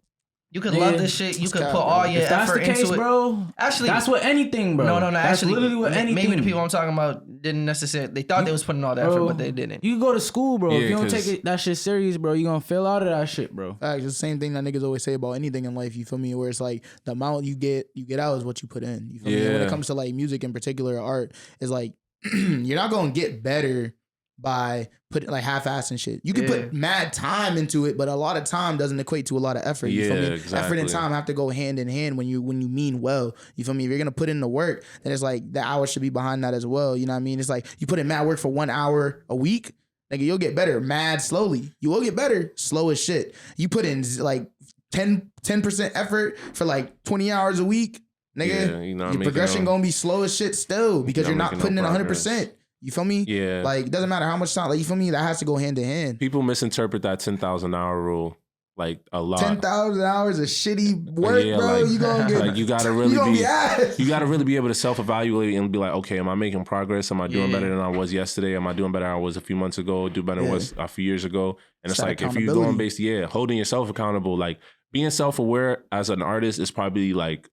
You could Yeah, love this shit. You it's could cap, put bro. all your If that's effort the case, into it. bro, Actually, that's what anything, bro. No. That's Actually, literally what anything. maybe the people I'm talking about didn't necessarily. They thought they was putting all the effort, Bro, but they didn't. You can go to school, bro. Yeah, if you don't 'cause- take that shit serious, bro, you gonna fail out of that shit, bro. Facts. It's the same thing that niggas always say about anything in life. You feel me? Where it's like the amount you get out is what you put in. You feel me? And when Yeah. it comes to like music in particular, art is like you're not gonna get better by putting like half-assing shit. You can Yeah. put mad time into it, but a lot of time doesn't equate to a lot of effort. You feel Yeah, me? Effort exactly. and time have to go hand in hand when you mean well. You feel me? If you're gonna put in the work, then it's like the hours should be behind that as well. You know what I mean? It's like you put in mad work for 1 hour a week, nigga, you'll get better mad slowly. You will get better slow as shit. You put in like 10% effort for like 20 hours a week, nigga. Yeah, you're not your making progression no- gonna be slow as shit still because You're you're not not making putting no in progress. 100%. You feel me? Yeah. Like it doesn't matter how much time. Like you feel me? That has to go hand in hand. People misinterpret that 10,000 hour rule like a lot. 10,000 hours of shitty work, Yeah, bro. like- You gonna get like you gotta really you gonna be- be ass. You got to really be able to self-evaluate and be like, okay, am I making progress? Am I doing better than I was yesterday? Am I doing better than I was a few months ago? Do better than I was a few years ago? And it's that like, if you're going accountability. based, holding yourself accountable, like being self-aware as an artist is probably like,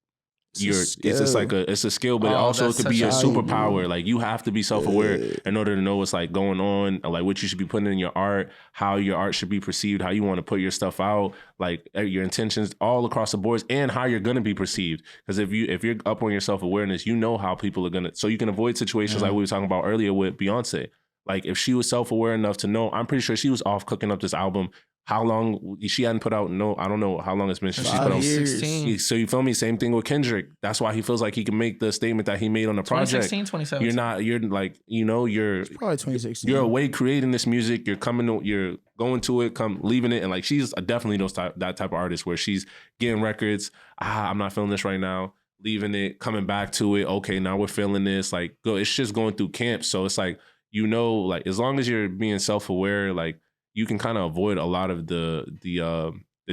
it's just like it's a skill, but it Oh, also that's could be your such a- superpower. Like you have to be self-aware in order to know what's like going on, like what you should be putting in your art, how your art should be perceived, how you want to put your stuff out, like your intentions all across the boards, and how you're gonna be perceived. Because if you're up on your self-awareness, you know how people are gonna, so you can avoid situations like we were talking about earlier with Beyonce. Like if she was self-aware enough to know, I'm pretty sure she was off cooking up this album. How long she hadn't put out? No, I don't know how long it's been since she's put out. 16. So you feel me? Same thing with Kendrick. That's why he feels like he can make the statement that he made on the project. 2016, 2017. You're like, you're Probably 2016. you're away creating this music. You're going to it, leaving it, and like she's definitely that type of artist where she's getting records. I'm not feeling this right now. Leaving it, coming back to it. Okay, now we're feeling this. Like, it's just going through camps. So it's like like as long as you're being self-aware, like you can kind of avoid a lot of the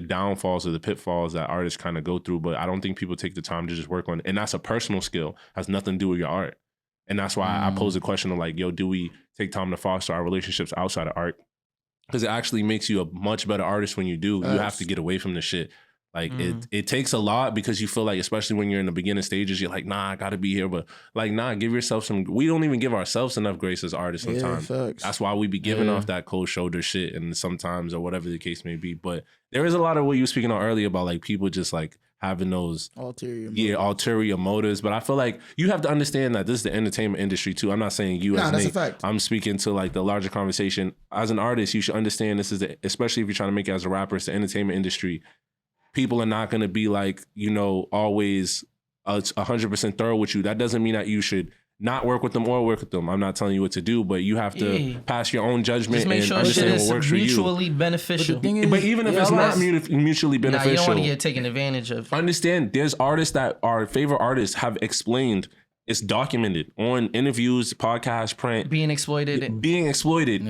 downfalls or the pitfalls that artists kind of go through. But I don't think people take the time to just work on it. And that's a personal skill. Has nothing to do with your art. And that's why I pose the question of like, yo, do we take time to foster our relationships outside of art? Because it actually makes you a much better artist when you do. You have to get away from the shit. Like it takes a lot because you feel like, especially when you're in the beginning stages, you're like, nah, I gotta be here. But like, nah, give yourself some, we don't even give ourselves enough grace as artists sometimes. facts. That's why we be giving off that cold shoulder shit and sometimes, or whatever the case may be. But there is a lot of what you were speaking on earlier about like people just like having those ulterior motives. But I feel like you have to understand that this is the entertainment industry too. I'm not saying you as that's a Nate. fact. I'm speaking to like the larger conversation. As an artist, you should understand this is especially if you're trying to make it as a rapper, it's the entertainment industry. People are not going to be like, always 100% thorough with you. That doesn't mean that you should not work with them or work with them. I'm not telling you what to do, but you have to pass your own judgment Just make and sure shit understand is what works for you. mutually beneficial. But the thing is, But even if it's not mutually Nah, beneficial, you don't want to get taken advantage of. understand there's artists that our favorite artists have explained. It's documented on interviews, podcasts, print. Being exploited. And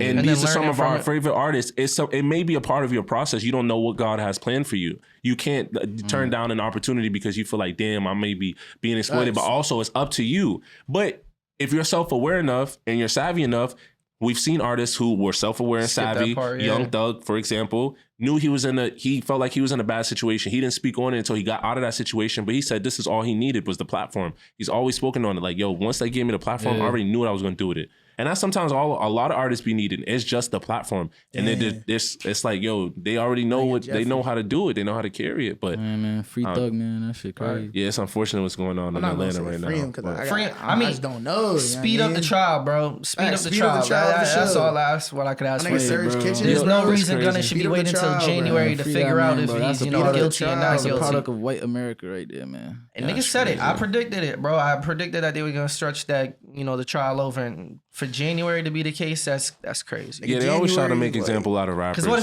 And these then are some learning of our from it. favorite artists. It may be a part of your process. You don't know what God has planned for you. You can't turn down an opportunity because you feel like, damn, I may be being exploited. But also, it's up to you. But if you're self-aware enough and you're savvy enough, we've seen artists who were self-aware and Skip that savvy. part, yeah. Young Thug, for example, knew he felt like he was in a bad situation. He didn't speak on it until he got out of that situation. But he said this is all he needed was the platform. He's always spoken on it. Like, yo, once they gave me the platform, I already knew what I was going to do with it. And that's sometimes a lot of artists be needing. It's just the platform. And then it's like, yo, they already know they know how to do it. They know how to carry it. But man, free thug, man, that shit crazy. yeah, it's unfortunate what's going on in Atlanta right now. But- I mean, just don't know. Speed up the trial, bro. Speed up the speed up trial. the trial for That's sure. all. That's what I could ask for. Serge bro. Kitchen. There's no That's reason crazy. Gunna should be Speed up the waiting until trial, bro. January to Free figure that out man, if bro. he's That's a guilty product- and not That's a guilty. product of white America right there, man. And niggas said it. I predicted it, bro. I predicted that they were gonna stretch that the trial over, and for January to be the case, that's crazy. Yeah, they always try to make January, example out of rappers. Because what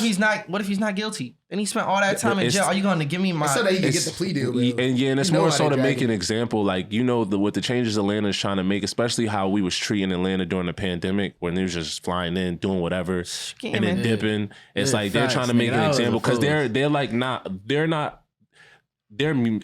if he's not guilty? And he spent all that time in jail. Are you going to give me my? So that he can get the plea deal, bro. And it's more so to make an example, like with the changes Atlanta's trying to make, especially how we was treating Atlanta during the pandemic, when they was just flying in, doing whatever, and then dipping. It's like they're trying to make an example because they're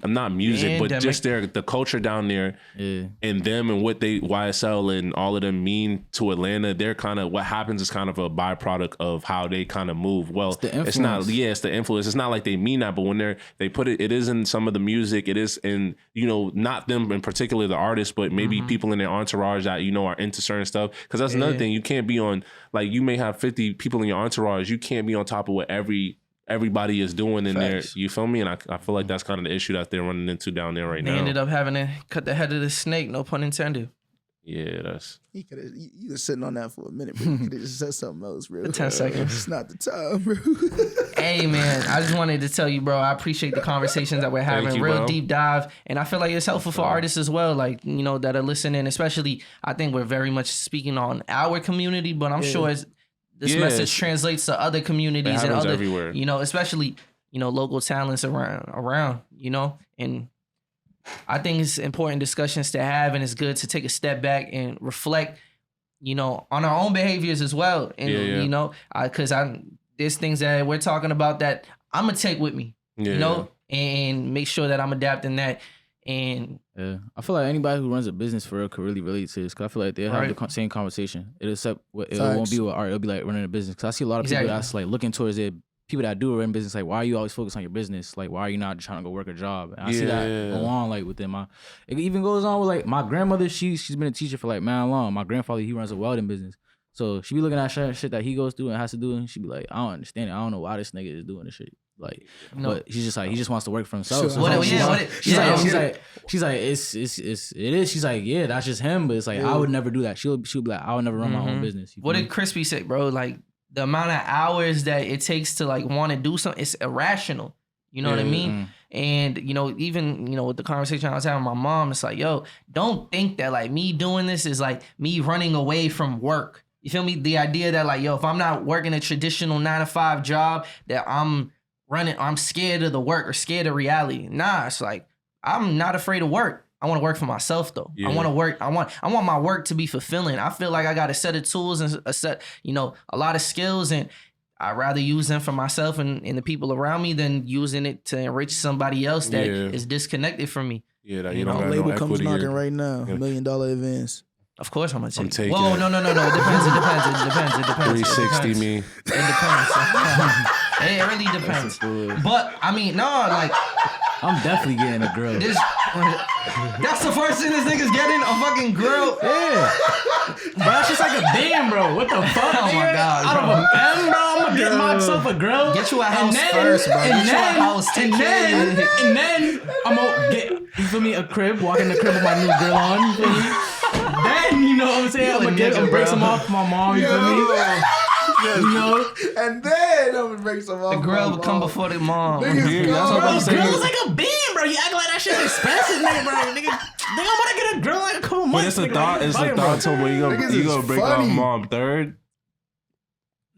not music, but just the culture down there and them and what they YSL and all of them mean to Atlanta. They're kind of, what happens is kind of a byproduct of how they kind of move. Well, it's not, it's the influence. It's not like they mean that, but when they put it is in some of the music. It is in, not them in particular, the artists, but maybe people in their entourage that, are into certain stuff. Cause that's another thing. You can't be on, like, you may have 50 people in your entourage. You can't be on top of what everybody is doing in there. You feel me? And I feel like that's kind of the issue that they're running into down there right now. They ended up having to cut the head of the snake, no pun intended. Yeah, that's... You was sitting on that for a minute, but you could have just said something else, bro. 10 seconds. It's not the time, bro. Hey, man, I just wanted to tell you, bro, I appreciate the conversations that we're having. Real deep dive. And I feel like it's helpful for artists as well, like, that are listening. Especially, I think we're very much speaking on our community, but I'm sure this message translates to other communities and other, everywhere. Especially, local talents around, and I think it's important discussions to have, and it's good to take a step back and reflect, on our own behaviors as well. And, because there's things that we're talking about that I'm going to take with me, and make sure that I'm adapting that. And I feel like anybody who runs a business for real could really relate to this, because I feel like they'll have the same conversation. It won't be with art. It'll be like running a business. Because I see a lot of people that's like looking towards it. People that do run business, like, why are you always focused on your business? Like, why are you not trying to go work a job? And I see that go on, like, within it even goes on with, like, my grandmother. She's been a teacher for, like, man long. My grandfather, he runs a welding business. So she be looking at shit that he goes through and has to do, and she be like, I don't understand it. I don't know why this nigga is doing this shit. Like, but she's just like, he just wants to work for himself. So she's like, it is. She's like, yeah, that's just him. But it's like, I would never do that. She'll be like, I would never run my own business. What did Crispy say, bro? Like, the amount of hours that it takes to, like, want to do something, it's irrational. You know what I mean? And, even, with the conversation I was having with my mom, it's like, yo, don't think that, like, me doing this is, like, me running away from work. You feel me? The idea that, like, yo, if I'm not working a traditional 9-to-5 job, that I'm scared of the work or scared of reality. Nah, it's like, I'm not afraid of work. I want to work for myself though. I want to work. I want my work to be fulfilling. I feel like I got a set of tools and a lot of skills, and I'd rather use them for myself and the people around me than using it to enrich somebody else that is disconnected from me. Yeah, that you know, label comes knocking right now. $1 million advance. Of course I'm gonna take it. Whoa, no. It depends. 360 me. It depends. It really depends. But I mean, no, like, I'm definitely getting a grill. That's the first thing this nigga's getting, a fucking grill. Yeah. Bro, that's just like a damn, bro. What the fuck? Oh my God, out bro. of a M, bro, I'm gonna get myself a grill. Get you a house first, bro. Get you a house. And then I'm gonna get, you feel me, a crib. Walk in the crib with my new grill on. You feel me? Then, you know what I'm saying? I'm gonna break some off for my mom. You feel me? And then I'm gonna break some off. The grill will come before the mom. Bro, grill's like a beam, bro. You act like that shit's expensive, nigga, bro. Nigga, I'm gonna get a grill like a couple months. But it's a thought. It's a thought to where you gonna break off mom third.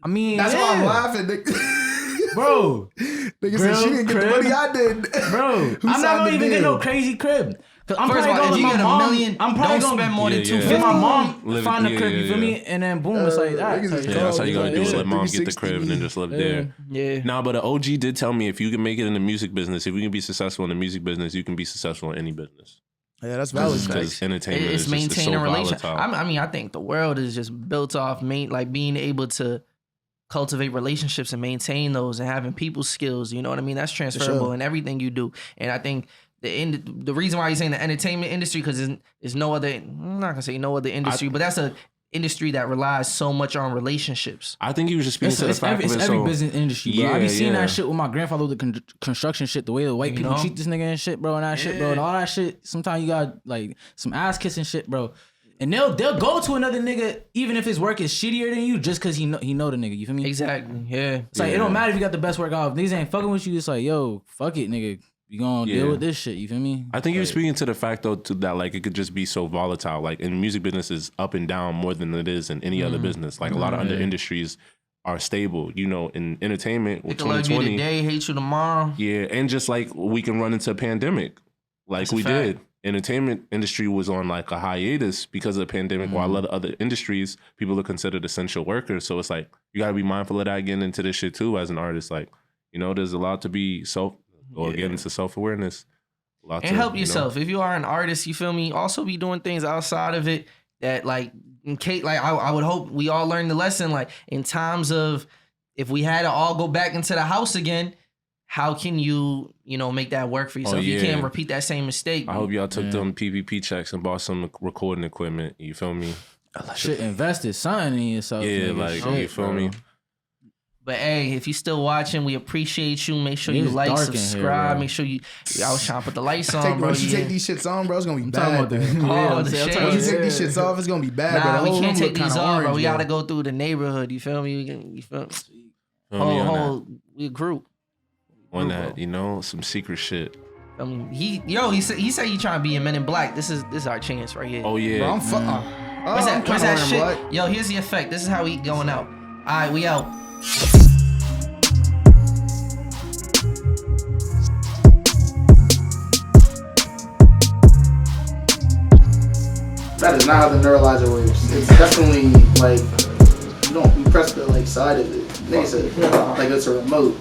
I mean, that's why I'm laughing, nigga. Bro. Nigga said she didn't get the money I did. Bro, I'm not gonna even get no crazy crib. I'm first of all, if you get $1 million, I'm probably gonna spend more than $250. My mom find the crib, you feel me? And then boom, it's like that. Yeah, that's how you gotta do it. Let mom get the crib and then just live there. Yeah. Nah, but the OG did tell me if you can make it in the music business, if you can be successful in the music business, you can be successful in any business. Yeah, that's valid. Because entertainment it's is maintaining so relationship. volatile. I mean, I think the world is just built off being able to cultivate relationships and maintain those and having people skills. You know what I mean? That's transferable in everything you do. And I think the reason why you're saying the entertainment industry, because there's no other, I'm not gonna say no other industry, but that's a industry that relies so much on relationships. I think he was just speaking to the fact of it. It's every business industry, bro. I be seeing that shit with my grandfather with the construction shit, the way the white people treat this nigga and shit, bro, and that shit, bro, and all that shit. Sometimes you got like some ass kissing shit, bro. And they'll go to another nigga even if his work is shittier than you, just cause he know the nigga. You feel me? Exactly. Yeah. It's like it don't matter if you got the best work off. Niggas ain't fucking with you. It's like, yo, fuck it, nigga. You gonna Yeah. deal with this shit. You feel me? I think you're Like, speaking to the fact though to that like it could just be so volatile. Like in music business is up and down more than it is in any other business. Like a lot of other industries are stable. You know, in entertainment with They can love you 2020. today, hate you tomorrow. Yeah, and just like we can run into a pandemic, like That's a we fact. did. Entertainment industry was on like a hiatus because of the pandemic, while a lot of other industries, people are considered essential workers. So it's like you gotta be mindful of that getting into this shit too as an artist. Like, you know, there's a lot to be get into self-awareness. And help yourself. If you are an artist, you feel me? Also be doing things outside of it that like in case like I would hope we all learn the lesson. Like in times of if we had to all go back into the house again, how can you make that work for yourself? You can't repeat that same mistake. I hope y'all took them PPP checks and bought some recording equipment. You feel me? shit, invested something in yourself. Yeah, nigga. like Shit, you feel bro. me? But hey, if you're still watching, we appreciate you. Make sure you It's like, dark in here, subscribe. bro. Make sure you. I was trying to put the lights on, Take, bro. once you take these shits on, bro, it's gonna be Talking bad. about the, bro. Oh, the I'm shade. talking Once you about- take these shits off, it's gonna be bad. bro. Nah, The we whole can't room take look these kinda off, bro. orange, We gotta go through the neighborhood. You feel me? You feel me? Feel me We a group. on that, you know, some secret shit. I mean, he said he trying to be a Men in Black. This is our chance right here. Oh yeah, Bro, I'm Where's I'm that kinda shit? wearing black. Yo, here's the effect. This is how we going out. All right, we out. That is not how the neuralizer works. It's definitely like you press the like side of it. Nigga said like it's a remote.